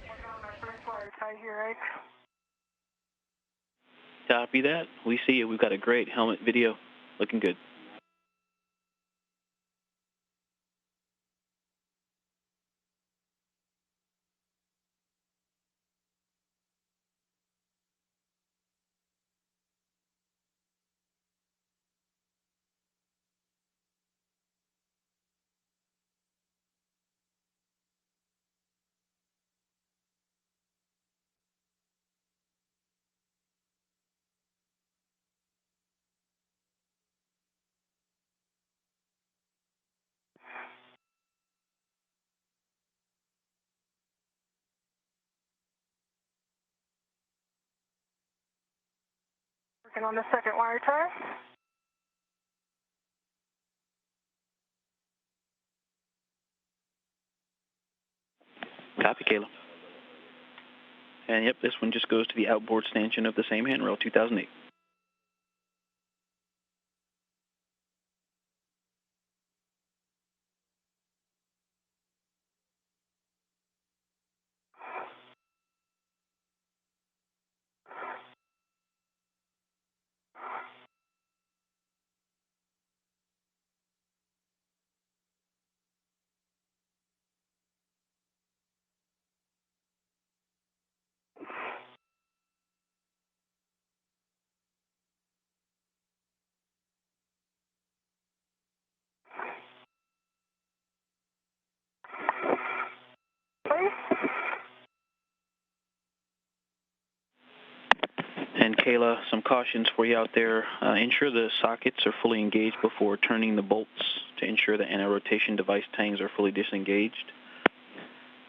Copy that. We see you. We've got a great helmet video. Looking good. Working on the second wire tie. Copy, Kayla. And yep, this one just goes to the outboard stanchion of the same handrail, 2008. And Kayla, some cautions for you out there. Ensure the sockets are fully engaged before turning the bolts to ensure the anti-rotation device tangs are fully disengaged.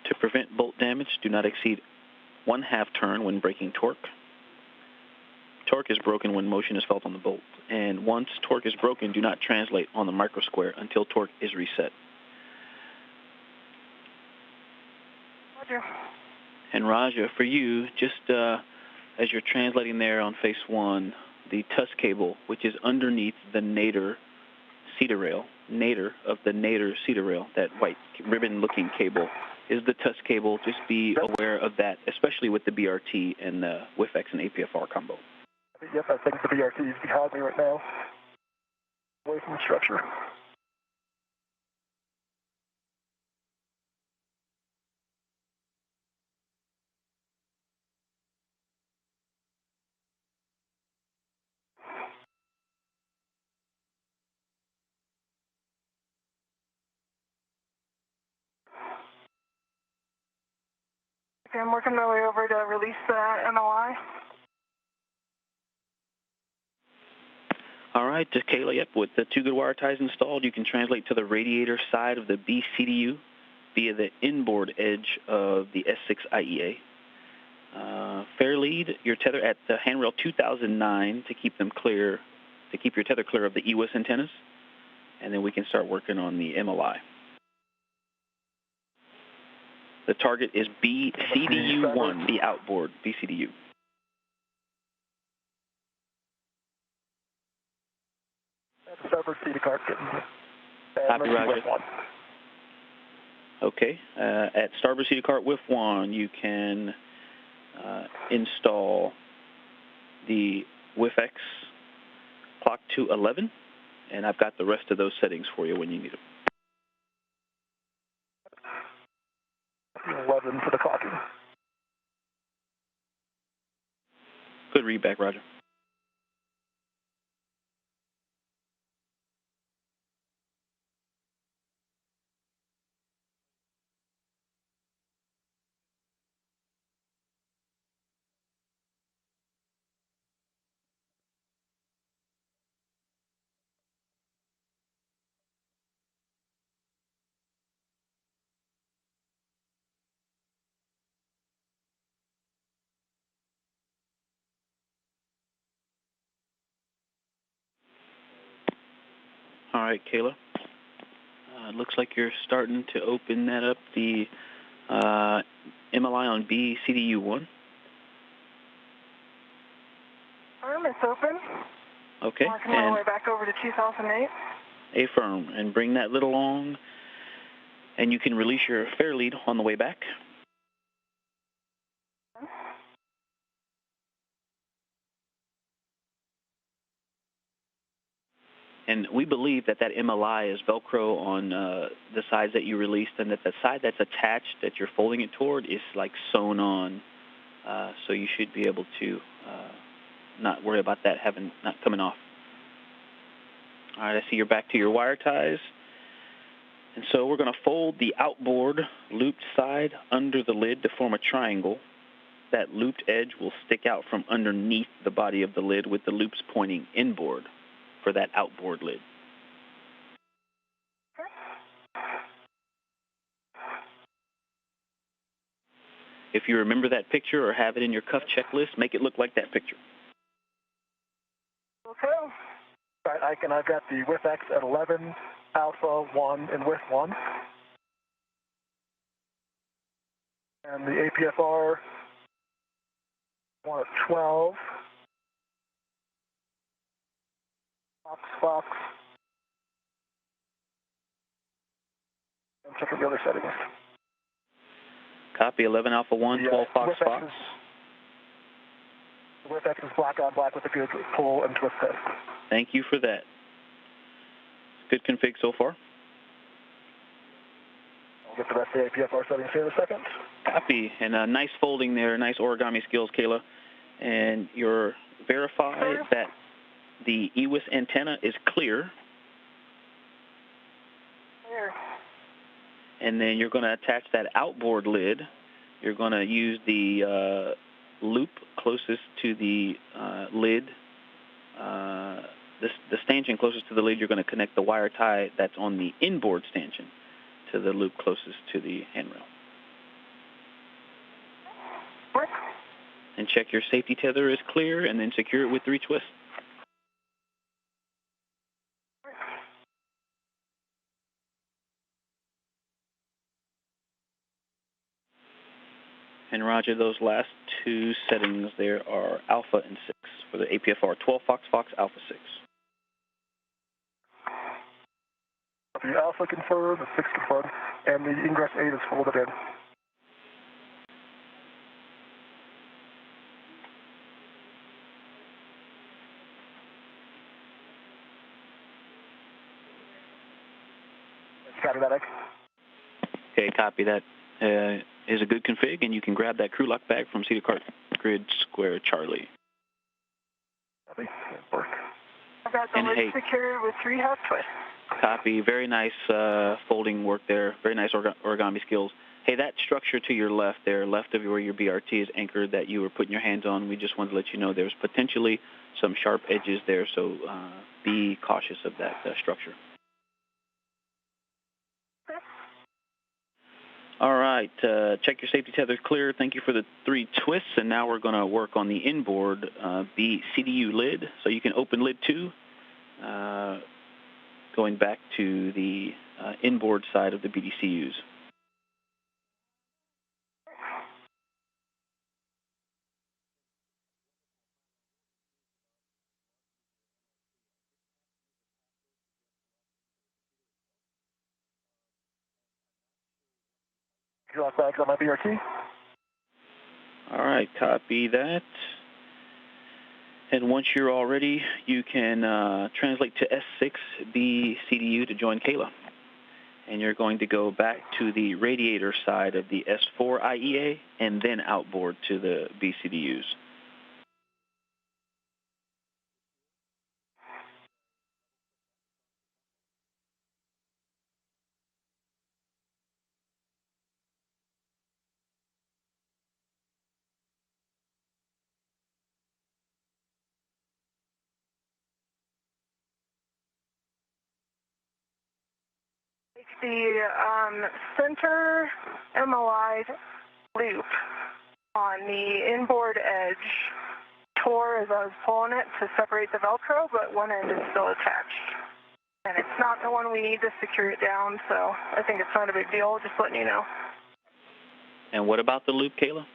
To prevent bolt damage, do not exceed 1/2 turn when breaking torque. Torque is broken when motion is felt on the bolt. And once torque is broken, do not translate on the micro square until torque is reset. Roger. And Raja, for you, just as you're translating there on face one, the TUS cable, which is underneath the nadir cedar rail, that white ribbon-looking cable, is the TUS cable. Just be aware of that, especially with the BRT and the WIFX and APFR combo. Yep, I think the BRT is behind me right now, away from the structure. Okay, I'm working my way over to release the MLI. All right, to Kayla, yep, with the 2 good wire ties installed, you can translate to the radiator side of the BCDU via the inboard edge of the S6 IEA. Fair lead your tether at the handrail 2009 to keep your tether clear of the EWIS antennas, and then we can start working on the MLI. The target is BCDU1, the outboard BCDU. Starboard seated cart getting Copy, Roger. Okay, at starboard seated cart with one, you can install the WIFX clock to 11, and I've got the rest of those settings for you when you need them. 11 for the clocking. Good readback, Roger. All right, Kayla. Looks like you're starting to open that up, the MLI on B CDU1. It's open. Okay. Working my way back over to 2008. Affirm, and bring that lid along, and you can release your fare lead on the way back. And we believe that MLI is Velcro on the sides that you released, and that the side that's attached, that you're folding it toward, is like sewn on. So you should be able to not worry about that not coming off. All right, I see you're back to your wire ties. And so we're going to fold the outboard looped side under the lid to form a triangle. That looped edge will stick out from underneath the body of the lid, with the loops pointing inboard for that outboard lid. If you remember that picture or have it in your cuff checklist, make it look like that picture. Okay. All right, I've got the width X at 11, alpha 1, and width 1. And the APFR 1 at 12. Fox. And check out the other settings. Copy, 11 Alpha 1, 12 Fox. The width X is black on black with a good pull and twist test. Thank you for that. Good config so far. I'll get the rest of the APFR settings here in a second. Copy, and nice folding there, nice origami skills, Kayla. And you're verified that the EWIS antenna is clear. And then you're going to attach that outboard lid. You're going to use the loop closest to the lid. The stanchion closest to the lid, you're going to connect the wire tie that's on the inboard stanchion to the loop closest to the handrail. And check your safety tether is clear, and then secure it with 3 twists. And roger, those last 2 settings there are alpha and 6 for the APFR 12 Fox, alpha 6. The alpha confirmed, the 6 confirmed, and the ingress 8 is folded in. Copy that, X. Okay, copy that. Is a good config, and you can grab that crew lock bag from Cedar Cart Grid Square Charlie. Copy. Work. I've got the lid secured with 3 half twists. Copy. Very nice folding work there. Very nice origami skills. Hey, that structure to your left there, left of where your BRT is anchored that you were putting your hands on, we just wanted to let you know there's potentially some sharp edges there, so be cautious of that structure. All right, check your safety tether clear. Thank you for the 3 twists, and now we're going to work on the inboard B CDU lid. So you can open lid 2, going back to the inboard side of the BDCUs. Lock bags on my BRT. All right, copy that. And once you're all ready, you can translate to S6 B CDU to join Kayla. And you're going to go back to the radiator side of the S4 IEA and then outboard to the B CDUs. The center MLI loop on the inboard edge tore as I was pulling it to separate the Velcro, but one end is still attached. And it's not the one we need to secure it down, so I think it's not a big deal, just letting you know. And what about the loop, Kayla?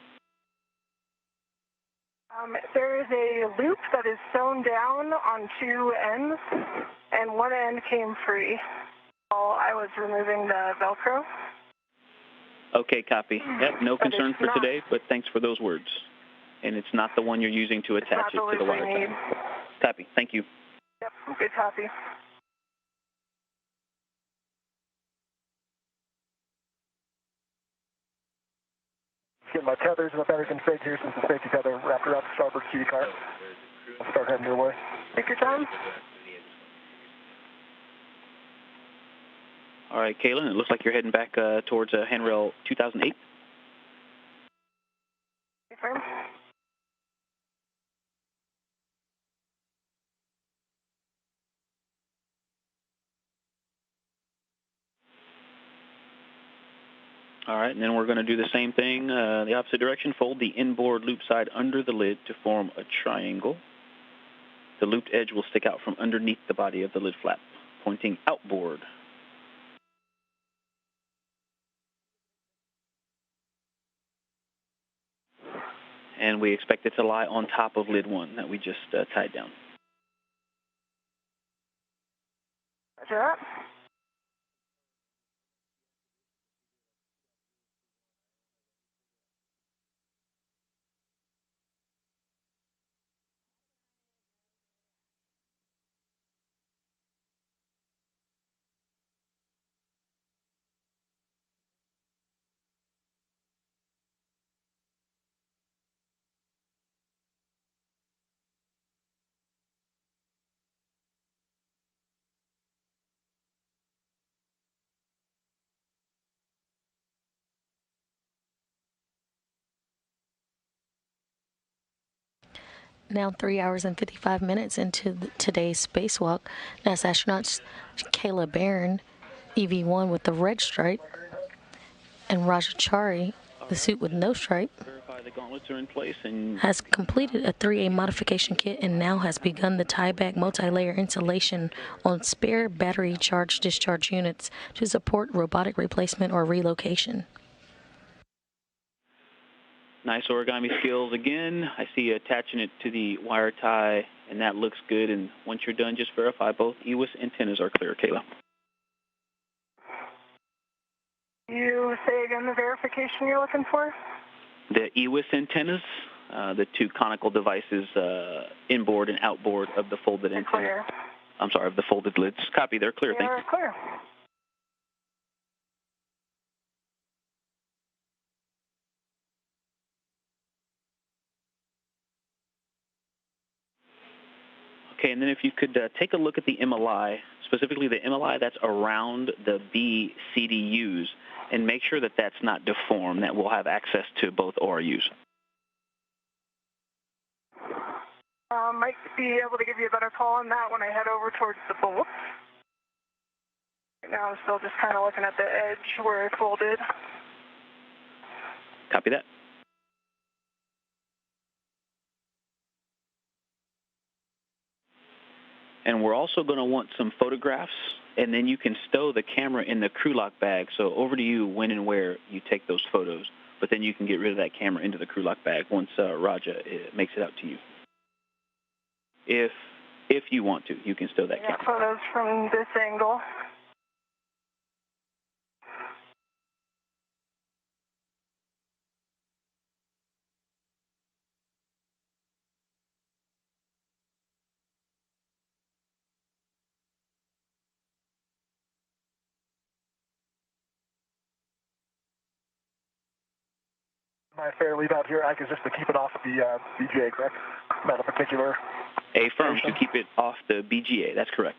There is a loop that is sewn down on two ends, and one end came free while I was removing the Velcro. Okay, copy. Yep, no But concern it's for not- today, but thanks for those words. And it's not the one you're using to attach it to the wire need. tie. Copy. Thank you. Yep, good copy. Get my tethers and the better config here since the safety tether wrapped around the starboard key cart. I'll start heading your way. Take your time. All right, Kayla, it looks like you're heading back towards handrail 2008. Confirm. All right, and then we're going to do the same thing, the opposite direction. Fold the inboard loop side under the lid to form a triangle. The looped edge will stick out from underneath the body of the lid flap, pointing outboard. And we expect it to lie on top of lid 1 that we just tied down. Roger that. Now 3 hours and 55 minutes into today's spacewalk, NASA astronauts Kayla Barron, EV1 with the red stripe, and Rojo Chari, the suit with no stripe, Verify the gauntlets are in place and has completed a 3A modification kit and now has begun the tieback multi-layer insulation on spare battery charge discharge units to support robotic replacement or relocation. nice origami skills again. I see you attaching it to the wire tie, and that looks good. And once you're done, just verify both EWIS antennas are clear, Kayla. You say again the verification you're looking for? The EWIS antennas, the two conical devices inboard and outboard of the folded antenna. Clear. I'm sorry, of the folded lids. Copy, they're clear. Thank you. They're clear. Okay, and then if you could take a look at the MLI, specifically the MLI that's around the B CDUs, and make sure that that's not deformed, that we'll have access to both ORUs. Might be able to give you a better call on that when I head over towards the bolts. Right now I'm still just kind of looking at the edge where I folded. Copy that. And we're also going to want some photographs, and then you can stow the camera in the crew lock bag. So over to you when and where you take those photos, but then you can get rid of that camera into the crew lock bag once Raja makes it out to you. If you want to, you can stow that camera. Photos from this angle. My fair leave out here, Ike, is just to keep it off the BGA, correct? Not a particular. Affirm to keep it off the BGA. That's correct.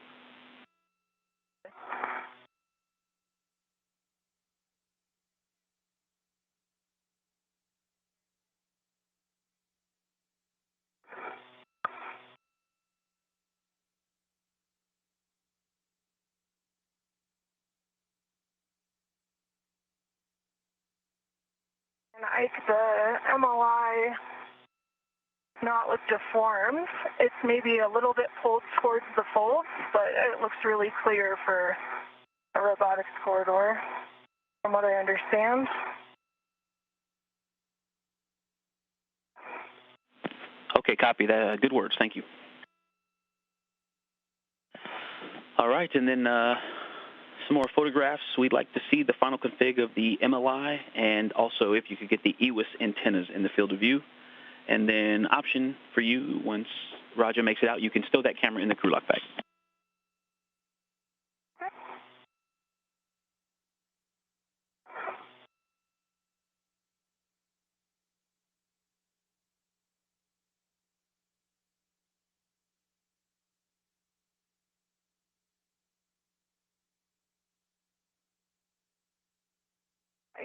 And Ike, the MLI not look deformed. It's maybe a little bit pulled towards the folds, but it looks really clear for a robotics corridor, from what I understand. Okay, copy that. Good words. Thank you. All right, and then some more photographs. We'd like to see the final config of the MLI, and also if you could get the EWIS antennas in the field of view. And then option for you, once Roger makes it out, you can stow that camera in the crew lock bag.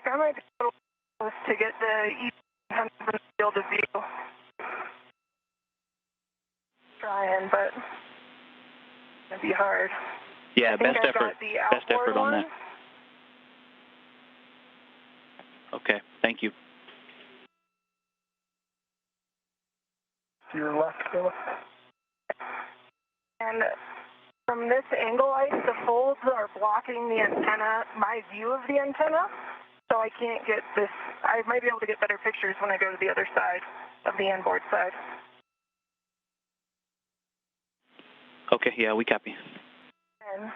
I might be a little close to get the antennas in the field of view. Trying, but it'd be hard. Yeah, best effort. Best effort on that. Okay, thank you. To your left, Kayla. And from this angle, the folds are blocking the antenna, my view of the antenna, so I can't get this. I might be able to get better pictures when I go to the other side of the onboard side. Okay, yeah, we copy. And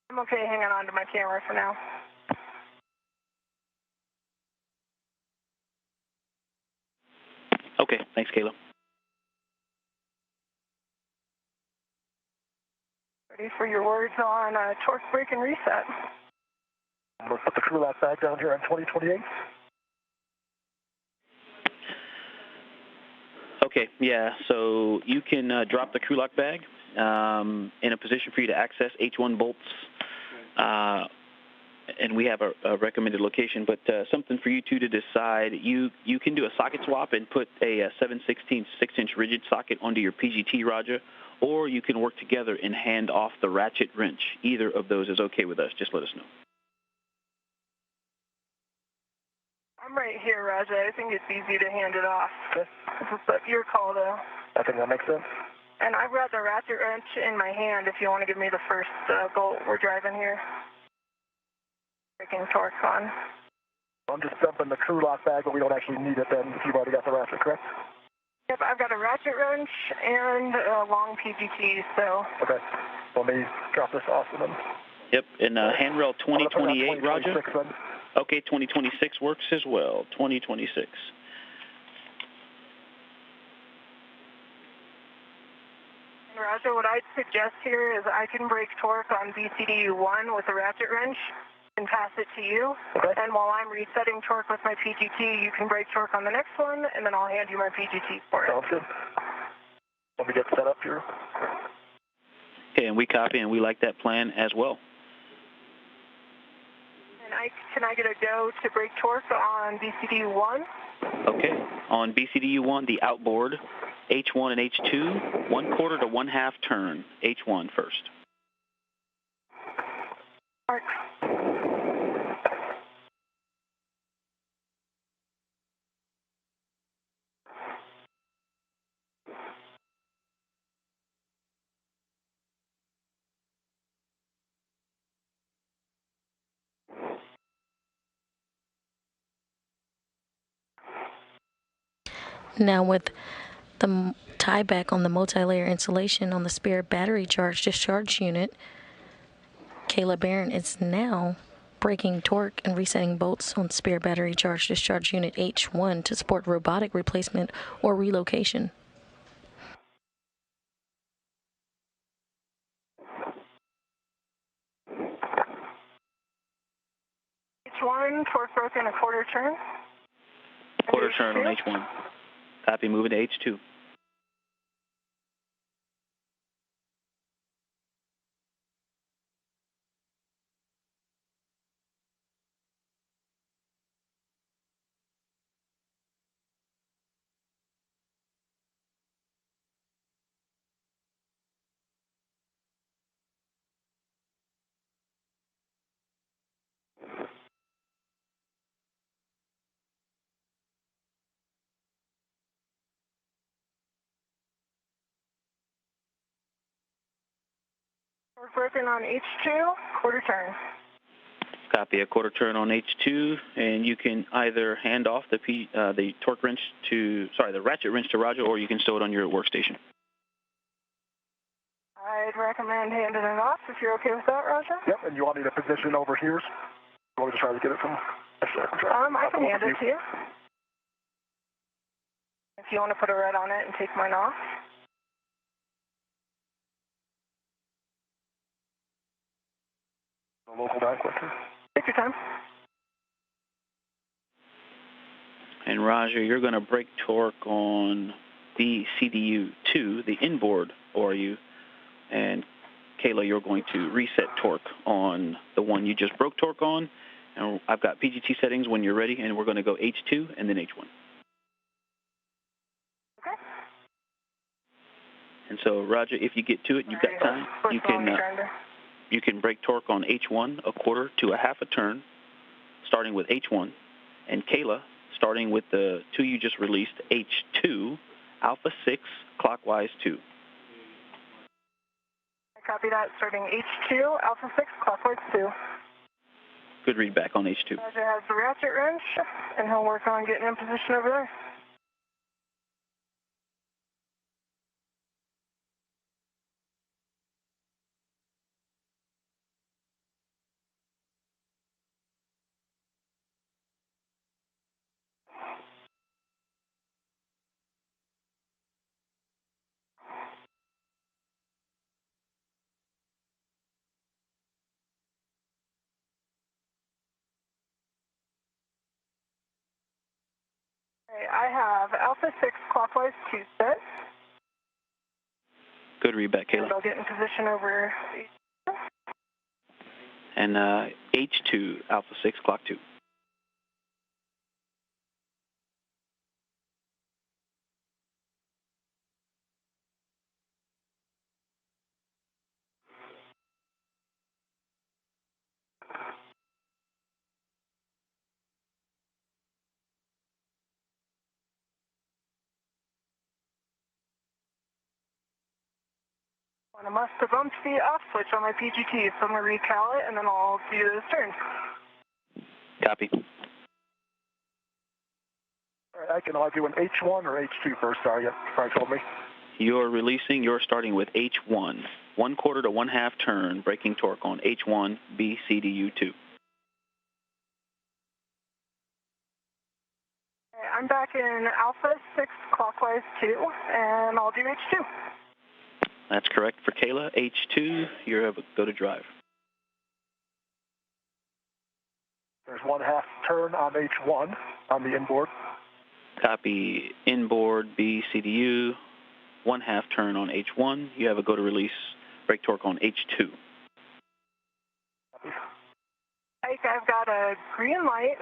I'm okay hanging on to my camera for now. Okay, thanks, Kayla. Ready for your words on torque, brake, and reset. We'll put the crew lock bag down here on 2028. Okay, yeah, so you can drop the crew lock bag in a position for you to access H1 bolts, and we have a recommended location, but something for you two to decide. You can do a socket swap and put a 7/16 6-inch rigid socket onto your PGT, Roger, or you can work together and hand off the ratchet wrench. Either of those is okay with us. Just let us know. I'm right here, Raja. I think it's easy to hand it off. Okay. But your call, though. I think that makes sense. And I've got the ratchet wrench in my hand if you want to give me the first bolt we're driving here. Breaking torque on. I'm just dumping the crew lock bag, but we don't actually need it then if you've already got the ratchet, correct? Yep, I've got a ratchet wrench and a long PGT, so... Okay. Let me drop this off and then... Yep, and handrail 2028, Roger? Then. Okay, 2026 works as well. 2026. Roger, what I'd suggest here is I can break torque on BCDU1 with a ratchet wrench and pass it to you. Okay. And while I'm resetting torque with my PGT, you can break torque on the next one, and then I'll hand you my PGT for it. Sounds good. Let me get set up here. Okay, and we copy, and we like that plan as well. And can I get a go to break torque on BCDU1? Okay, on BCDU1, the outboard, H1 and H2, 1/4 to 1/2 turn. H1 first. Mark. Now with the tie back on the multi-layer insulation on the spare battery charge discharge unit, Kayla Barron is now breaking torque and resetting bolts on spare battery charge discharge unit H1 to support robotic replacement or relocation. H1, torque broken, a 1/4 turn. 1/4 turn on H1. Copy, moving to H2. We're broken on H2, quarter turn. Copy, a quarter turn on H2, and you can either hand off the torque wrench to, the ratchet wrench to Roger, or you can stow it on your workstation. I'd recommend handing it off if you're okay with that, Roger. Yep, and you want me to position over here? You want me to try to get it from... I can hand it to you. If you want to put a red on it and take mine off. The local back question. Take your time. And Roger, you're going to break torque on BCDU2, the inboard ORU, and Kayla, you're going to reset torque on the one you just broke torque on. And I've got PGT settings when you're ready, and we're going to go H2 and then H1. Okay. And so, Roger, if you get to it, you've got time. You can break torque on H1 a quarter to a half a turn, starting with H1. And Kayla, starting with the two you just released, H2, alpha 6, clockwise 2. Copy that, starting H2, alpha 6, clockwise 2. Good read back on H2. Roger has the ratchet wrench, and he'll work on getting in position over there. Okay, I have alpha 6, clockwise 2 set. Good read back, Kayla. And I'll get in position over H2. And H2, alpha 6, clock 2. I must have bumped the off switch on my PGT, so I'm going to recal it, and then I'll do those turns. Copy. All right, I can do an H1 or H2 first, sorry, you probably told me. You're starting with H1, 1 quarter to 1/2 turn, breaking torque on H1, BCDU2. Okay, I'm back in alpha 6, clockwise 2, and I'll do H2. That's correct for Kayla. H2, you're able to go to drive. There's 1/2 turn on H1 on the inboard. Copy inboard BCDU, 1/2 turn on H1. You have a go to release brake torque on H2. I've got a green light.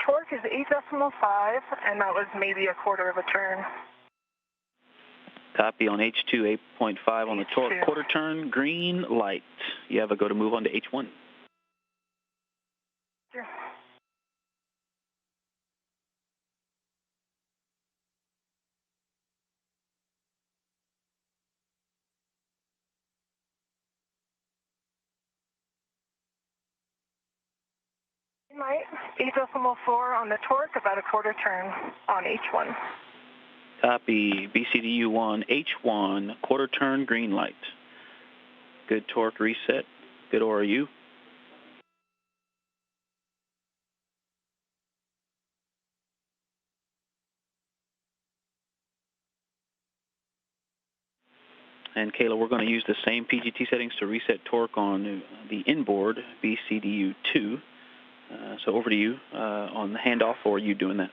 Torque is 8.5, and that was maybe a quarter of a turn. Copy on H2, 8.5 on the torque, quarter turn, green light. You have a go to move on to H1. Sure. Green light, 8.4 on the torque, about a quarter turn on H1. Copy BCDU1, H1, quarter turn, green light. Good torque reset. Good ORU. And Kayla, we're going to use the same PGT settings to reset torque on the inboard BCDU2. So over to you on the handoff, or are you doing that?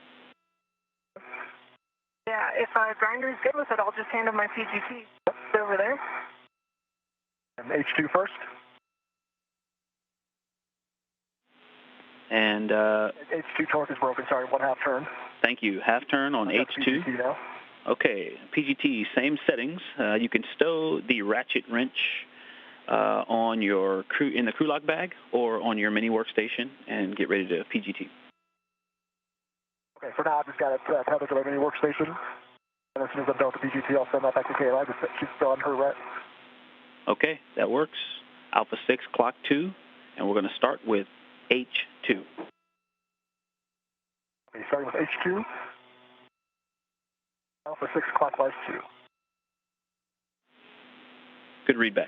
Yeah, if Grinder's good with it, I'll just hand him my PGT. It's over there. And H2 first. And H2 torque is broken, sorry, 1/2 turn. Thank you. Half turn on H2. PGT now. Okay, PGT, same settings. You can stow the ratchet wrench on your in the crew lock bag or on your mini workstation and get ready to PGT. Okay, for now, I've just got it tethered to my mini workstation. And as soon as I'm done with the PGT, I'll send that back to Kayla. She's still on her right. Okay, that works. Alpha 6, clock 2, and we're going to start with H2. Okay, starting with H2. Alpha 6, clockwise 2. Good readback.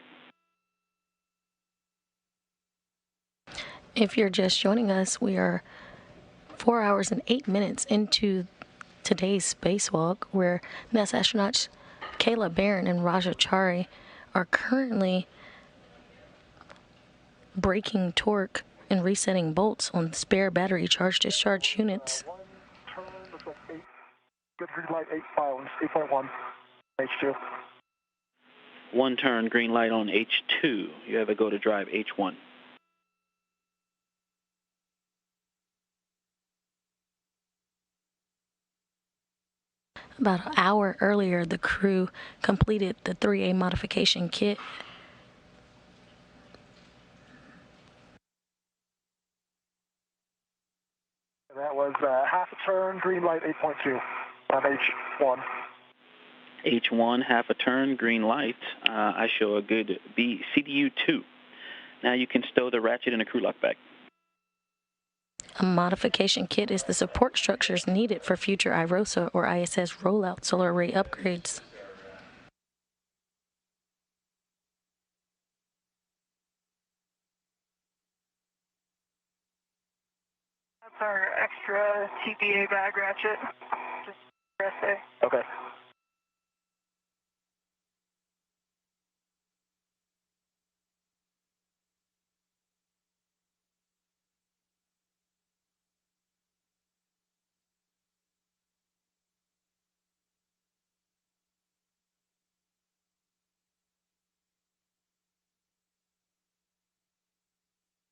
If you're just joining us, we are 4 hours and 8 minutes into today's spacewalk, where NASA astronauts Kayla, Barron, and Rojo Chari are currently breaking torque and resetting bolts on spare battery charge-discharge units. Turn, looks like 8. Good green light, 8 filings, 8.1, H2. One turn, green light on H2. You have a go to drive H1. About an hour earlier, the crew completed the 3A modification kit. That was half a turn, green light, 8.2 on H1. H1, half a turn, green light. I show a good B, CDU2. Now you can stow the ratchet in a crew lock bag. A modification kit is the support structures needed for future IROSA or ISS rollout solar array upgrades. That's our extra TPA bag ratchet. Just SA. Okay.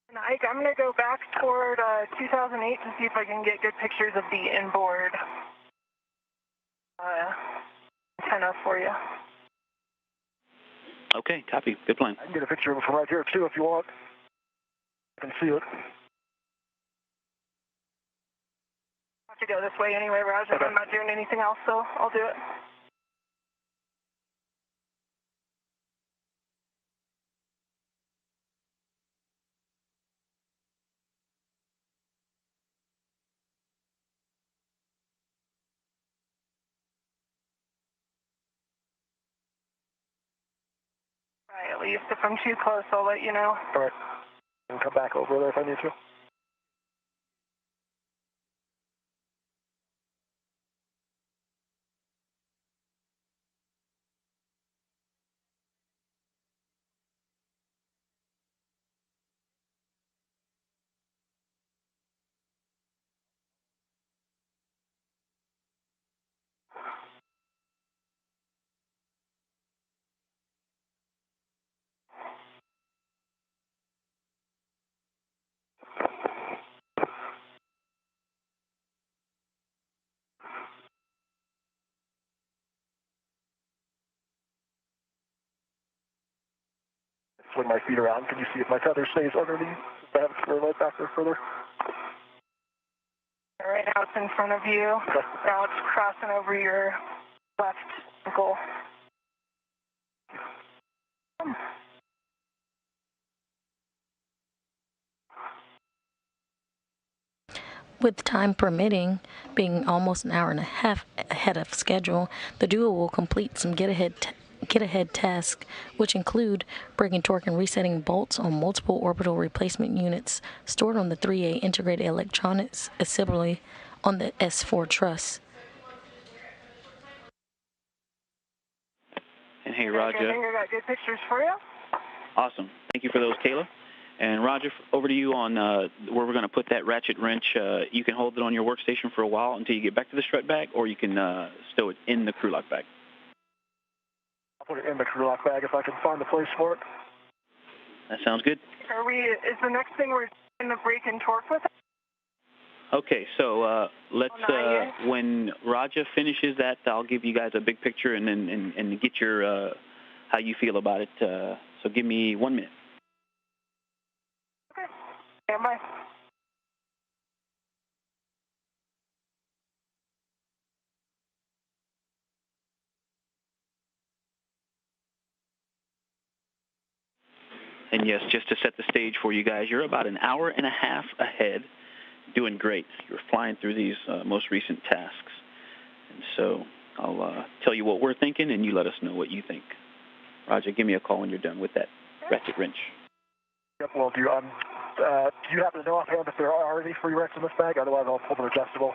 And Ike, I'm going to go back toward 2008 to see if I can get good pictures of the inboard antenna for you. Okay, copy. Good plan. I can get a picture of it from right here, too, if you want. I can see it. I have to go this way anyway, Roger. Okay. I'm not doing anything else, so I'll do it. Right, at least if I'm too close, I'll let you know. All right. I can come back over there if I need to. Swing my feet around. Can you see if my tether stays underneath? If I have a square leg back there further? Right now it's in front of you. Okay. Now it's crossing over your left ankle. With time permitting, being almost an hour and a half ahead of schedule, the duo will complete some get-ahead tasks, which include breaking torque and resetting bolts on multiple orbital replacement units stored on the 3A integrated electronics assembly on the S4 truss. And hey, Roger. I think I got good pictures for you. Awesome. Thank you for those, Kayla. And Roger, over to you on where we're going to put that ratchet wrench. You can hold it on your workstation for a while until you get back to the strut bag, or you can stow it in the crew lock bag. I'll put it in the crew lock bag if I can find the place for it. That sounds good. Is the next thing we're in the brake and torque with? Okay, so let's when Raja finishes that, I'll give you guys a big picture and then and get your how you feel about it. So give me 1 minute. Okay. Stand by. And yes, just to set the stage for you guys, you're about an hour and a half ahead, doing great. You're flying through these most recent tasks. And so I'll tell you what we're thinking, and you let us know what you think. Roger, give me a call when you're done with that ratchet wrench. Yep, well, do you happen to know offhand if there are any free wrenches in this bag? Otherwise, I'll pull the adjustable.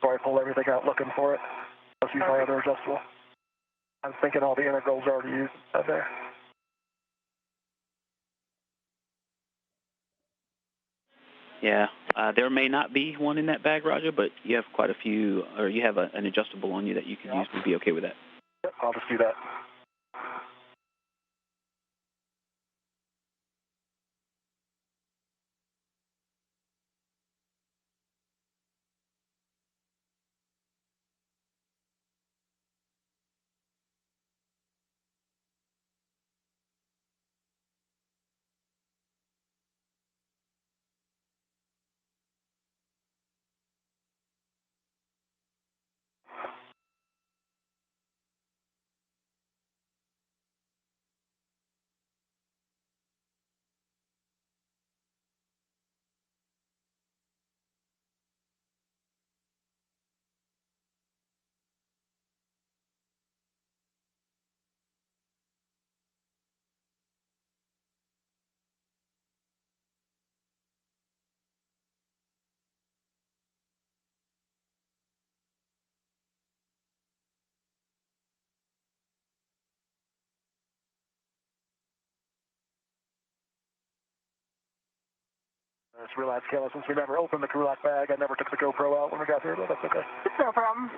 So I pull everything out looking for it. Let's use my other adjustable. I'm thinking all the integrals are already used out there. Yeah, there may not be one in that bag, Roger, but you have quite a few, or you have an adjustable on you that you can use. We'd be okay with that. Yep, I'll just do that. I just realized, Kayla, since we never opened the Kulak bag, I never took the GoPro out when we got here, but that's okay. No problem.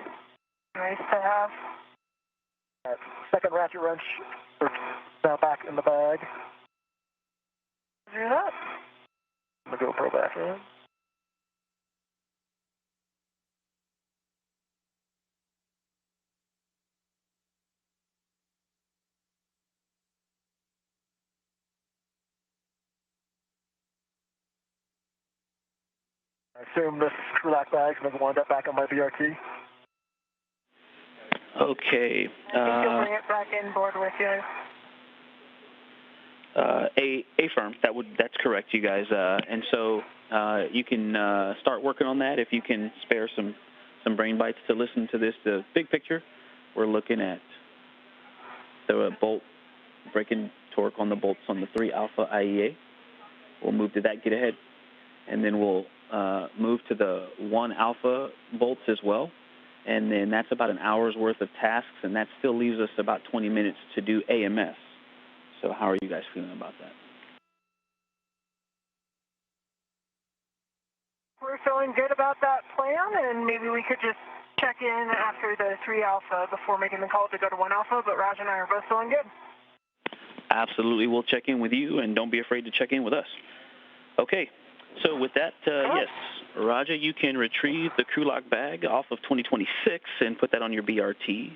Nice to have. All right, second ratchet wrench is now back in the bag. Do that. The GoPro back in. I assume this Kulak bag is going to wind up back on my BRT. Okay. I think you'll bring it back in board with you. Affirm. That's correct, you guys. And so you can start working on that if you can spare some brain bites to listen to this. The big picture, we're looking at the bolt breaking torque on the bolts on the 3 alpha IEA. We'll move to that, get ahead, and then we'll move to the 1 alpha bolts as well. And then that's about an hour's worth of tasks, and that still leaves us about 20 minutes to do AMS. So how are you guys feeling about that? We're feeling good about that plan, and maybe we could just check in after the 3 alpha before making the call to go to 1 alpha, but Raj and I are both feeling good. Absolutely. We'll check in with you, and don't be afraid to check in with us. Okay. So with that, yes, Raja, you can retrieve the Kulak bag off of 2026 and put that on your BRT,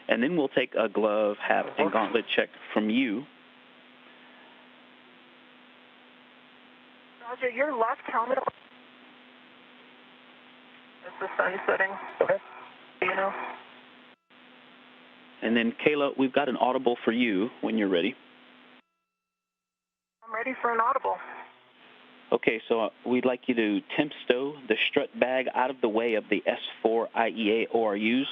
and then we'll take a glove, hat, and gauntlet check from you. Raja, your left helmet is the sun setting. Okay. You know. And then, Kayla, we've got an audible for you when you're ready. I'm ready for an audible. Okay, so we'd like you to temp stow the strut bag out of the way of the S4 IEA ORUs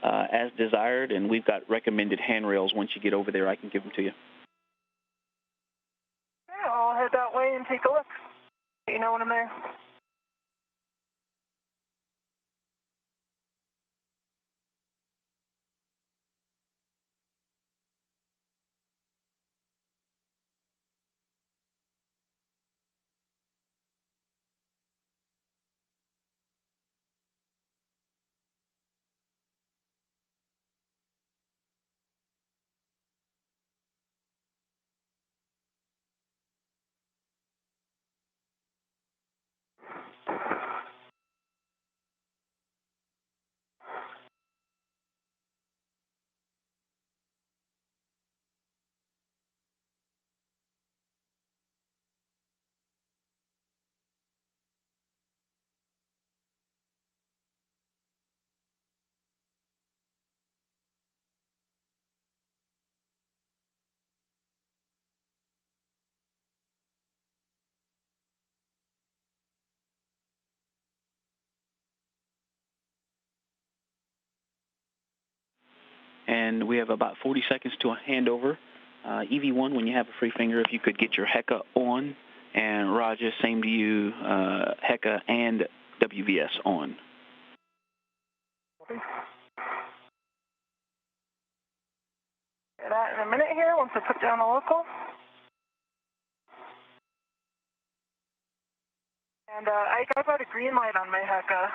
as desired, and we've got recommended handrails. Once you get over there, I can give them to you. Yeah, I'll head that way and take a look. You know when I'm there. and we have about 40 seconds to a handover. EV1, when you have a free finger, if you could get your HECA on, and Raja, same to you, HECA and WVS on. Get that in a minute here once I put down the local. And I got a green light on my HECA.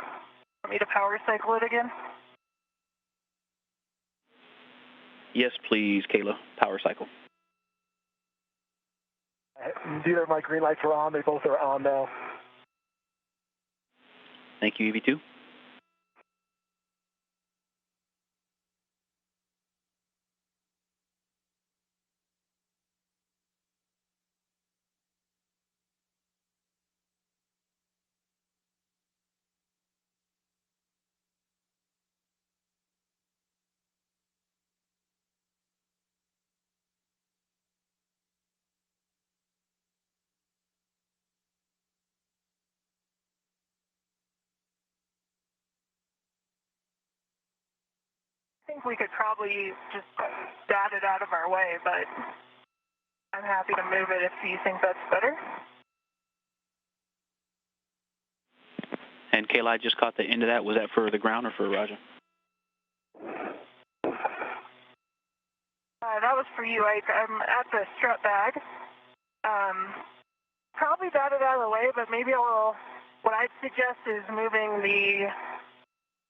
Want me to power cycle it again? Yes, please, Kayla. Power cycle. Neither of my green lights are on. They both are on now. Thank you, EV2. I think we could probably just dot it out of our way, but I'm happy to move it if you think that's better. And Kayla, I just caught the end of that. Was that for the ground or for Raja? That was for you. I'm at the strut bag. Probably dot it out of the way, but maybe what I'd suggest is moving the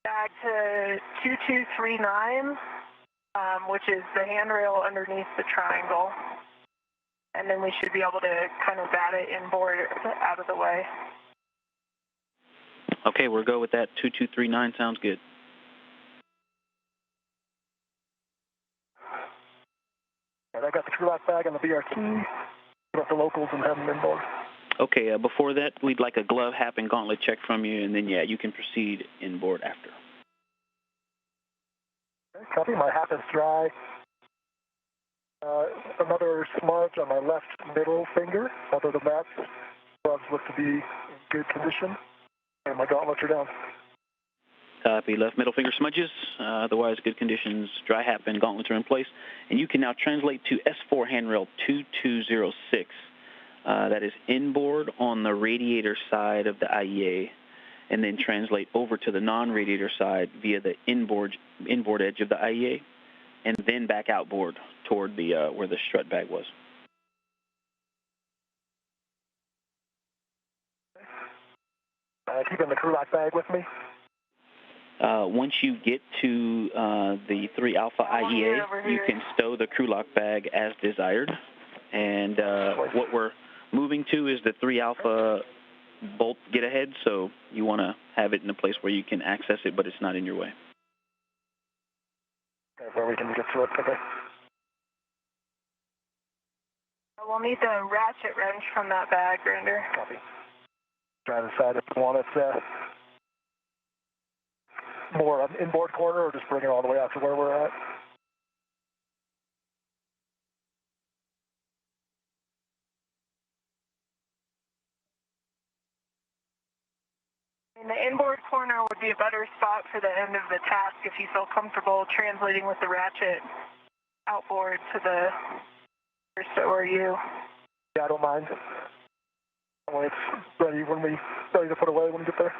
bag to 2239, which is the handrail underneath the triangle. And then we should be able to kind of bat it inboard out of the way. Okay, we'll go with that. 2239 sounds good. And I got the crew lock bag on the BRT. Got the locals and have them inboard. Okay, before that, we'd like a glove, hat, and gauntlet check from you, and then, yeah, you can proceed inboard after. Okay, copy. My hat is dry. Another smudge on my left middle finger. Other than that, gloves look to be in good condition, and my gauntlets are down. Copy. Left middle finger smudges, otherwise good conditions. Dry hat and gauntlets are in place. And you can now translate to S4 handrail 2206. That is inboard on the radiator side of the IEA, and then translate over to the non-radiator side via the inboard edge of the IEA, and then back outboard toward the where the strut bag was. Keeping the crew lock bag with me. Once you get to the 3 Alpha IEA, you can stow the crew lock bag as desired. And what we're moving to is the 3 Alpha bolt get ahead, so you want to have it in a place where you can access it, but it's not in your way. Okay, where we can get to it. Okay. We'll need the ratchet wrench from that bag, Grinder. Copy. Try to decide if we want it more on the inboard corner or just bring it all the way out to where we're at. In the inboard corner would be a better spot for the end of the task if you feel comfortable translating with the ratchet outboard to the first ORU. Yeah, I don't mind. When it's ready to put away when we get there.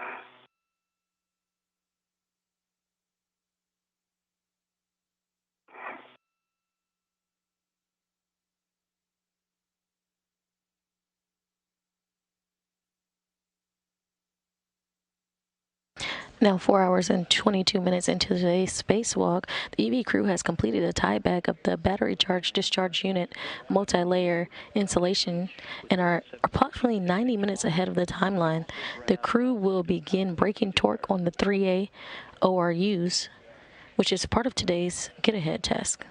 Now, 4 hours and 22 minutes into today's spacewalk, the EV crew has completed a tieback of the battery charge discharge unit multi-layer insulation and are approximately 90 minutes ahead of the timeline. The crew will begin braking torque on the 3A ORUs, which is part of today's get-ahead task.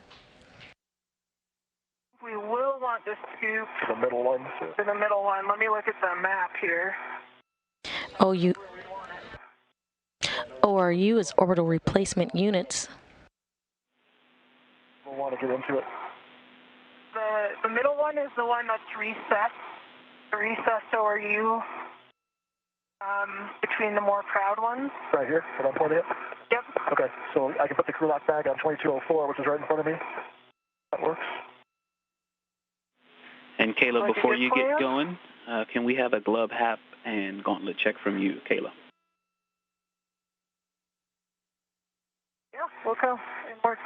We will want the scoop The middle one. to the middle one. Let me look at the map here. ORU is orbital replacement units. We'll want to get into it. The middle one is the one that's recessed. The recessed ORU between the more proud ones. Right here, what I'm pointing at? Yep. Okay, so I can put the crew lock bag on 2204, which is right in front of me. That works. And Kayla, before you get going, can we have a glove, hat, and gauntlet check from you, Kayla? Yeah, we'll go. It works.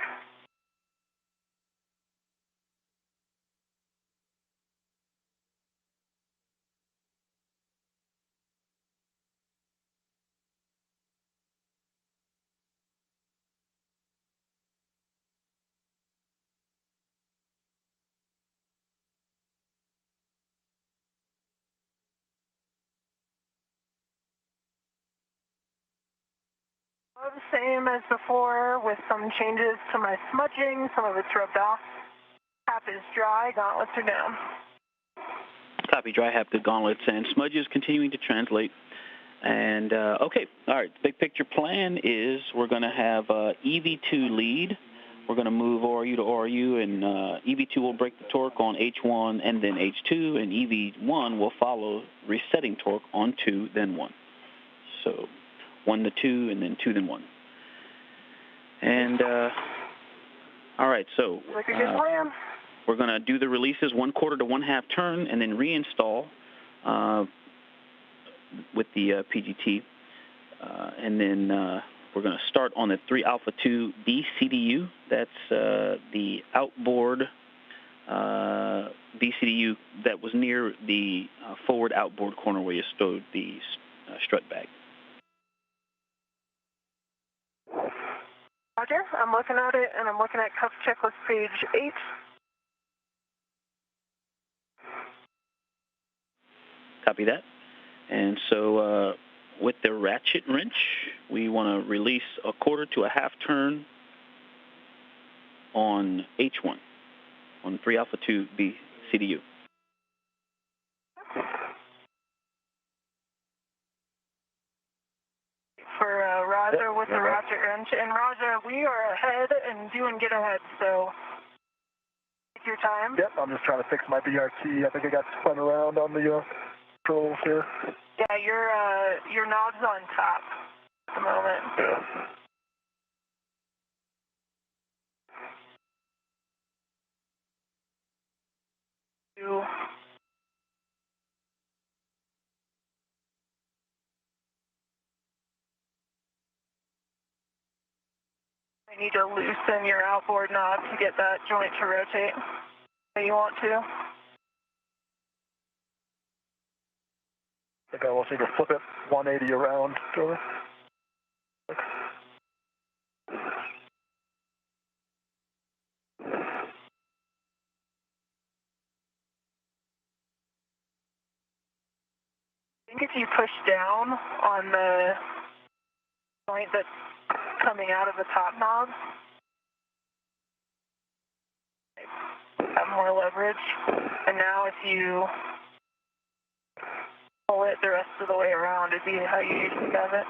The same as before, with some changes to my smudging. Some of it's rubbed off. Cap is dry, gauntlets are down. Copy, dry hat, the gauntlets, and smudges continuing to translate. And, okay, all right, big picture plan is we're going to have EV2 lead. We're going to move RU to RU, and EV2 will break the torque on H1 and then H2, and EV1 will follow resetting torque on 2, then 1. So 1 to 2, and then 2, then 1. And, all right, so like a good plan. We're going to do the releases 1/4 to 1/2 turn, and then reinstall with the PGT. And then we're going to start on the 3 Alpha 2 BCDU. That's the outboard BCDU that was near the forward outboard corner where you stowed the strut bag. Roger, I'm looking at it, and I'm looking at cuff checklist page 8. Copy that. And so with the ratchet wrench, we want to release 1/4 to 1/2 turn on H1, on 3 Alpha 2 BCDU. For Roger with the ratchet wrench. And Roger, we are ahead and doing get ahead, so take your time. Yep, I'm just trying to fix my BRT. I think I got spun around on the controls here. Yeah, your knob's on top at the moment. I need to loosen your outboard knob to get that joint to rotate that you want to. I think I will need to flip it 180 around. I think if you push down on the joint that's coming out of the top knob, have more leverage. And now if you pull it the rest of the way around, it'd be how you usually have it.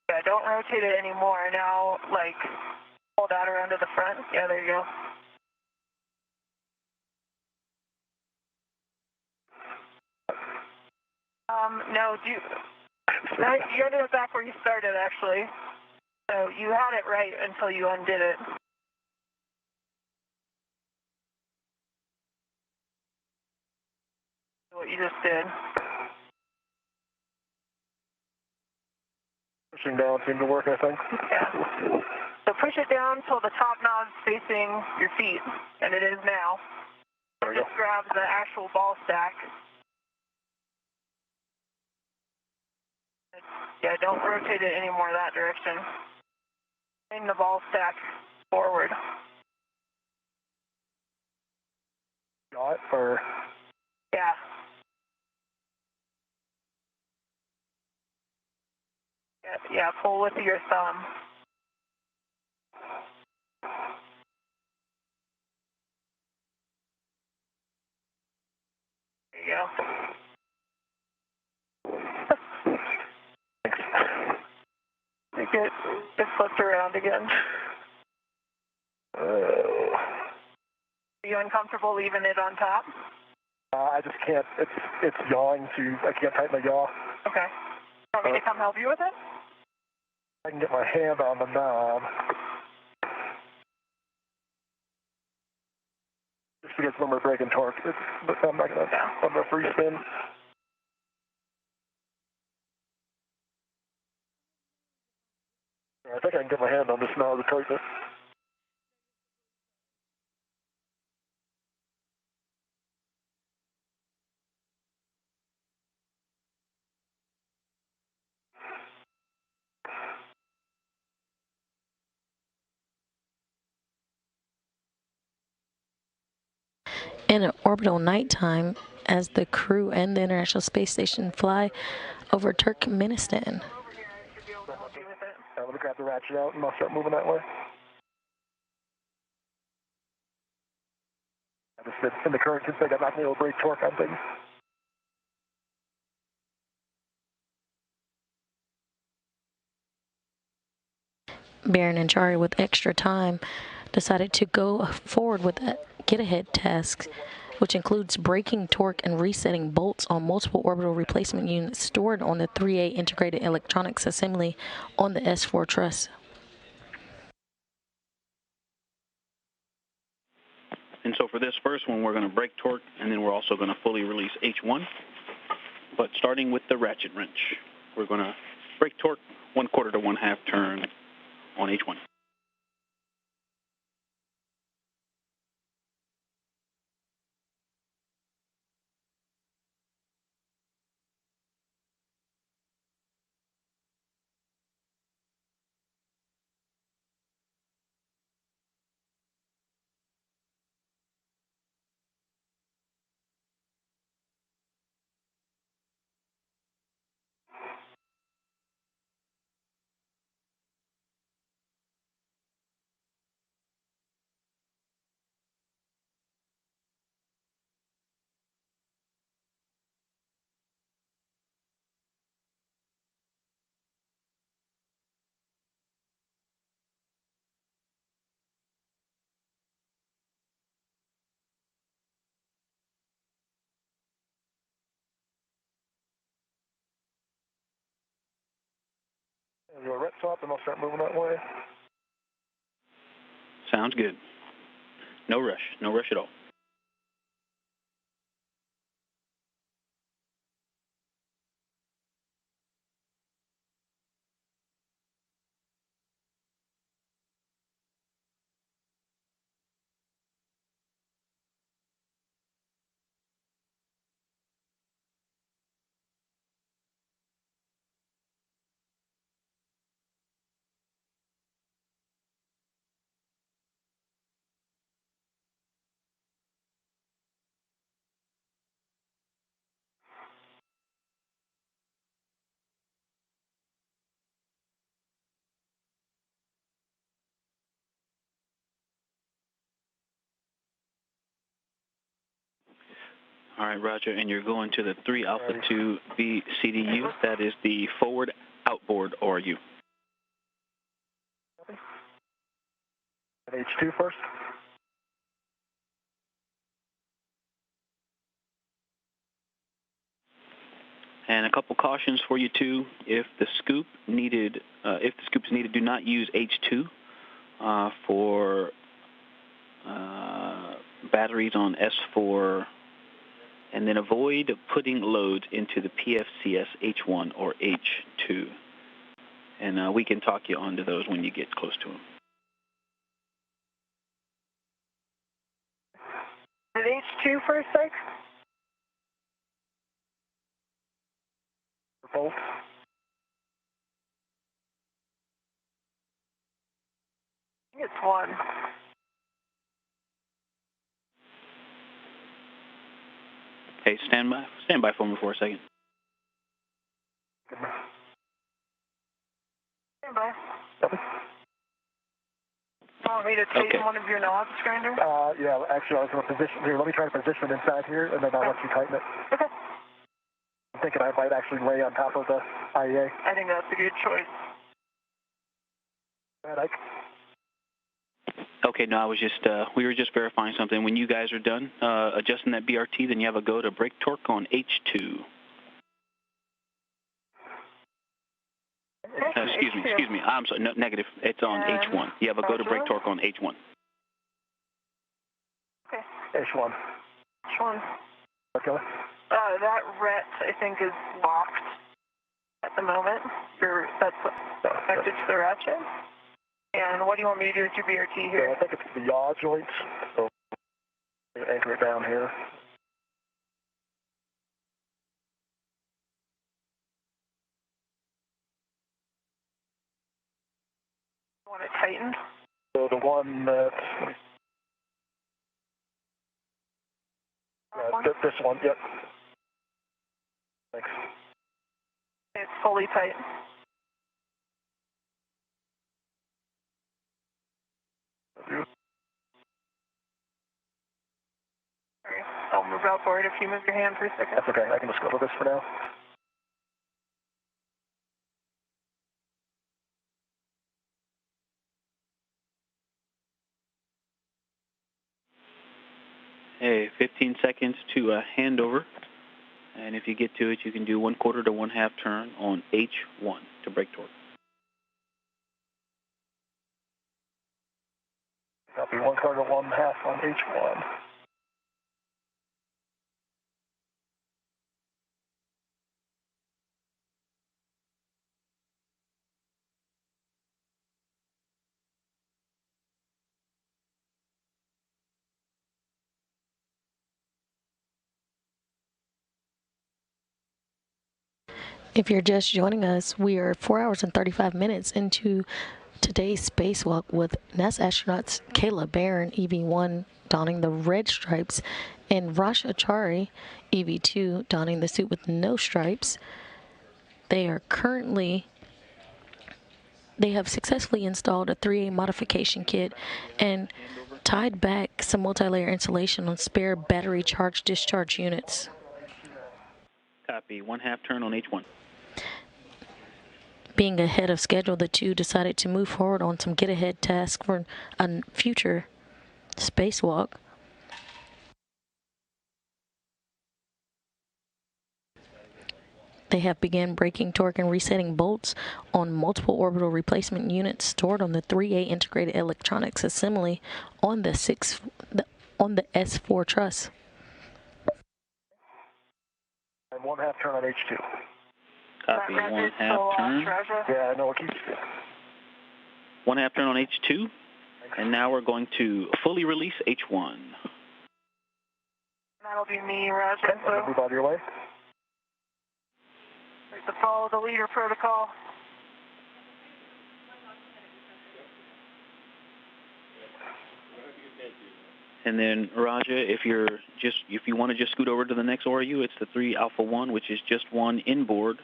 Yeah, don't rotate it anymore. Now, like, pull that around to the front. Yeah, there you go. No, you ended up back where you started, actually. So you had it right until you undid it. What you just did. Pushing down seemed to work, I think. Yeah. So push it down till the top knob's facing your feet, and it is now. There we just go. grab the actual ball stack. Yeah, don't rotate it anymore that direction. Bring the ball stack forward. Got it, or... Yeah. Yeah, pull with your thumb. There you go. I think it flipped around again. Are you uncomfortable leaving it on top? I just can't. It's yawing I can't tighten the yaw. Okay. Want me to come help you with it? I can get my hand on the knob. Just because when we're breaking torque, I'm not going to, I'm going to free spin. I think I can get my hand on this knob to tighten it. In an orbital nighttime, as the crew and the International Space Station fly over Turkmenistan. I'm going to grab the ratchet out and I'll start moving that way. I just in the current config, I'm not going to be able to break torque on things. Barron and Chari, with extra time, decided to go forward with a get-ahead task, which includes breaking torque and resetting bolts on multiple orbital replacement units stored on the 3A integrated electronics assembly on the S4 truss. And so for this first one, we're going to break torque, and then we're also going to fully release H1. But starting with the ratchet wrench, we're going to break torque 1/4 to 1/2 turn on H1. Do a ret swap and I'll start moving that way. Sounds good. No rush at all. All right, Roger, and you're going to the 3 Alpha 2 B CDU. That is the forward outboard RU. H2 first. And a couple cautions for you too. If the scoop is needed, do not use H2 for batteries on S4. And then avoid putting loads into the PFCS H1 or H2. And we can talk you onto those when you get close to them. Did H2 first, sir? Both. I think it's 1. Hey, stand by for me for a second. Stand by. Want me to tighten one of your knobs, Grinder? Yeah, actually, I was going to position here. Let me try to position it inside here, and then I'll let you tighten it. Okay. I'm thinking I might actually lay on top of the IEA. I think that's a good choice. Go ahead, Ike. Okay, no, I was just, we were just verifying something. When you guys are done adjusting that BRT, then you have a go to brake torque on H2. Excuse me. I'm sorry, no, negative. It's on H1. You have a go to brake torque on H1. Okay. H1. H1. Okay. That ret, I think, is locked at the moment. That's connected to the ratchet. And what do you want me to do with your BRT here? Yeah, I think it's the yaw joints. So anchor it down here. You want it tightened? So the one that... this one, yep. Thanks. It's fully tight. Sorry, I'll move out for it if you move your hand for a second. That's okay. I can just go with this for now. Hey, 15 seconds to hand over. And if you get to it, you can do 1/4 to 1/2 turn on H1 to brake torque. Copy 1/4 to 1/2 on H1. If you're just joining us, we are 4 hours and 35 minutes into today's spacewalk with NASA astronauts Kayla, Barron, EV1, donning the red stripes, and Rojo Chari, EV2, donning the suit with no stripes. They have successfully installed a 3A modification kit and tied back some multi-layer insulation on spare battery charge discharge units. Copy, 1/2 turn on H1. Being ahead of schedule, the two decided to move forward on some get-ahead tasks for a future spacewalk. They have begun braking torque and resetting bolts on multiple orbital replacement units stored on the 3A integrated electronics assembly on the S4 truss. And 1/2 turn on H2. Copy, 1/2 turn. Yeah, I know it keeps... 1/2 turn on H2. And now we're going to fully release H1. That'll be me, Roger. Okay, so move out of your way. To follow the leader protocol. And then, Raja, if you want to just scoot over to the next ORU, it's the 3 Alpha 1, which is just one inboard.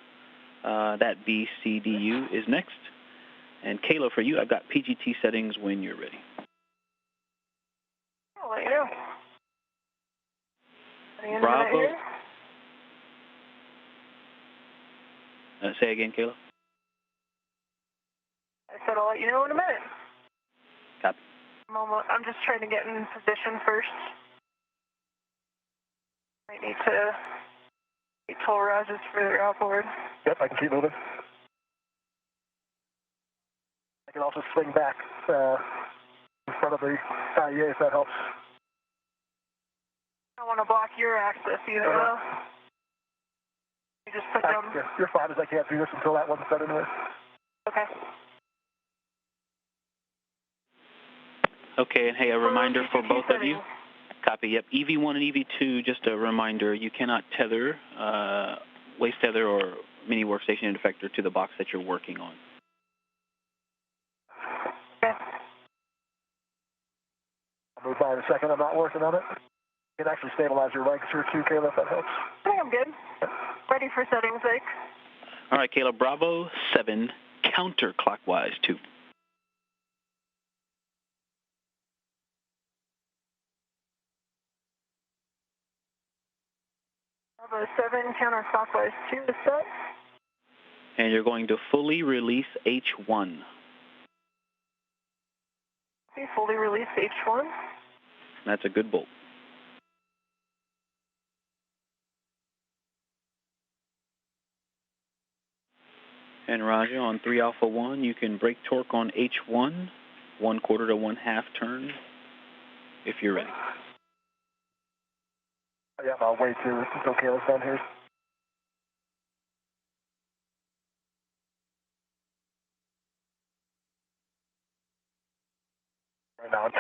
That BCDU is next. And Kayla, for you, I've got PGT settings when you're ready. I'll let you know. Bravo. Say again, Kayla. I said I'll let you know in a minute. Copy. I'm just trying to get in position first. I need to get toll Rogers further outboard. Yep, I can keep moving. I can also swing back in front of the IEA if that helps. I don't want to block your access either, though. You just put them... You're fine, as I can't do this until that one's done anyway. Okay. Okay, and hey, a reminder for both of you. Copy, yep. EV1 and EV2, just a reminder, you cannot tether, waste tether or mini workstation defector to the box that you're working on. Okay. I'll move by in a second. I'm not working on it. You can actually stabilize your legs here too, Kayla, if that helps. I think I'm good. Ready for settings, Ike. All right, Kayla, Bravo 7, counterclockwise 2. Bravo 7, counterclockwise 2 is set. And you're going to fully release H1. Okay, fully release H1. That's a good bolt. And Roger, on 3 Alpha 1, you can brake torque on H1, 1/4 to 1/2 turn, if you're ready. Yeah, I'll wait until Kayla's done here. Right now, I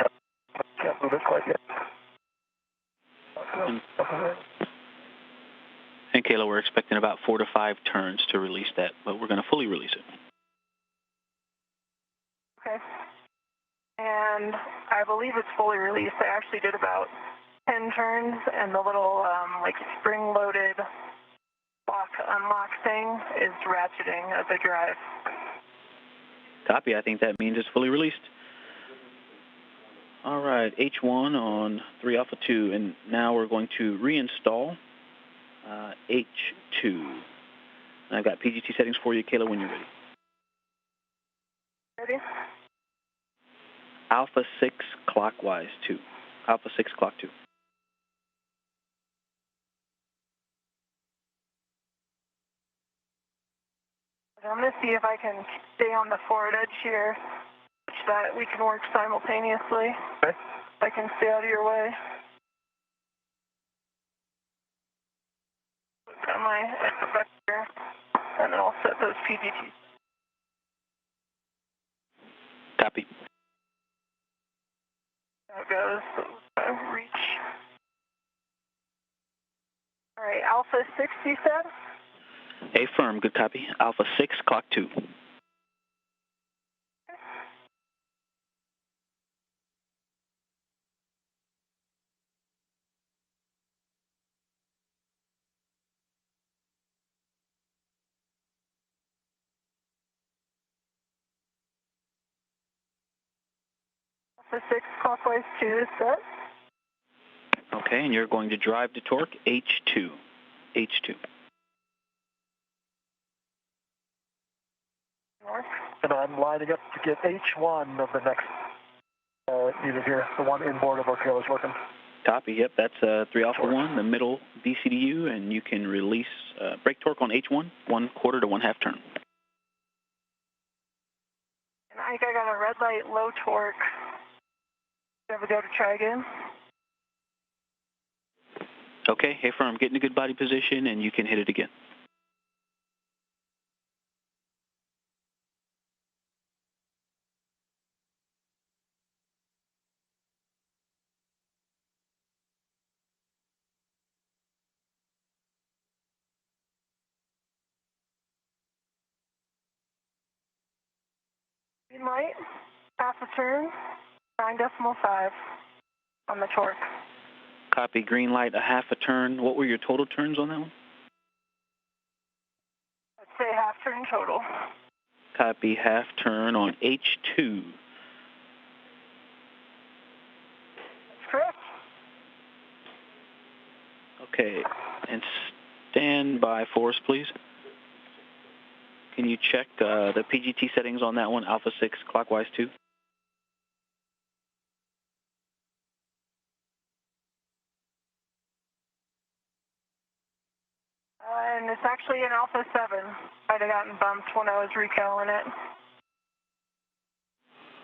can't move it quite yet. And Kayla, we're expecting about 4 to 5 turns to release that, but we're going to fully release it. Okay. And I believe it's fully released. I actually did about 10 turns, and the little like spring-loaded lock unlock thing is ratcheting at the drive. Copy. I think that means it's fully released. All right, H1 on 3 Alpha 2, and now we're going to reinstall H2. And I've got PGT settings for you, Kayla, when you're ready. Ready? Alpha 6 clockwise 2. Alpha 6 clock 2. I'm going to see if I can stay on the forward edge here, such that we can work simultaneously. Okay. I can stay out of your way. Got my vector, and then I'll set those PGTs. Copy. There it goes. Reach. All right, Alpha 6, you said? Affirm, good copy. Alpha 6 clock 2. Alpha 6 clockwise 2 is set. Okay, and you're going to drive to torque H2. H2. North. And I'm lining up to get H1 of the next unit here, the one inboard of our Kayla's working. Copy, yep, that's 3 Alpha 1, the middle BCDU, and you can release brake torque on H1, 1/4 to 1/2 turn. And I think I got a red light, low torque. Ever go to try again? Okay, affirm, get in a good body position, and you can hit it again. Green light, half a turn, 9.5 on the torque. Copy, green light, a half a turn. What were your total turns on that one? Let's say half turn total. Copy, half turn on H2. That's correct. Okay, and stand by for us, please. Can you check the PGT settings on that one, Alpha 6 clockwise 2? And it's actually an Alpha 7. I'd have gotten bumped when I was recalling it.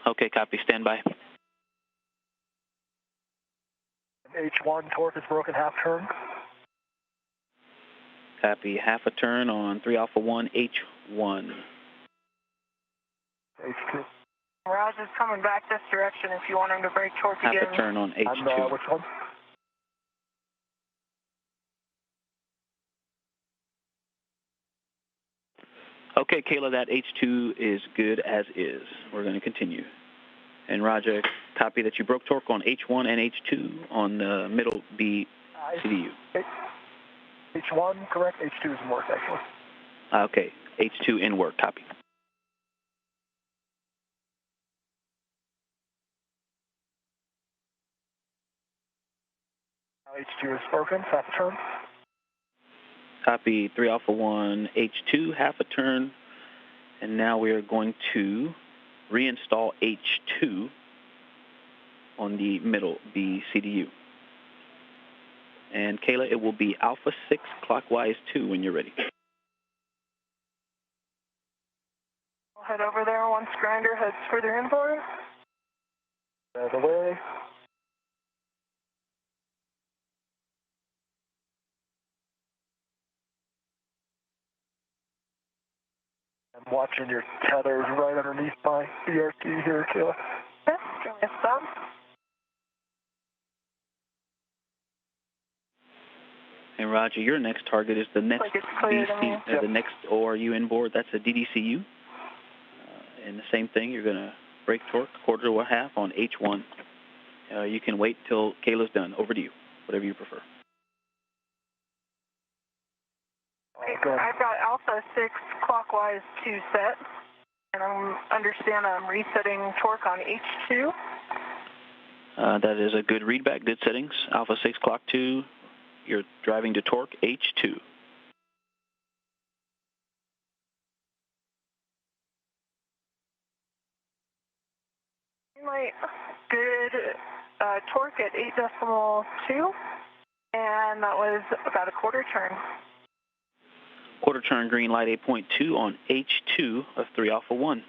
Okay, copy, stand by. H1 torque is broken, half turn. Copy, half a turn on 3 Alpha 1, H1. H2. Mirage is coming back this direction if you want him to brake torque Half again. a turn on H2. And which one? Okay, Kayla, that H2 is good as is. We're going to continue. And Roger, copy that you broke torque on H1 and H2 on the middle BCDU. H1, correct? H2 is in work, actually. Okay, H2 in work, copy. H2 is broken, half a turn. Copy 3 Alpha 1, H2, half a turn. And now we are going to reinstall H2 on the middle, the CDU. And Kayla, it will be Alpha 6 clockwise 2 when you're ready. I'll head over there once grinder heads further inboard. Out of the way. I'm watching your tethers right underneath my BRT here, Kayla. Okay, give me a stop. And Roger, your next target is the next Like it's clear to me. the next ORU inboard. That's a DDCU. And the same thing, you're going to brake torque quarter to a half on H1. You can wait till Kayla's done. Over to you, whatever you prefer. I've got Alpha 6 clockwise 2 set, and I'm resetting torque on H2. That is a good readback, good settings. Alpha 6 clock 2, you're driving to torque H2. My good torque at 8.2, and that was about a quarter turn. Quarter turn green light 8.2 on H2 of 3 Alpha 1.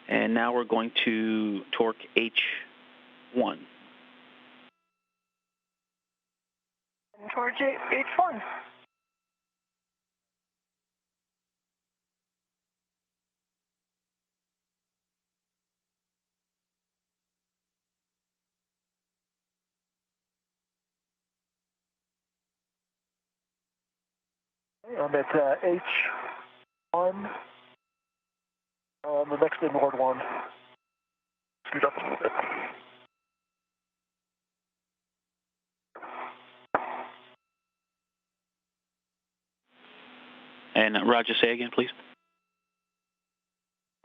And now we're going to torque H1. And towards H1. I'm at H1. The next inboard one. Scoot up a little bit. And Roger, say again, please.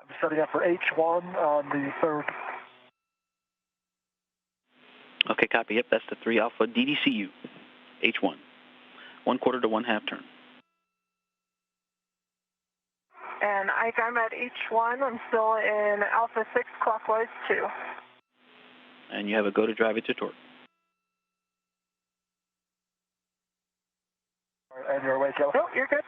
I'm setting up for H1 on the third. Okay, copy. Yep, that's the 3 Alpha DDCU, H1. 1/4 to 1/2 turn. And I'm at H1. I'm still in Alpha 6 clockwise 2. And you have a go to drive it to torque. And you're away, Kayla? Oh, you're good.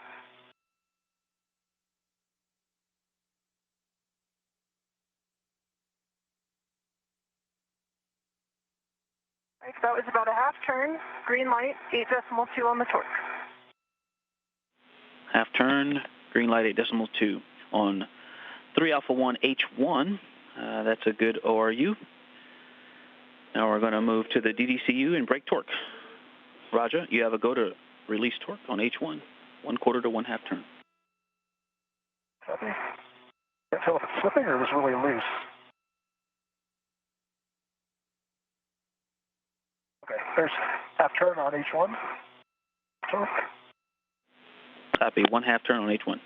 Right, that was about a half turn. Green light, 8.2 on the torque. Half turn, green light 8.2 on 3 Alpha 1 H1. That's a good ORU. Now we're going to move to the DDCU and brake torque. Roger, you have a go to release torque on H1, 1/4 to 1/2 turn. Copy. Can't tell if it's slipping or it was really loose. Okay, there's half turn on H1. Torque. Copy, 1/2 turn on H1.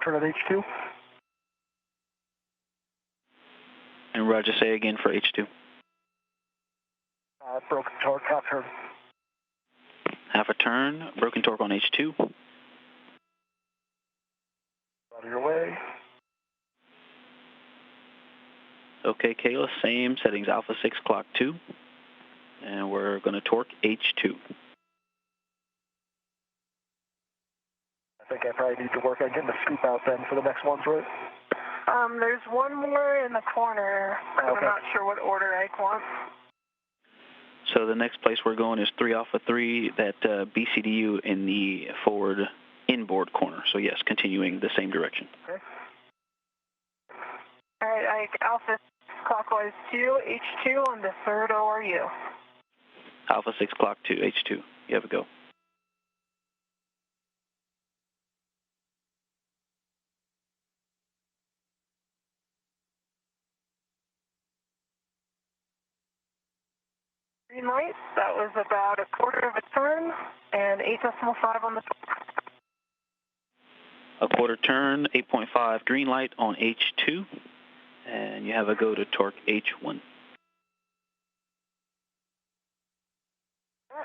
Turn at H2. And Roger, say again for H2. Broken torque, half turn. Half a turn, broken torque on H2. Out of your way. Okay, Kayla, same settings, Alpha 6 clock 2. And we're going to torque H2. I think I probably need to work on getting the scoop out then for the next ones, right? There's one more in the corner, but Okay. I'm not sure what order I want. So the next place we're going is 3 Alpha 3, that BCDU in the forward inboard corner. So yes, continuing the same direction. Okay. All right, Alpha clockwise 2, H2 on the third ORU. Alpha 6 clock 2, H2. You have a go. Green light, that was about a quarter of a turn and 8.5 on the torque. A quarter turn, 8.5 green light on H2, and you have a go to torque H1.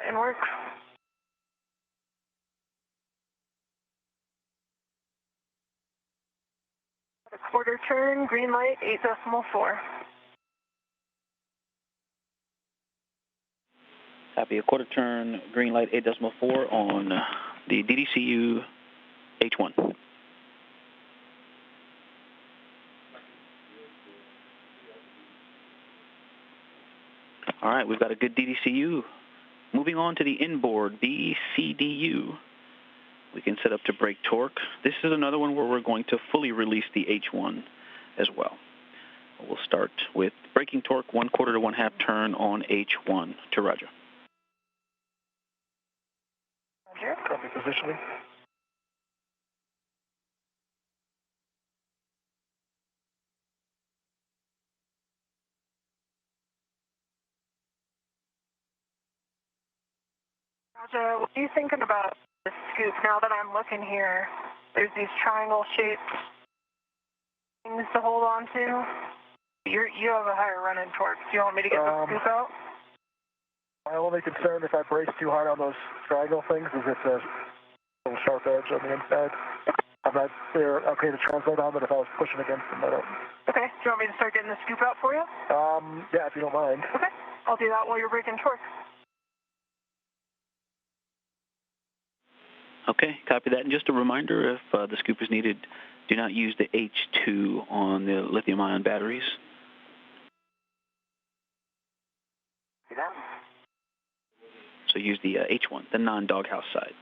And works. A quarter turn, green light, 8.4. Copy, a quarter turn, green light, 8.4 on the DDCU H1. All right, we've got a good DDCU. Moving on to the inboard BCDU. We can set up to brake torque. This is another one where we're going to fully release the H1 as well. We'll start with braking torque, 1/4 to 1/2 turn on H1 to Roger. Roger. Copy positioning. Roger, what are you thinking about the scoop now that I'm looking here? There's these triangle-shaped things to hold on to. You have a higher run-in torque. Do you want me to get the scoop out? My only concern if I brace too hard on those triangle things is it's a little sharp edge on the inside. I'm not clear okay to translate on, but if I was pushing against them, I don't. Okay. Do you want me to start getting the scoop out for you? Yeah, if you don't mind. Okay. I'll do that while you're braking torque. Okay, copy that. And just a reminder, if the scoop is needed, do not use the H2 on the lithium-ion batteries. See that? So use the H1, the non-doghouse side.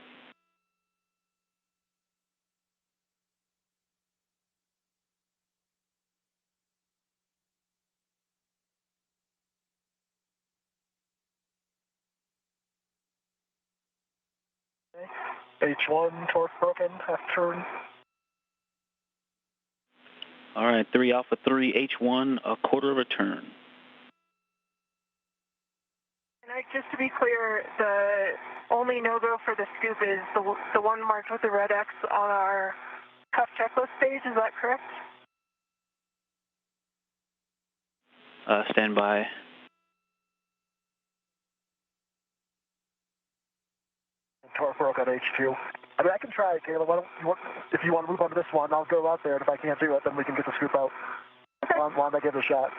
H1, torque broken, half turn. All right, 3 Alpha 3, H1, a quarter of a turn. And just to be clear, the only no-go for the scoop is the one marked with the red X on our cuff checklist page. Is that correct? Stand by. Torque broke on H2. I mean, I can try it, Kayla. Why don't if you want to move on to this one, I'll go out there, and if I can't do it, then we can get the scoop out. Okay. Why don't I give it a shot?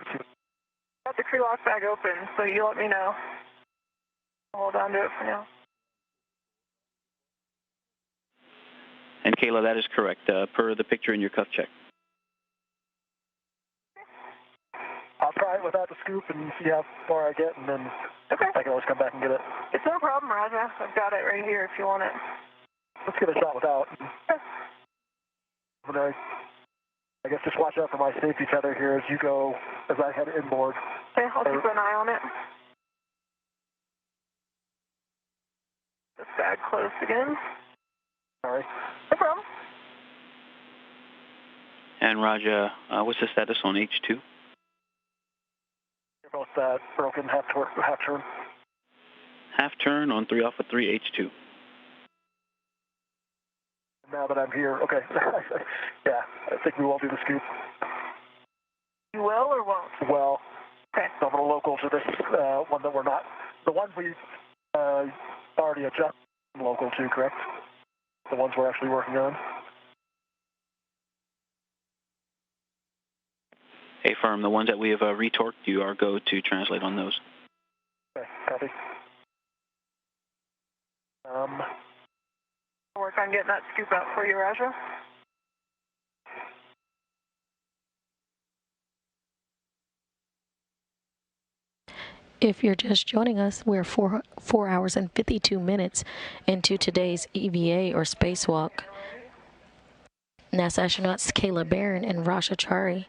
Got the crew lock bag open, so you let me know. I'll hold on to it for now. And Kayla, that is correct, per the picture in your cuff check. I'll try it without the scoop and see how far I get, and then I can always come back and get it. It's no problem, Raja. I've got it right here if you want it. Let's give it a shot without. But I guess just watch out for my safety tether here as you go, as I head inboard. Okay, I'll keep an eye on it. This bag closed again. Sorry. No problem. And Raja, what's the status on H2? You're both broken, half turn. Half turn on 3 Alpha 3, H2. Now that I'm here, okay. Yeah, I think we won't do the scoop. You will or won't? Well, okay. So I'm a local to this one that we're not. The ones we already adjusted local to, correct? The ones we're actually working on. Hey, firm, the ones that we have retorqued, you are go to translate on those. Okay, copy. I'll work on getting that scoop out for you, Raja. If you're just joining us, we're 4 hours and 52 minutes into today's EVA or spacewalk. NASA astronauts Kayla Barron and Rasha Chari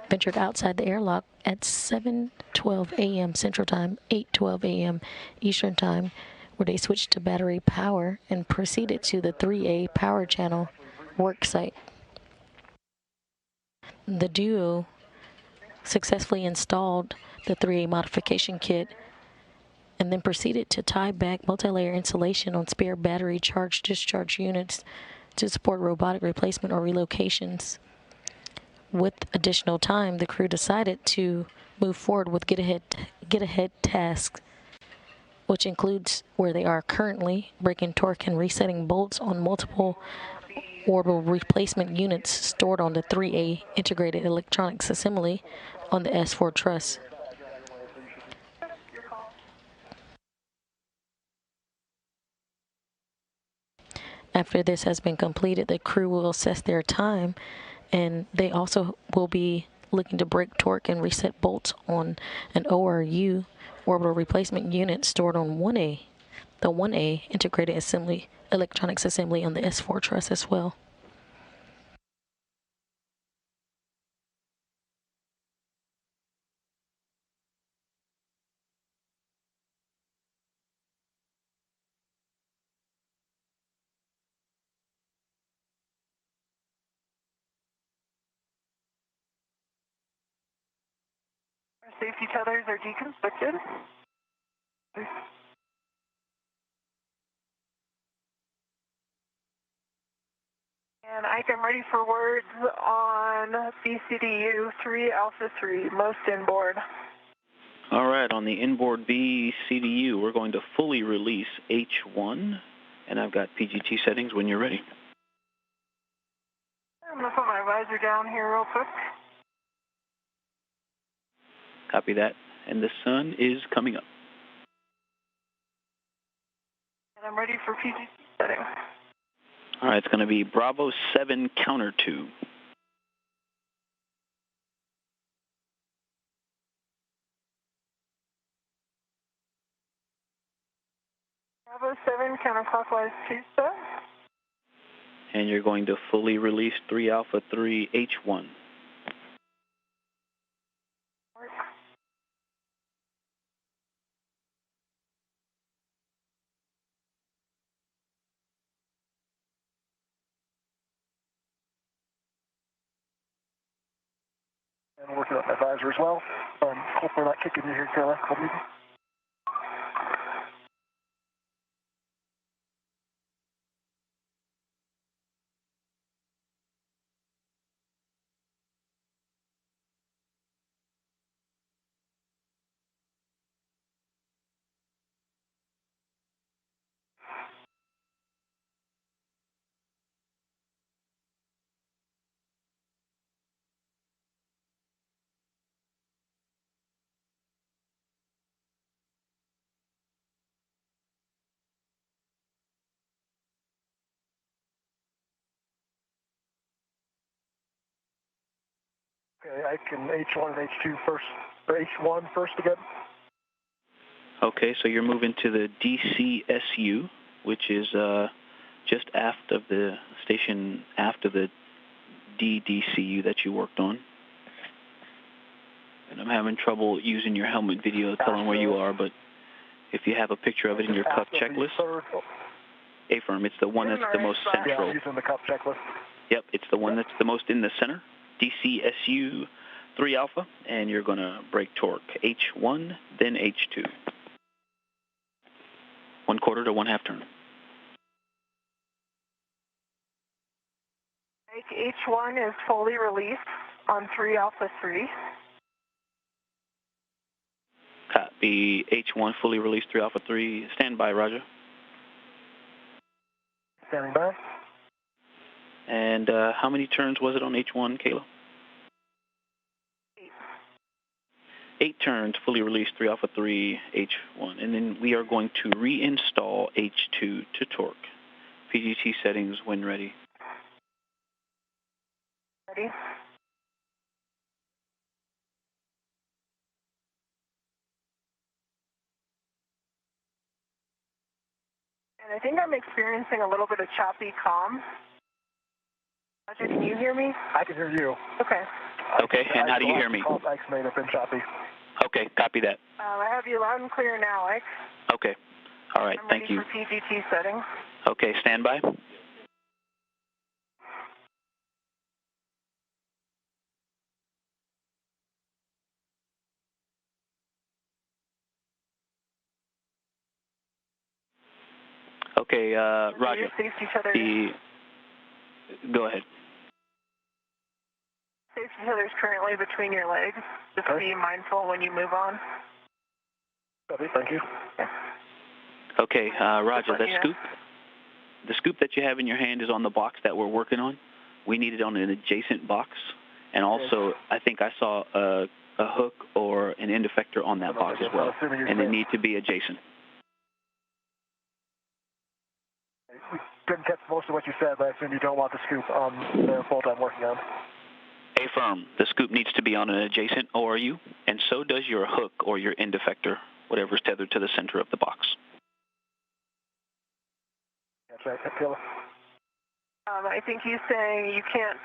ventured outside the airlock at 7:12 a.m. Central Time, 8:12 a.m. Eastern Time, where they switched to battery power and proceeded to the 3A power channel work site. The duo successfully installed the 3A modification kit and then proceeded to tie back multi-layer insulation on spare battery charge discharge units to support robotic replacement or relocations. With additional time, the crew decided to move forward with get ahead tasks, which includes where they are currently, breaking torque and resetting bolts on multiple orbital replacement units stored on the 3A integrated electronics assembly on the S4 truss. After this has been completed, the crew will assess their time, and they also will be looking to break torque and reset bolts on an ORU, orbital replacement unit, stored on 1A, the 1A integrated assembly, electronics assembly on the S4 truss as well. Our safety tethers are deconstructed. And Ike, I'm ready for words on BCDU 3 Alpha 3, most inboard. All right, on the inboard BCDU, we're going to fully release H1, and I've got PGT settings when you're ready. I'm going to put my visor down here real quick. Copy that, and the sun is coming up. And I'm ready for PGT settings. All right, it's going to be Bravo 7 counter 2. Bravo 7 counterclockwise 2 step. And you're going to fully release 3 Alpha 3 H1. And working on my visor as well. Hope we're not kicking you here, Kayla. Okay, I can H1 and H2 first, or H1 first again. Okay, so you're moving to the DCSU, which is just aft of the station, after the DDCU that you worked on. And I'm having trouble using your helmet video telling where you are, but if you have a picture of it in your cup checklist, affirm, it's the one that's the most central. Yeah, using the cup checklist. Yep, it's the one that's the most in the center. DCSU 3 Alpha, and you're going to break torque H1, then H2. 1/4 to 1/2 turn. H1 is fully released on 3 Alpha 3. Copy H1 fully released 3 Alpha 3. Stand by, Roger. Standing by. And how many turns was it on H1, Kayla? 8 turns, fully released 3 Alpha 3, H1. And then we are going to reinstall H2 to torque. PGT settings when ready. Ready? And I think I'm experiencing a little bit of choppy comm. Roger, can you hear me? I can hear you. Okay. Okay, and how do you hear me? Ike's may have been choppy. Okay, copy that. I have you loud and clear now, Ike. Okay. All right, thank you. I'm ready for PGT settings. Okay, stand by. Okay, Roger. Face each other. Go ahead. Face each other's currently between your legs. Just be mindful when you move on. Okay, thank you. Yeah. Okay, Roger, the scoop that you have in your hand is on the box that we're working on. We need it on an adjacent box. And also, I think I saw a hook or an end effector on that box as well. And they need to be adjacent. We didn't catch most of what you said, but I assume you don't want the scoop on the bolt I'm working on. Affirm. The scoop needs to be on an adjacent ORU, and so does your hook or your end effector, whatever's tethered to the center of the box. That's right, Kayla. I think he's saying you can't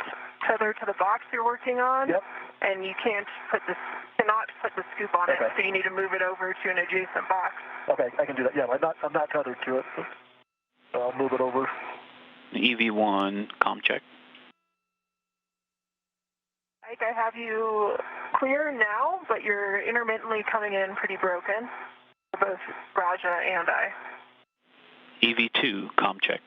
tether to the box you're working on, and you cannot put the scoop on it, so you need to move it over to an adjacent box. Okay, I can do that. Yeah, I'm not tethered to it, so I'll move it over. EV1, comm check. Ike, I have you clear now, but you're intermittently coming in pretty broken, for both Raja and I. EV2, comm check.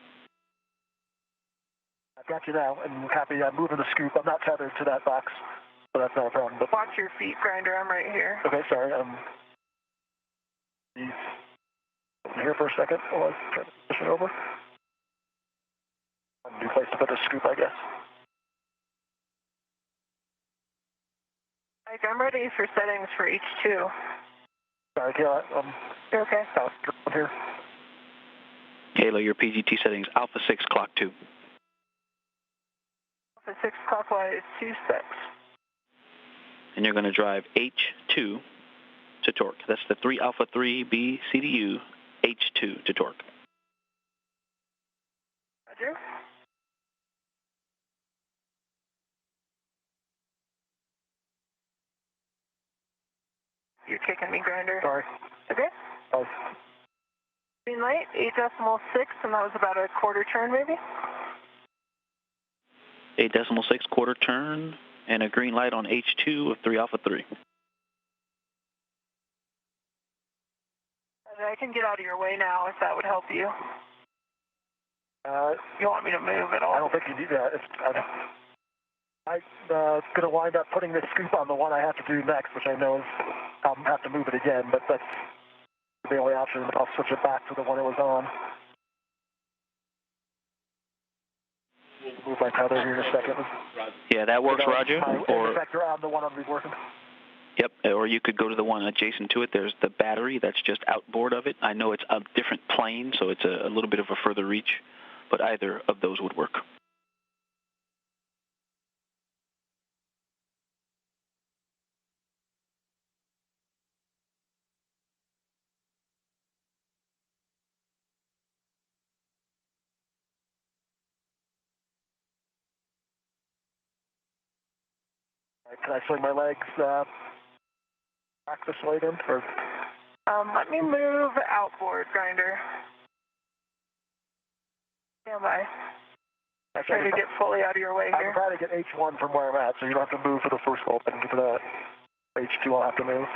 I've got you now, and copy. I'm moving the scoop. I'm not tethered to that box, so that's not a problem. But watch your feet, Grinder. I'm right here. Okay, sorry. Here for a second while I turn the position over. A new place to put the scoop, I guess. Ike, I'm ready for settings for H2. Sorry, Kayla. You're okay. Here. Kayla, your PGT settings, Alpha 6, clock 2. Alpha 6 clockwise, 26. And you're going to drive H2 to torque. That's the 3 Alpha 3 B CDU, H2 to torque. Roger. You're kicking me, Grinder. Sorry. Okay. Oh. Green light, 8.6, and that was about a quarter turn, maybe? 8.6 quarter turn, and a green light on H2 of 3 Alpha 3. I can get out of your way now if that would help you. You want me to move at all? I don't think you need that. I'm going to wind up putting this scoop on the one I have to do next, which I know is I'll have to move it again, but that's the only option. I'll switch it back to the one it was on. Move my tether here in a second. Yeah, that works, Roger. Or effector on the one I'm working. Yep, or you could go to the one adjacent to it. There's the battery that's just outboard of it. I know it's a different plane, so it's a little bit of a further reach, but either of those would work. Can I swing my legs back this way then? Or? Let me move outboard, Grinder. Stand by. Try to get fully out of your way here. I'm trying to get H1 from where I'm at, so you don't have to move for the first open. For that H2, I'll have to move.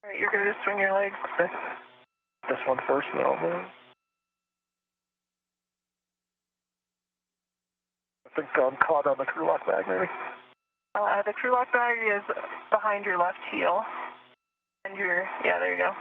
All right, you're going to swing your legs. Okay. This one first, and then I'll move. I think I'm caught on the crew lock bag, maybe. The crew lock bag is behind your left heel. And yeah, there you go.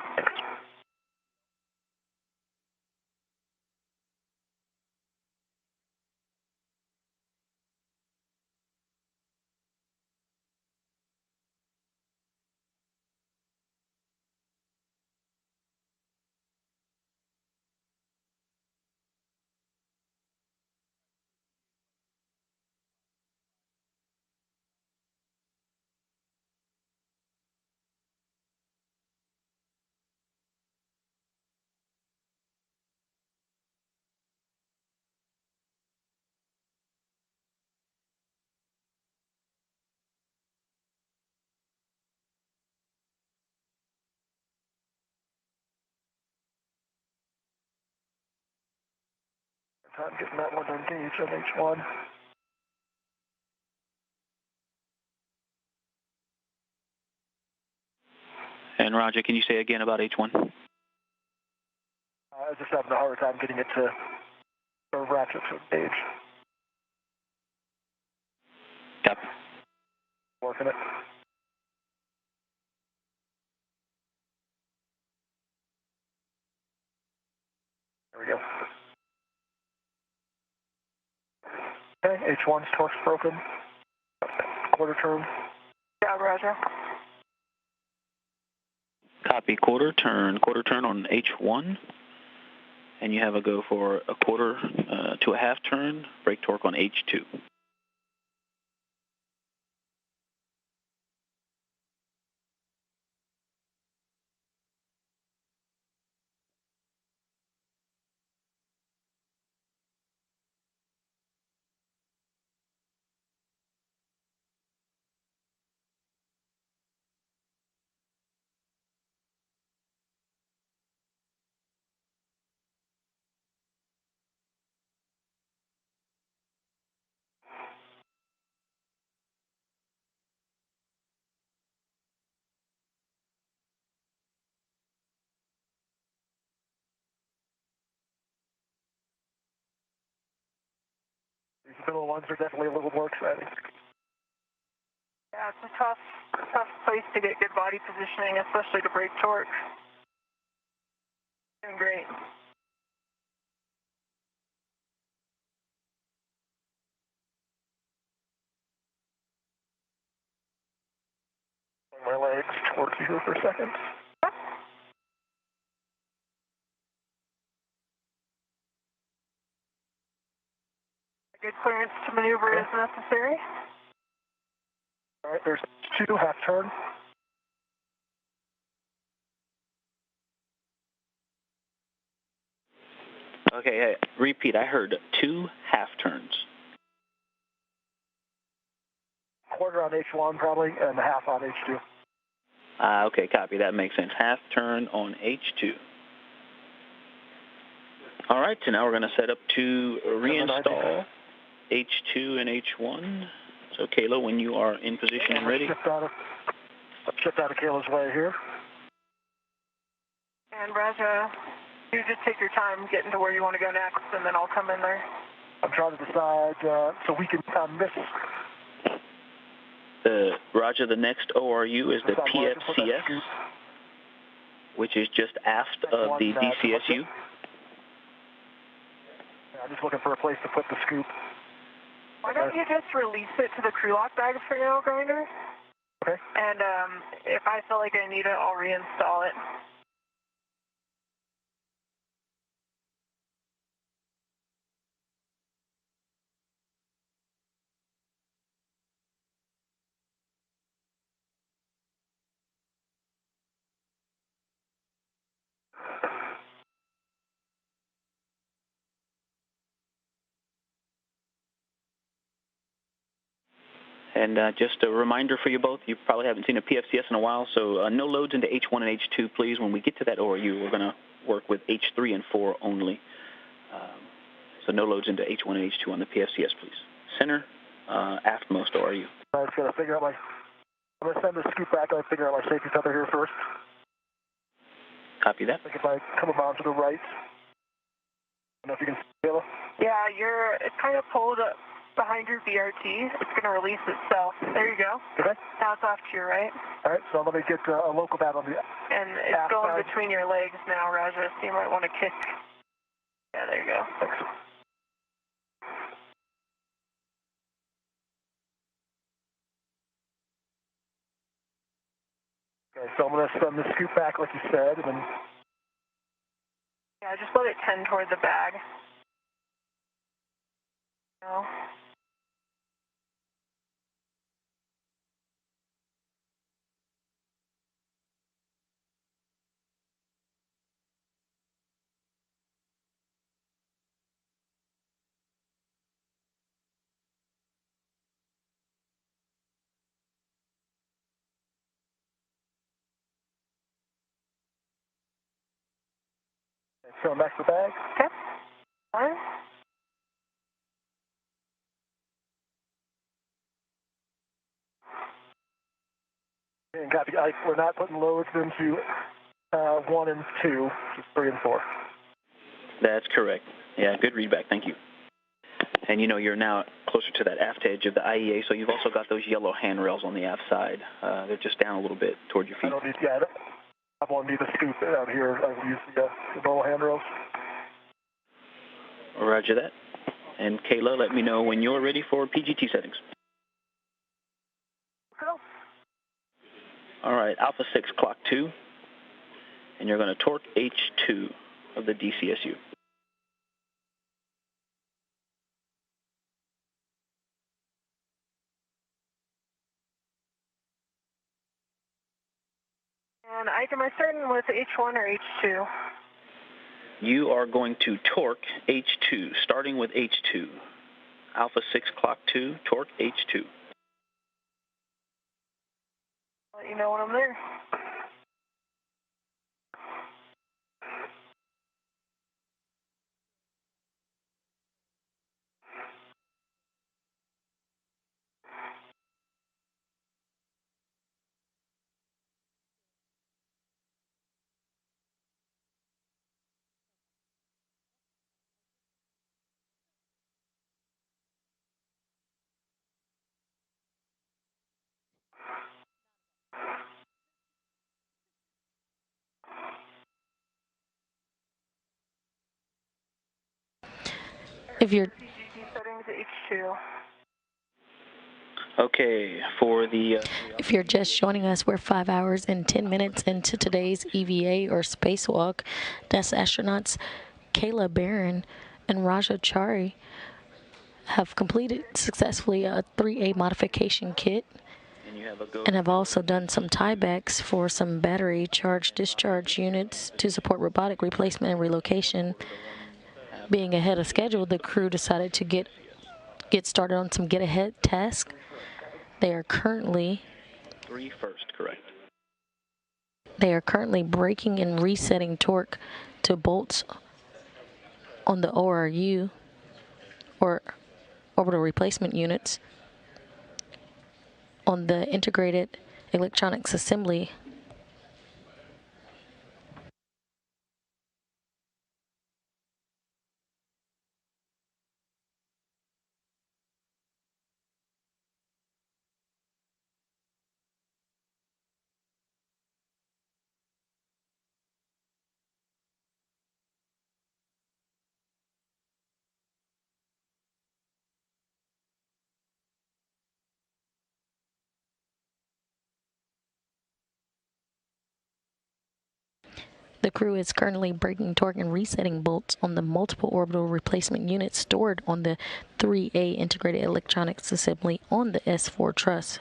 Time getting that one engaged on H1. And Roger, can you say again about H1? was just having a harder time getting it to ratchet to engage. Copy. Working it. There we go. Okay, H1's torque's broken. Quarter turn. Yeah, Roger. Copy. Quarter turn on H1. And you have a go for a quarter to a half turn, brake torque on H2. These middle ones are definitely a little more exciting. Yeah, it's a tough place to get good body positioning, especially to brake torque. Doing great. My legs towards you here for a second. Good clearance to maneuver is necessary. All right, there's 2 half turn. Okay, repeat. I heard 2 half turns. Quarter on H1 probably, and half on H2. Okay, copy. That makes sense. Half turn on H2. All right, so now we're going to set up to reinstall H2 and H1. So, Kayla, when you are in position and ready. Shift out of Kayla's way here. And Raja, you just take your time getting to where you want to go next, and then I'll come in there. I'm trying to decide so we can miss. Roger, the next ORU is the PFCS, which is just aft of the DCSU. I'm just looking for a place to put the scoop. Why don't you just release it to the crew lock bag for now, Grinder? Okay. And if I feel like I need it, I'll reinstall it. And just a reminder for you both, you probably haven't seen a PFCS in a while, so no loads into H1 and H2, please. When we get to that ORU, we're going to work with H3 and 4 only. So no loads into H1 and H2 on the PFCS, please. Center, aftmost ORU. I just got to figure out I'm going to send the scoop back. I'll figure out my safety tether here first. Copy that. I think if I come around to the right. I don't know if you can see it. Yeah, it's kind of pulled up behind your VRT. It's going to release itself. There you go. Okay. Now it's off to your right. All right, so let me get a local bat on the And it's going between your legs now, Raja, so you might want to kick. Yeah, there you go. Thanks. Okay, so I'm going to send the scoop back like you said, and then... Yeah, just let it tend toward the bag. No. So back to the bag. Okay. Fine. And copy. We're not putting loads into 1 and 2, just 3 and 4. That's correct. Yeah, good readback. Thank you. And you know, you're now closer to that aft edge of the IEA, so you've also got those yellow handrails on the aft side. They're just down a little bit toward your feet. I don't need, yeah, I won't need to scoop out here. I will use the normal handrails. Roger that. And Kayla, let me know when you're ready for PGT settings. Go. All right, Alpha 6, clock 2. And you're going to torque H2 of the DCSU. And am I starting with H1 or H2? You are going to torque H2, starting with H2. Alpha 6, clock 2, torque H2. Let you know when I'm there. If you're Settings H2. Okay, for the... If you're just joining us, we're 5 hours and 10 minutes into today's EVA or spacewalk. That's astronauts Kayla, Barron, and Rojo Chari have completed successfully a 3A modification kit and have also done some tiebacks for some battery charge discharge units to support robotic replacement and relocation. Being ahead of schedule, the crew decided to get started on some get-ahead tasks. They are currently 3 first, correct. They are currently braking and resetting torque to bolts on the ORU, or orbital replacement units, on the integrated electronics assembly. The crew is currently braking torque and resetting bolts on the multiple orbital replacement units stored on the 3A integrated electronics assembly on the S4 truss.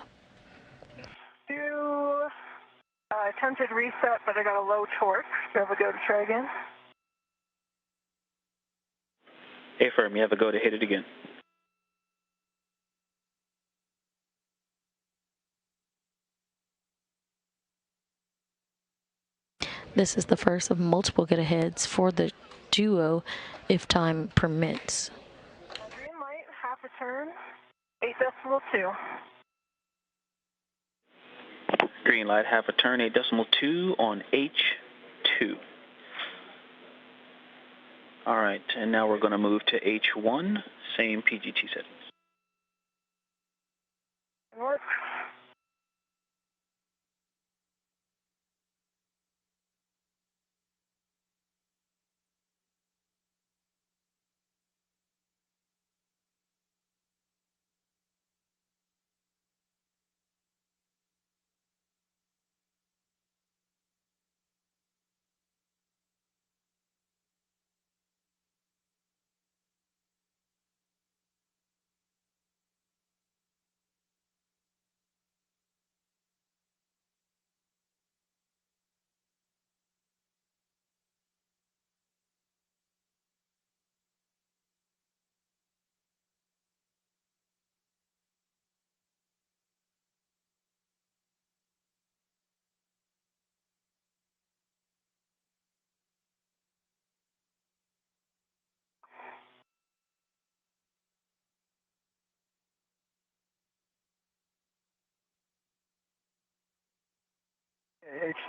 Attempted reset, but I got a low torque. Do you have a go to try again? Affirm, you have a go to hit it again. This is the first of multiple get-aheads for the duo, if time permits. Green light, half a turn, 8.2. Green light, half a turn, 8.2 on H2. All right, and now we're going to move to H1, same PGT settings. North.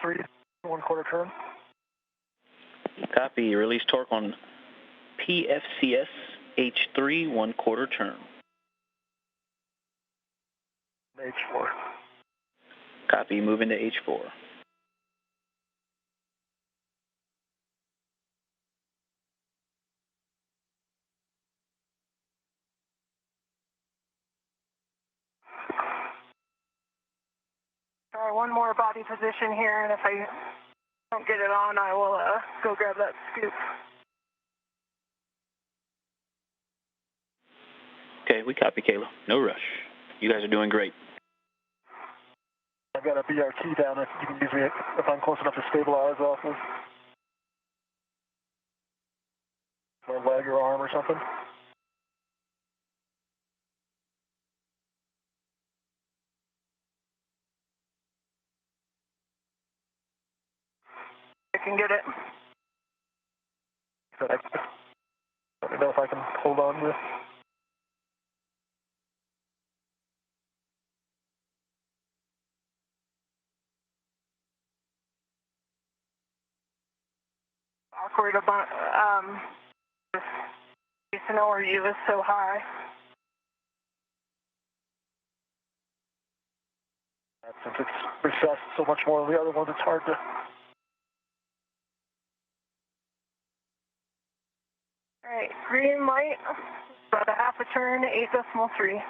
H3, 1/4 turn. Copy, release torque on PFCS H3 1/4 turn. H4. Copy, moving to H4. Try one more body position here, and if I don't get it on, I will go grab that scoop. Okay, we copy, Kayla. No rush. You guys are doing great. I've got a BRT down if you can use me if I'm close enough to stabilize off of my leg or arm or something. I can get it. But I don't know if I can hold on to this. Awkward about just to know where you is so high. Since it's recessed so much more than the other ones, it's hard to. All right, green light, about a half a turn, 8.3.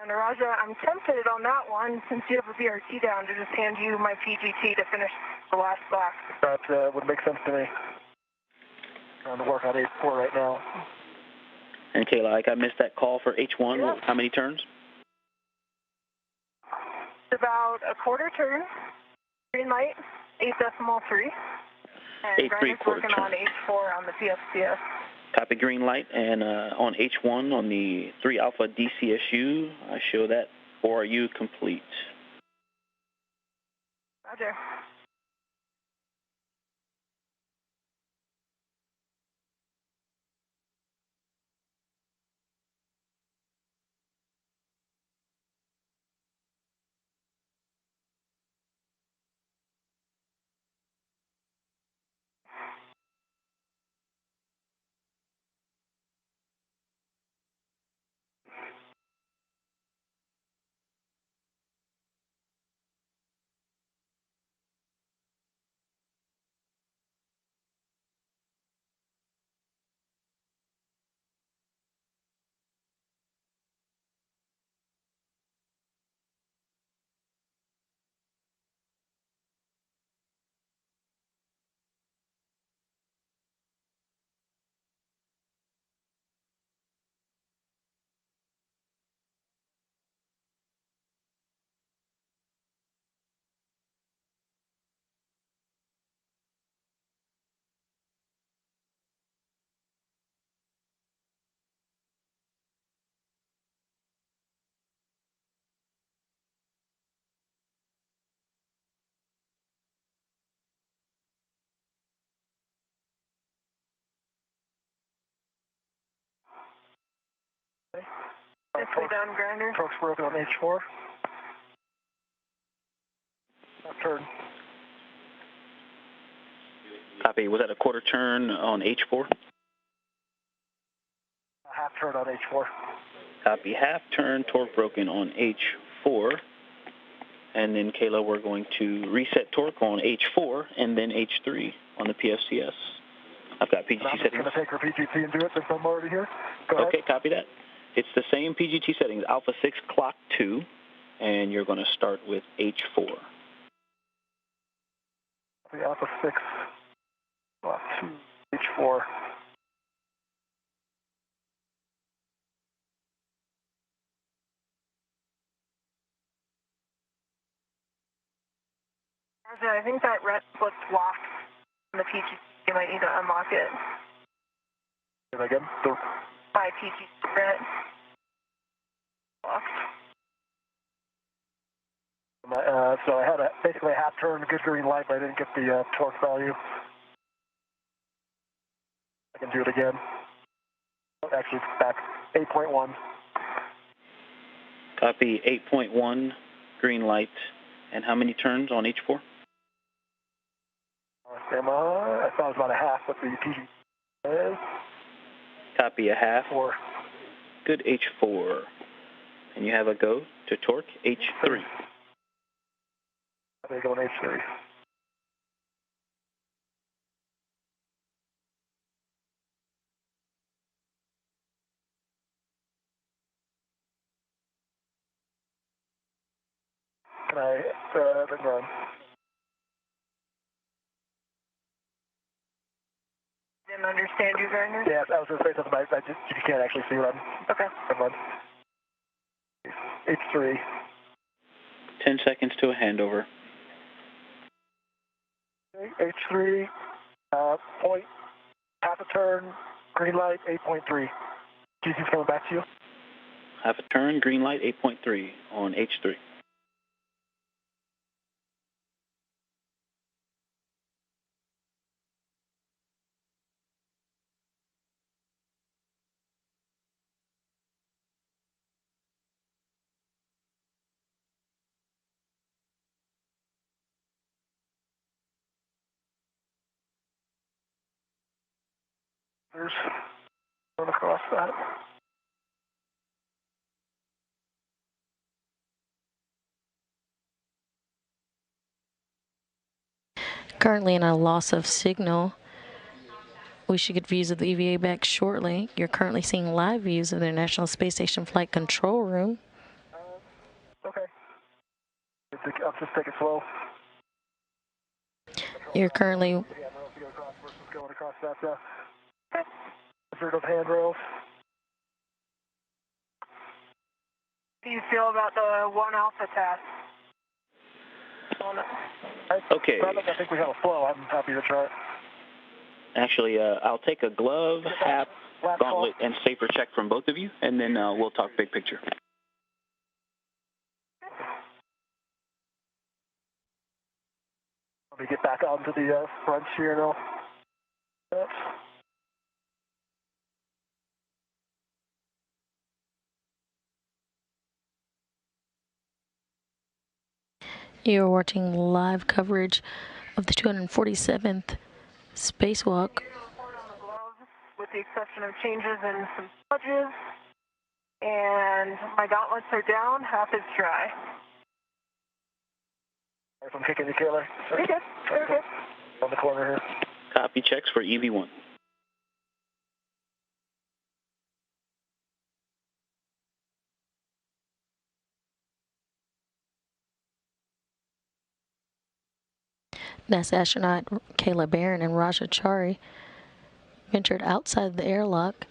And Raja, I'm tempted on that one, since you have a BRT down, to just hand you my PGT to finish the last box. That would make sense to me. Trying to work on 8-4 right now. And Kayla, I missed that call for H1. Yeah. How many turns? About a quarter turn, green light, 8.3. And 8.75 Brian's working turn. on H4 on the PFCS. Copy, green light, and on H1 on the 3 Alpha DCSU, I show that ORU complete. Roger. Nicely done, Grinder. Torque's broken on H4. Turn. Copy. Was that a quarter turn on H4? A half turn on H4. Copy. Half turn, torque broken on H4. And then, Kayla, we're going to reset torque on H4 and then H3 on the PFCS. I've got PGT I'm just settings. going to take her PGT and do it since I'm already here. Go ahead. Okay, copy that. It's the same PGT settings, Alpha 6, clock 2, and you're going to start with H4. The Alpha 6, clock 2, H4. Roger, I think that red foot's locked on the PGT. You might need to unlock it. Say that again? The By PGT red. Locked. So I had basically a half turn, good green light, but I didn't get the torque value. I can do it again. Actually, it's back 8.1. Copy 8.1, green light. And how many turns on H4? Am I thought it was about a half, but the PG is. Copy a half. 4. Good, H4. And you have a go to torque, H3. There you go, H3. Can I run? Didn't understand you very much. Yeah, I was going to say something. You can't actually see run. Okay. Run. H3. 10 seconds to a handover. H3, point, half a turn, green light, 8.3. GC's coming back to you. Half a turn, green light, 8.3 on H3. There's going across that. Currently in a loss of signal. We should get views of the EVA back shortly. You're currently seeing live views of the International Space Station Flight Control Room. Okay. I'll just take it slow. You're currently... Going across that. Those handrails. How do you feel about the 1 alpha task? Okay. I think we have a flow. I'm happy to try it. Actually, I'll take a glove, hat, gauntlet, and safer check from both of you, and then we'll talk big picture. Let me get back onto the front here now. You're watching live coverage of the 247th spacewalk. With the exception of changes and some smudges. And my gauntlets are down, half is dry. If I'm kicking you, Kayla. You're good. You're good. On the corner here. Copy checks for EV1. NASA astronaut Kayla Barron and Rojo Chari ventured outside the airlock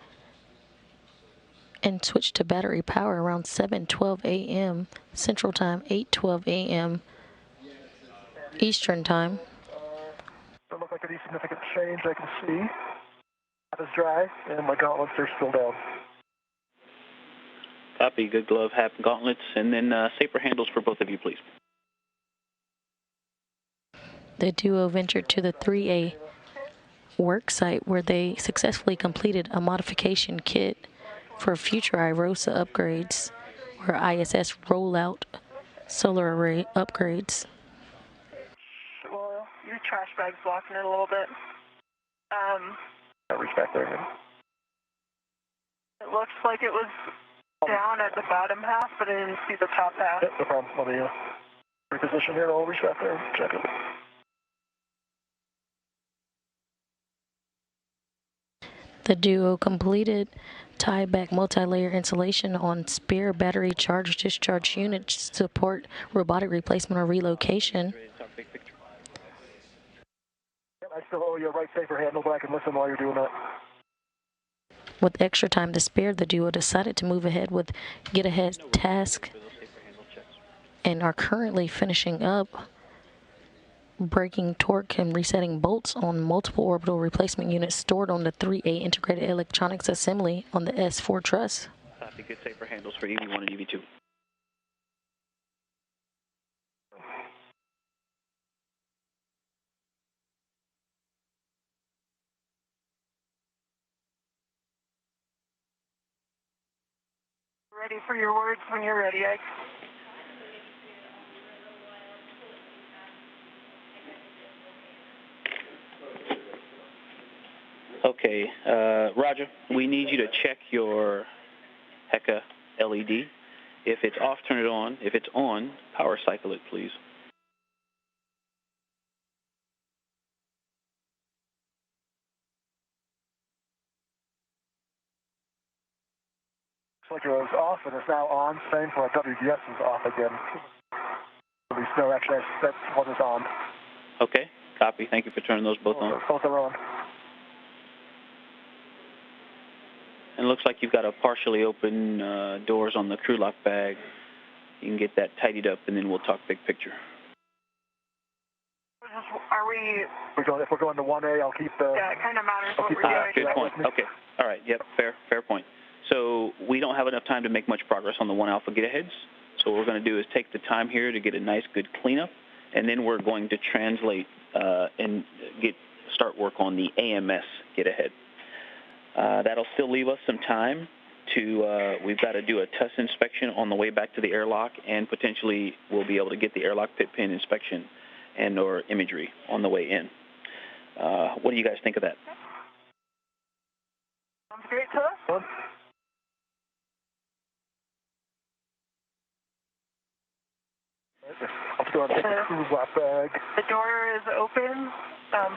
and switched to battery power around 7:12 a.m. Central Time, 8:12 a.m. Eastern Time. Doesn't look like any significant change I can see. Half is dry, and my gauntlets are still down. Copy. Good glove, hat, gauntlets, and then safer handles for both of you, please. The duo ventured to the 3A work site where they successfully completed a modification kit for future IROSA upgrades or ISS rollout solar array upgrades. Well, your trash bag's blocking it a little bit. I'll reach back there again. It looks like it was down at the bottom half, but I didn't see the top half. Yep, no problem. Let me reposition here, and I'll reach back there and check it. The duo completed tie-back multi-layer insulation on spare battery charge-discharge units to support robotic replacement or relocation. I still owe you a right safer handle, but I can listen while you're doing that. With extra time to spare, the duo decided to move ahead with get-ahead task and are currently finishing up breaking torque and resetting bolts on multiple orbital replacement units stored on the 3A integrated electronics assembly on the S4 truss. Copy. Good safer handles for EV1 and EV2. Ready for your words when you're ready, Ike. Okay, Roger, we need you to check your HECA LED. If it's off, turn it on. If it's on, power cycle it, please. Looks like it was off and it's now on. Same for WDS is off again. At least, no, actually, that one is on. Okay, copy. Thank you for turning those both on. Both are on. And it looks like you've got a partially open doors on the crew lock bag. You can get that tidied up, and then we'll talk big picture. Are we... If we're going to 1A, I'll keep the... Yeah, it kind of matters what we're doing. Good point. Okay. All right. Yep. Fair point. So we don't have enough time to make much progress on the 1 alpha get-aheads. So what we're going to do is take the time here to get a nice, good cleanup, and then we're going to translate and start work on the AMS get-ahead. That'll still leave us some time to, we've got to do a test inspection on the way back to the airlock, and potentially we'll be able to get the airlock pit pin inspection and or imagery on the way in. What do you guys think of that? Sounds great to us. I'll go on the crew lock bag. The door is open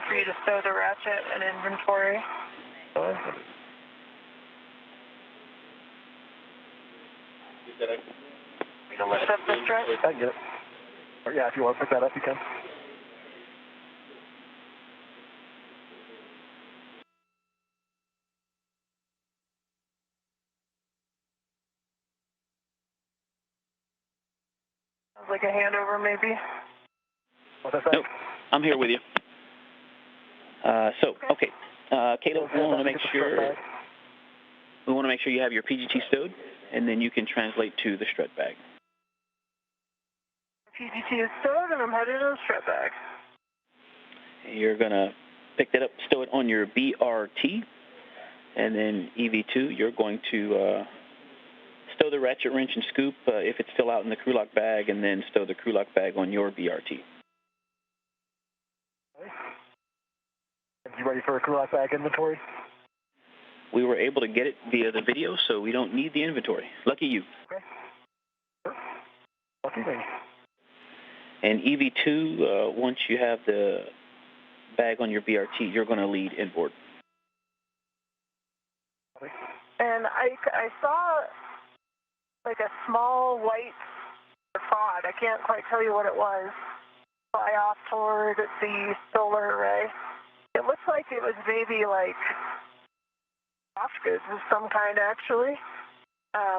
for you to stow the ratchet and inventory. You can lift up the strut. I can get it. Or yeah, if you want to pick that up, you can. Sounds like a handover, maybe. What's that say? Nope. I'm here with you. Okay. Kayla, we want to make sure you have your PGT stowed, and then you can translate to the strut bag. PGT is stowed, and I'm headed to the strut bag. You're going to pick that up, stow it on your BRT, and then EV2, you're going to stow the ratchet wrench and scoop if it's still out in the crew lock bag, and then stow the crew lock bag on your BRT. You ready for a crew lock bag inventory? We were able to get it via the video, so we don't need the inventory. Lucky you. Okay. Sure. Lucky me. And EV2, once you have the bag on your BRT, you're going to lead inboard. And I saw like a small white pod. I can't quite tell you what it was. Fly off toward the solar array. It looks like it was maybe like soft goods of some kind, actually.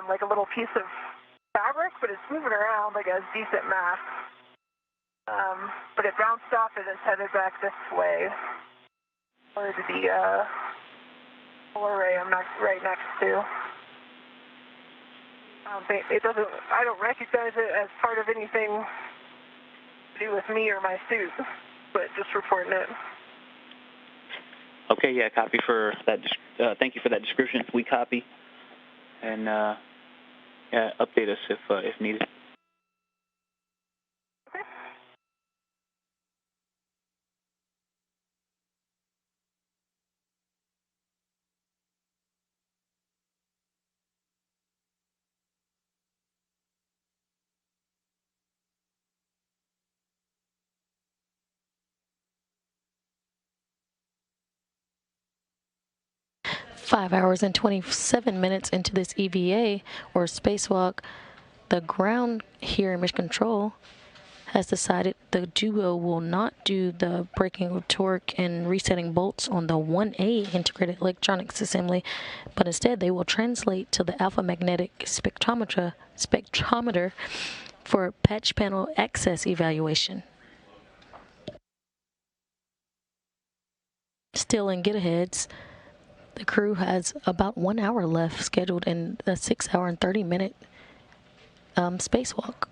Like a little piece of fabric, but it's moving around like a decent mass. But it bounced off and it's headed back this way. Or to the solar array I'm not right next to. I don't recognize it as part of anything to do with me or my suit, but just reporting it. Okay, yeah, copy for that. Thank you for that description. We copy, and update us if needed. Okay. 5 hours and 27 minutes into this EVA, or spacewalk, the ground here in Mission Control has decided the duo will not do the breaking of torque and resetting bolts on the 1A integrated electronics assembly, but instead they will translate to the alpha magnetic spectrometer for patch panel access evaluation. Still in get-aheads, the crew has about 1 hour left scheduled in the 6 hour and 30-minute spacewalk.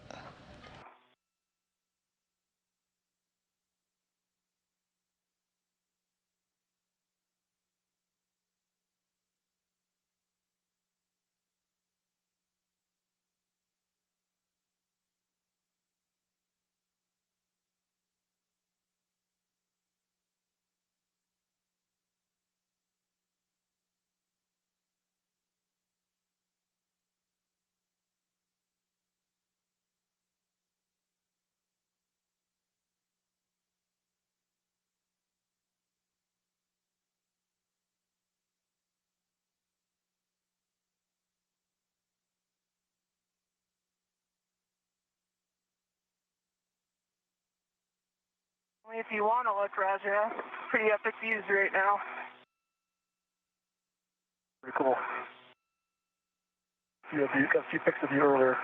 Only if you want to look, Roger. Pretty epic views right now. Pretty cool. Got a few pics of you earlier.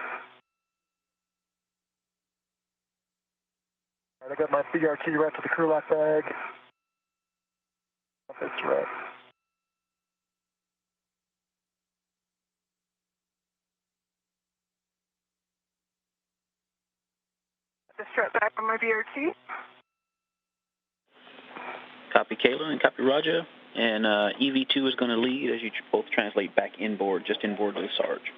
All right, I got my BRT right to the crew lock bag. That's right. Just strap back on my BRT. Copy Kayla and copy Roger. And EV2 is going to lead as you both translate back inboard, just inboard to the Sarge.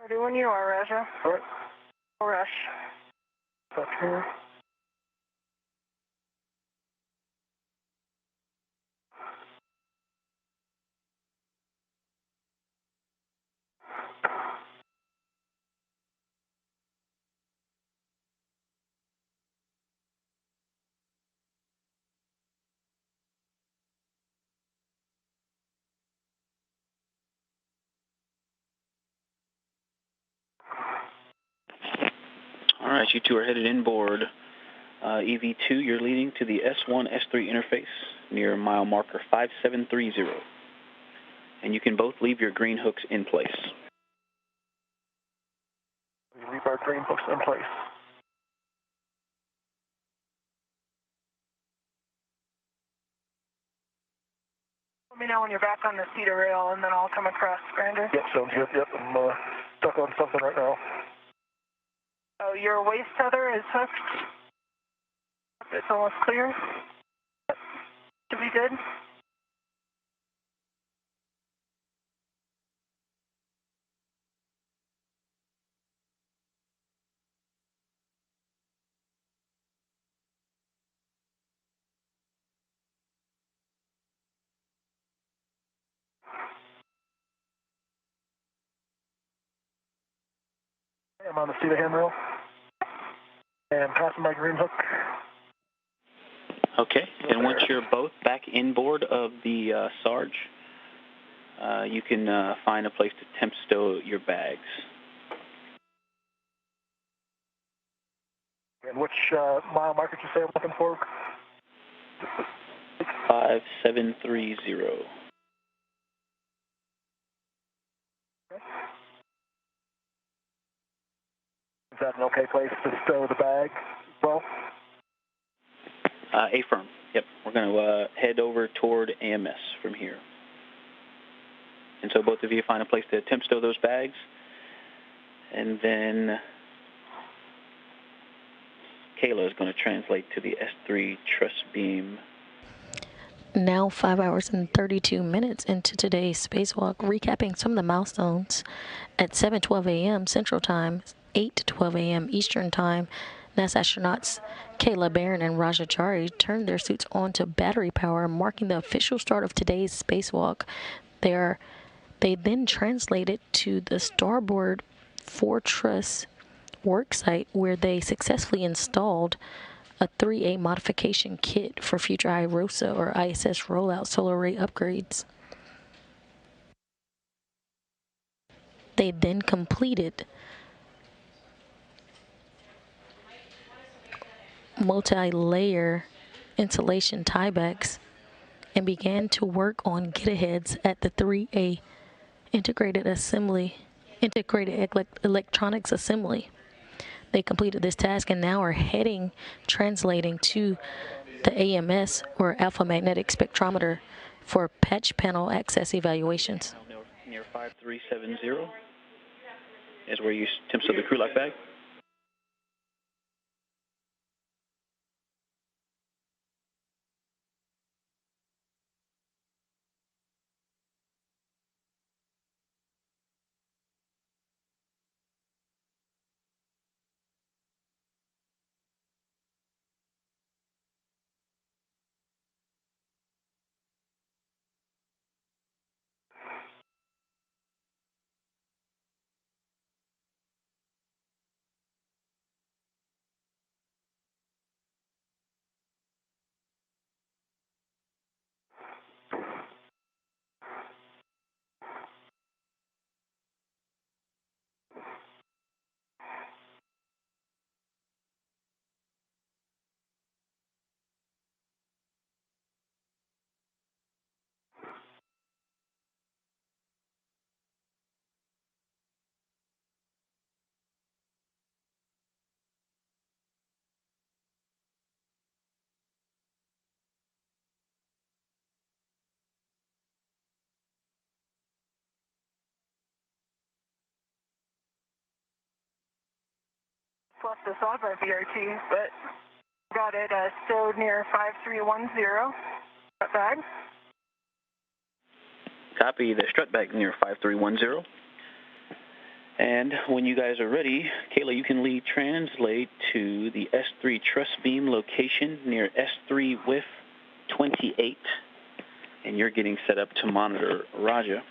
Ready when you are, Roger. All right. No rush. Up here. All right, you two are headed inboard. EV2, you're leading to the S1, S3 interface near mile marker 5730. And you can both leave your green hooks in place. We leave our green hooks in place. Let me know when you're back on the cedar rail, and then I'll come across, Brander. Yep, sounds good. Yep, I'm stuck on something right now. Oh, your waist tether is hooked. It's almost clear. Should be good. I'm on the seat of handrail. And passing my green hook. Okay, and once you're both back inboard of the Sarge, you can find a place to temp stow your bags. And which mile marker did you say I'm looking for? 5730. Is that an okay place to stow the bag as well? A-firm. Yep, we're going to head over toward AMS from here. And so both of you find a place to temp stow those bags. And then Kayla is going to translate to the S3 truss beam. Now 5 hours and 32 minutes into today's spacewalk, recapping some of the milestones. At 7:12 a.m. Central Time, 8:12 a.m. Eastern Time, NASA astronauts Kayla Barron and Chari turned their suits on to battery power, marking the official start of today's spacewalk. They then translated to the starboard fortress worksite where they successfully installed a 3A modification kit for future IROSA or ISS rollout solar array upgrades. They then completed multi-layer insulation tiebacks and began to work on get-aheads at the 3A integrated electronics assembly. They completed this task and now are translating to the AMS or alpha magnetic spectrometer for patch panel access evaluations. Near 5370 is where you temp stow the crew lock bag. left this on my BRT, but got it stowed near 5310. Strut bag. Copy the strut bag near 5310. And when you guys are ready, Kayla, you can lead translate to the S3 truss beam location near S3 with 28. And you're getting set up to monitor Raja.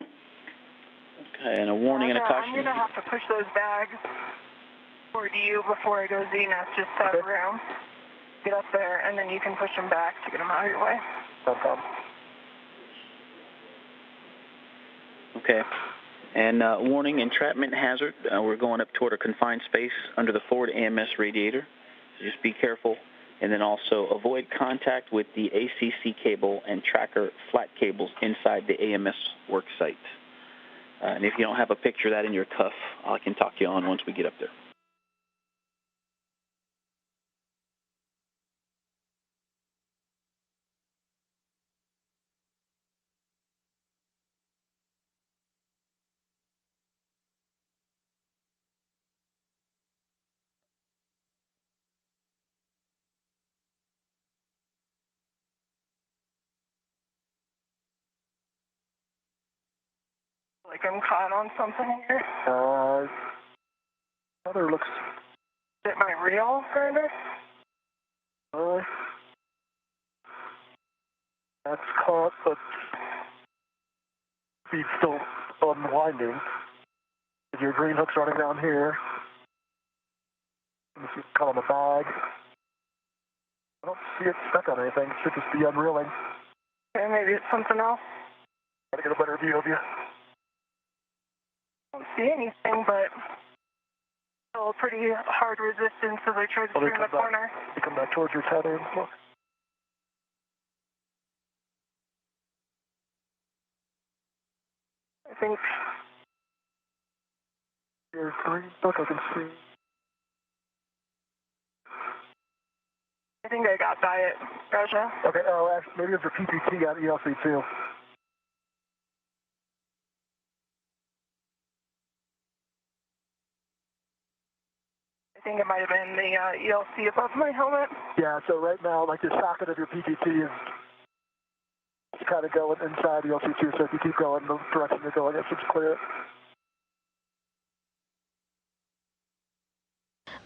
Okay, and a warning and a caution. I'm going to have to push those bags toward you before I go Z-nest, just to have room. Get up there, and then you can push them back to get them out of your way. No problem. Okay. And warning, entrapment hazard. We're going up toward a confined space under the forward AMS radiator. So just be careful. And then also avoid contact with the ACC cable and tracker flat cables inside the AMS work site. And if you don't have a picture of that in your cuff, I can talk you on once we get up there. Like I'm caught on something here. Other looks. Is it my reel, kind of? That's caught, but speed's still unwinding. Your green hook's running down here. This is caught on the bag. I don't see it stuck on anything. It should just be unreeling. Okay, maybe it's something else. Try to get a better view of you. I don't see anything, but still pretty hard resistance as I try to turn the corner. You come back towards your tether and look. I think your green hook, I can see. I think I got by it, Raja. Okay, actually, maybe it's a PPT got ELC too. I think it might have been the ELC above my helmet. Yeah, so right now, like the socket of your PPT is kind of going inside ELC2, so if you keep going the direction you're going, it should clear it.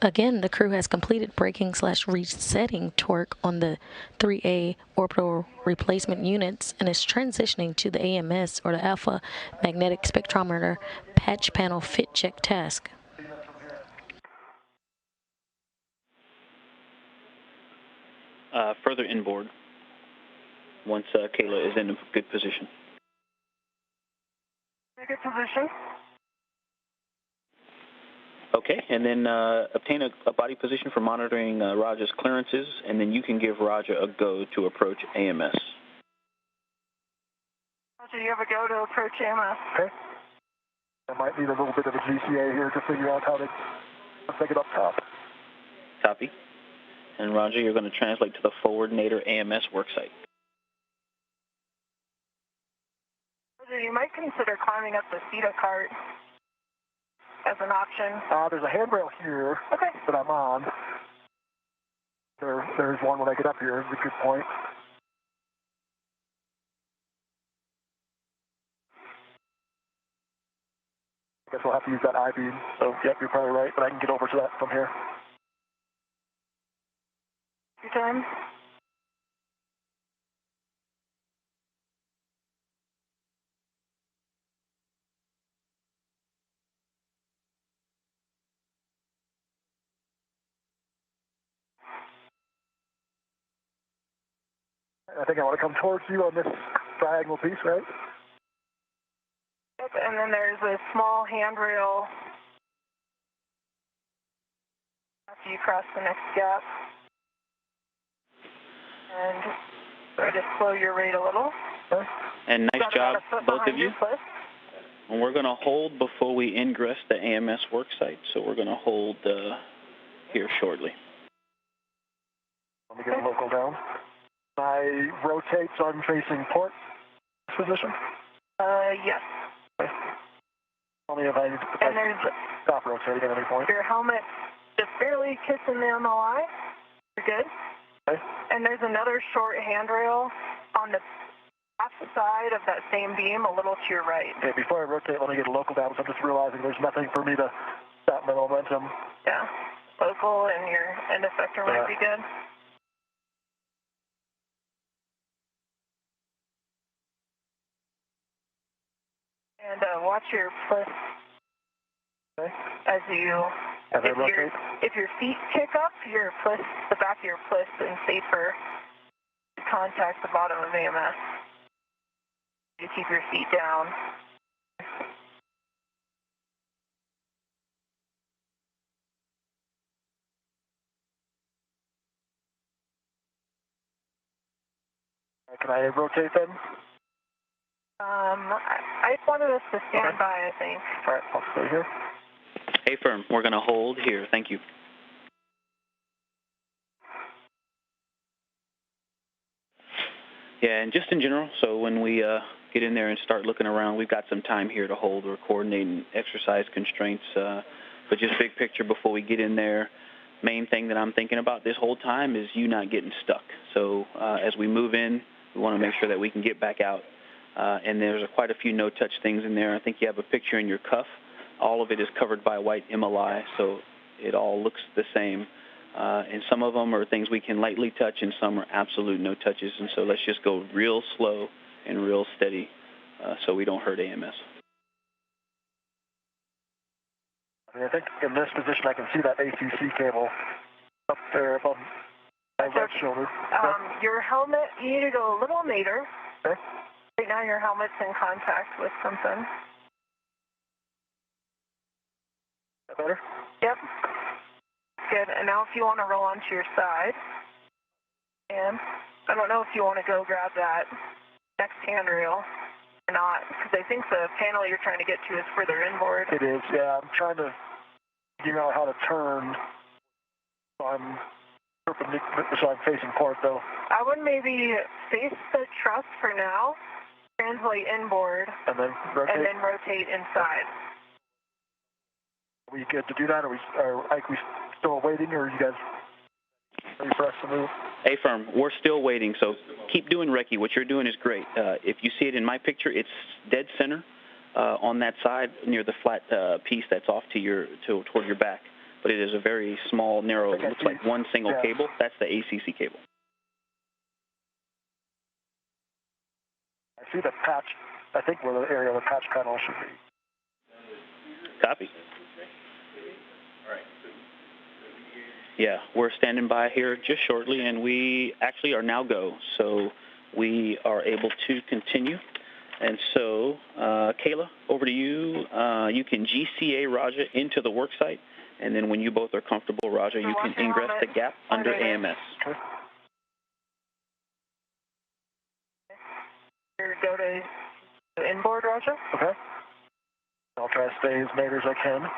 Again, the crew has completed braking/resetting torque on the 3A orbital replacement units and is transitioning to the AMS, or the Alpha Magnetic Spectrometer Patch Panel Fit Check task. Further inboard once Kayla is in a good position. Good position. Okay, and then obtain a body position for monitoring Raja's clearances, and then you can give Raja a go to approach AMS. Raja, you have a go to approach AMS. Okay. I might need a little bit of a GCA here to figure out how to take it up top. Copy. And Raja, you're going to translate to the forward Nader AMS worksite. Raja, you might consider climbing up the CETA cart as an option. There's a handrail here that I'm on. There's one when I get up here. It's a good point. I guess we'll have to use that I-beam. So, yep, you're probably right, but I can get over to that from here. Your time. I think I want to come towards you on this diagonal piece, right? Yep, and then there's a small handrail after you cross the next gap. And try to slow your rate a little. Okay. And nice job, both of you. And we're going to hold before we ingress the AMS worksite, so we're going to hold here shortly. Let me get local down. I rotate so I'm facing port position? Yes. Okay. Only if I stop rotating at any point. Your helmet just barely kissing the MLI. You're good. Okay. And there's another short handrail on the left side of that same beam, a little to your right. Okay, before I rotate, let me get a local balance. I'm just realizing there's nothing for me to stop my momentum. Yeah. Local and your end effector might be good. And watch your plus as you, if your feet kick up, your plus, the back of your plus and safer contact the bottom of AMS. You keep your feet down. Can I rotate then? I wanted us to stand by, I think. All right, I'll stay here. Hey, firm, we're going to hold here. Thank you. Yeah, and just in general, so when we get in there and start looking around, we've got some time here to hold. We're coordinating exercise constraints, but just big picture before we get in there, main thing that I'm thinking about this whole time is you not getting stuck. So as we move in, we want to make sure that we can get back out. And there's quite a few no-touch things in there. I think you have a picture in your cuff. All of it is covered by white MLI, so it all looks the same. And some of them are things we can lightly touch, and some are absolute no touches. And so let's just go real slow and real steady so we don't hurt AMS. I think in this position I can see that ACC cable up there above my right shoulder. Your helmet, you need to go a little nadir. Okay. Right now your helmet's in contact with something. That better? Yep. Good. And now if you want to roll onto your side, and I don't know if you want to go grab that next handrail or not, because I think the panel you're trying to get to is further inboard. It is, yeah. I'm trying to figure out how to turn so I'm perpendicular, so I'm facing port, though. I would maybe face the truss for now, translate inboard, and then rotate inside. Are we good to do that? Are we still waiting, or are you guys ready for us to move? Hey, firm, we're still waiting, so keep doing recce. What you're doing is great. If you see it in my picture, it's dead center on that side near the flat piece that's off to toward your back. But it is a very small, narrow, looks like one single cable. That's the ACC cable. I see the patch, I think where the area of the patch panel should be. Copy. Yeah, we're standing by here just shortly, and we actually are now go. So we are able to continue. And so, Kayla, over to you. You can GCA Raja into the work site, and then when you both are comfortable, Raja, you can ingress the gap under AMS. Okay. Go to inboard, Raja. Okay. I'll try to stay as nadir as I can.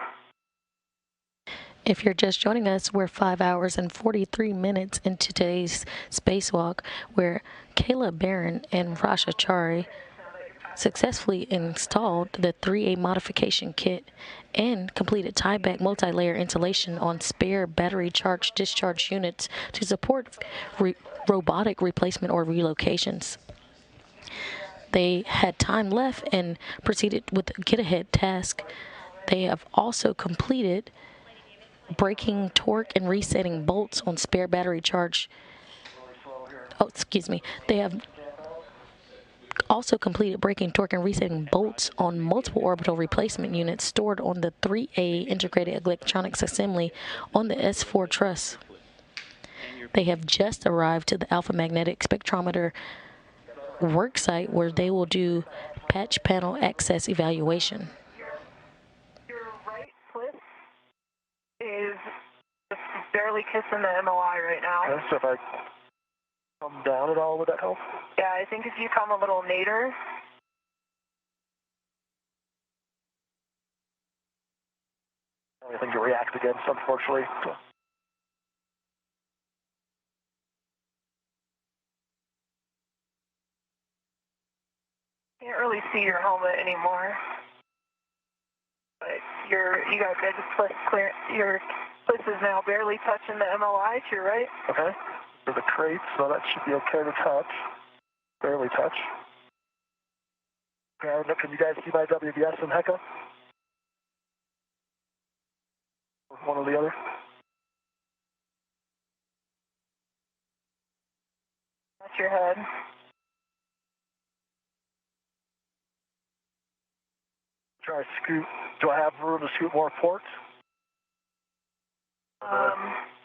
If you're just joining us, we're 5 hours and 43 minutes into today's spacewalk, where Kayla Barron and Raja Chari successfully installed the 3A modification kit and completed tieback multi-layer insulation on spare battery charge discharge units to support robotic replacement or relocations. They had time left and proceeded with the get-ahead task. They have also completed breaking torque and resetting bolts on spare battery charge. They have also completed breaking torque and resetting bolts on multiple orbital replacement units stored on the 3A integrated electronics assembly on the S4 truss. They have just arrived to the alpha magnetic spectrometer work site where they will do patch panel access evaluation. Your right foot is just barely kissing the MLI right now. Okay, so if I come down at all, would that help? Yeah, I think if you come a little nadir. I think to react against, unfortunately. So. Can't really see your helmet anymore. But you got good split clear. Your split is now barely touching the MLI to your right. Okay. For the crate, so that should be okay to touch. Barely touch. Okay, can you guys see my WBS and HECA? One or the other? That's your head. Try to scoot. Do I have room to scoot more ports?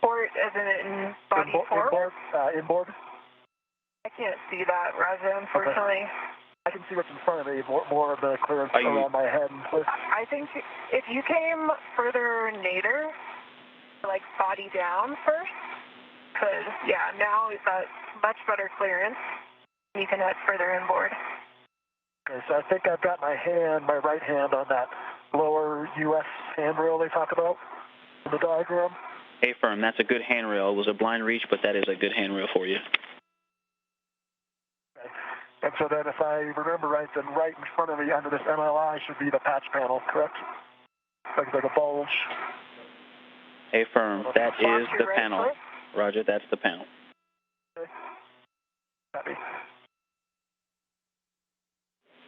Port as in body forward? Inboard? I can't see that, Raja, unfortunately. Okay. I can see what's in front of me, more of the clearance around my head. I think if you came further nadir, like body down first, because, yeah, now we've got much better clearance. You can head further inboard. Okay, so I think I've got my right hand on that lower U.S. handrail they talk about in the diagram. Hey, firm, that's a good handrail. It was a blind reach, but that is a good handrail for you. Okay. And so then if I remember right, then right in front of me under this MLI should be the patch panel, correct? Like a bulge. Hey, firm, that is the panel. Right, Roger, that's the panel. Okay. Copy.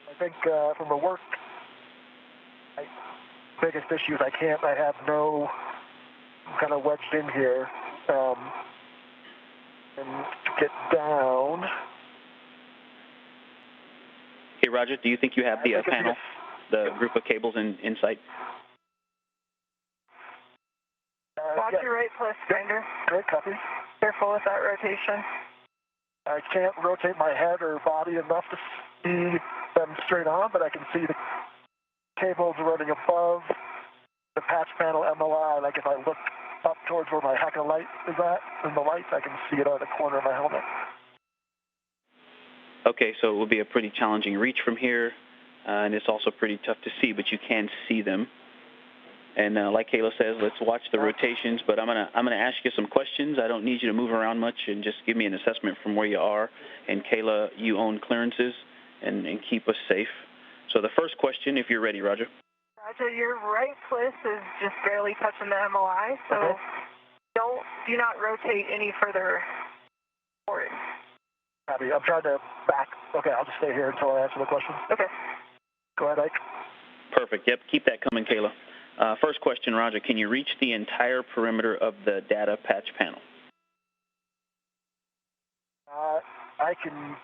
I think from the work, biggest issue is I have no kind of wedged in here and to get down. Hey, Roger, do you think you have the panel, the group of cables in sight? Watch your right plus finger. Good, copy. Careful with that rotation. I can't rotate my head or body enough to see them straight on, but I can see the cables running above the patch panel MLI. Like if I look up towards where my HECA light is at, in the lights, I can see it on the corner of my helmet. Okay, so it will be a pretty challenging reach from here, and it's also pretty tough to see, but you can see them. And like Kayla says, let's watch the rotations, but I'm gonna ask you some questions. I don't need you to move around much, and just give me an assessment from where you are. And Kayla, you own clearances, and keep us safe. So the first question, if you're ready, Roger. Roger, your right twist is just barely touching the MLI, so do not rotate any further forward. Copy. I'm trying to back. Okay, I'll just stay here until I answer the question. Okay. Go ahead, Ike. Perfect. Yep, keep that coming, Kayla. First question, Roger. Can you reach the entire perimeter of the data patch panel? I can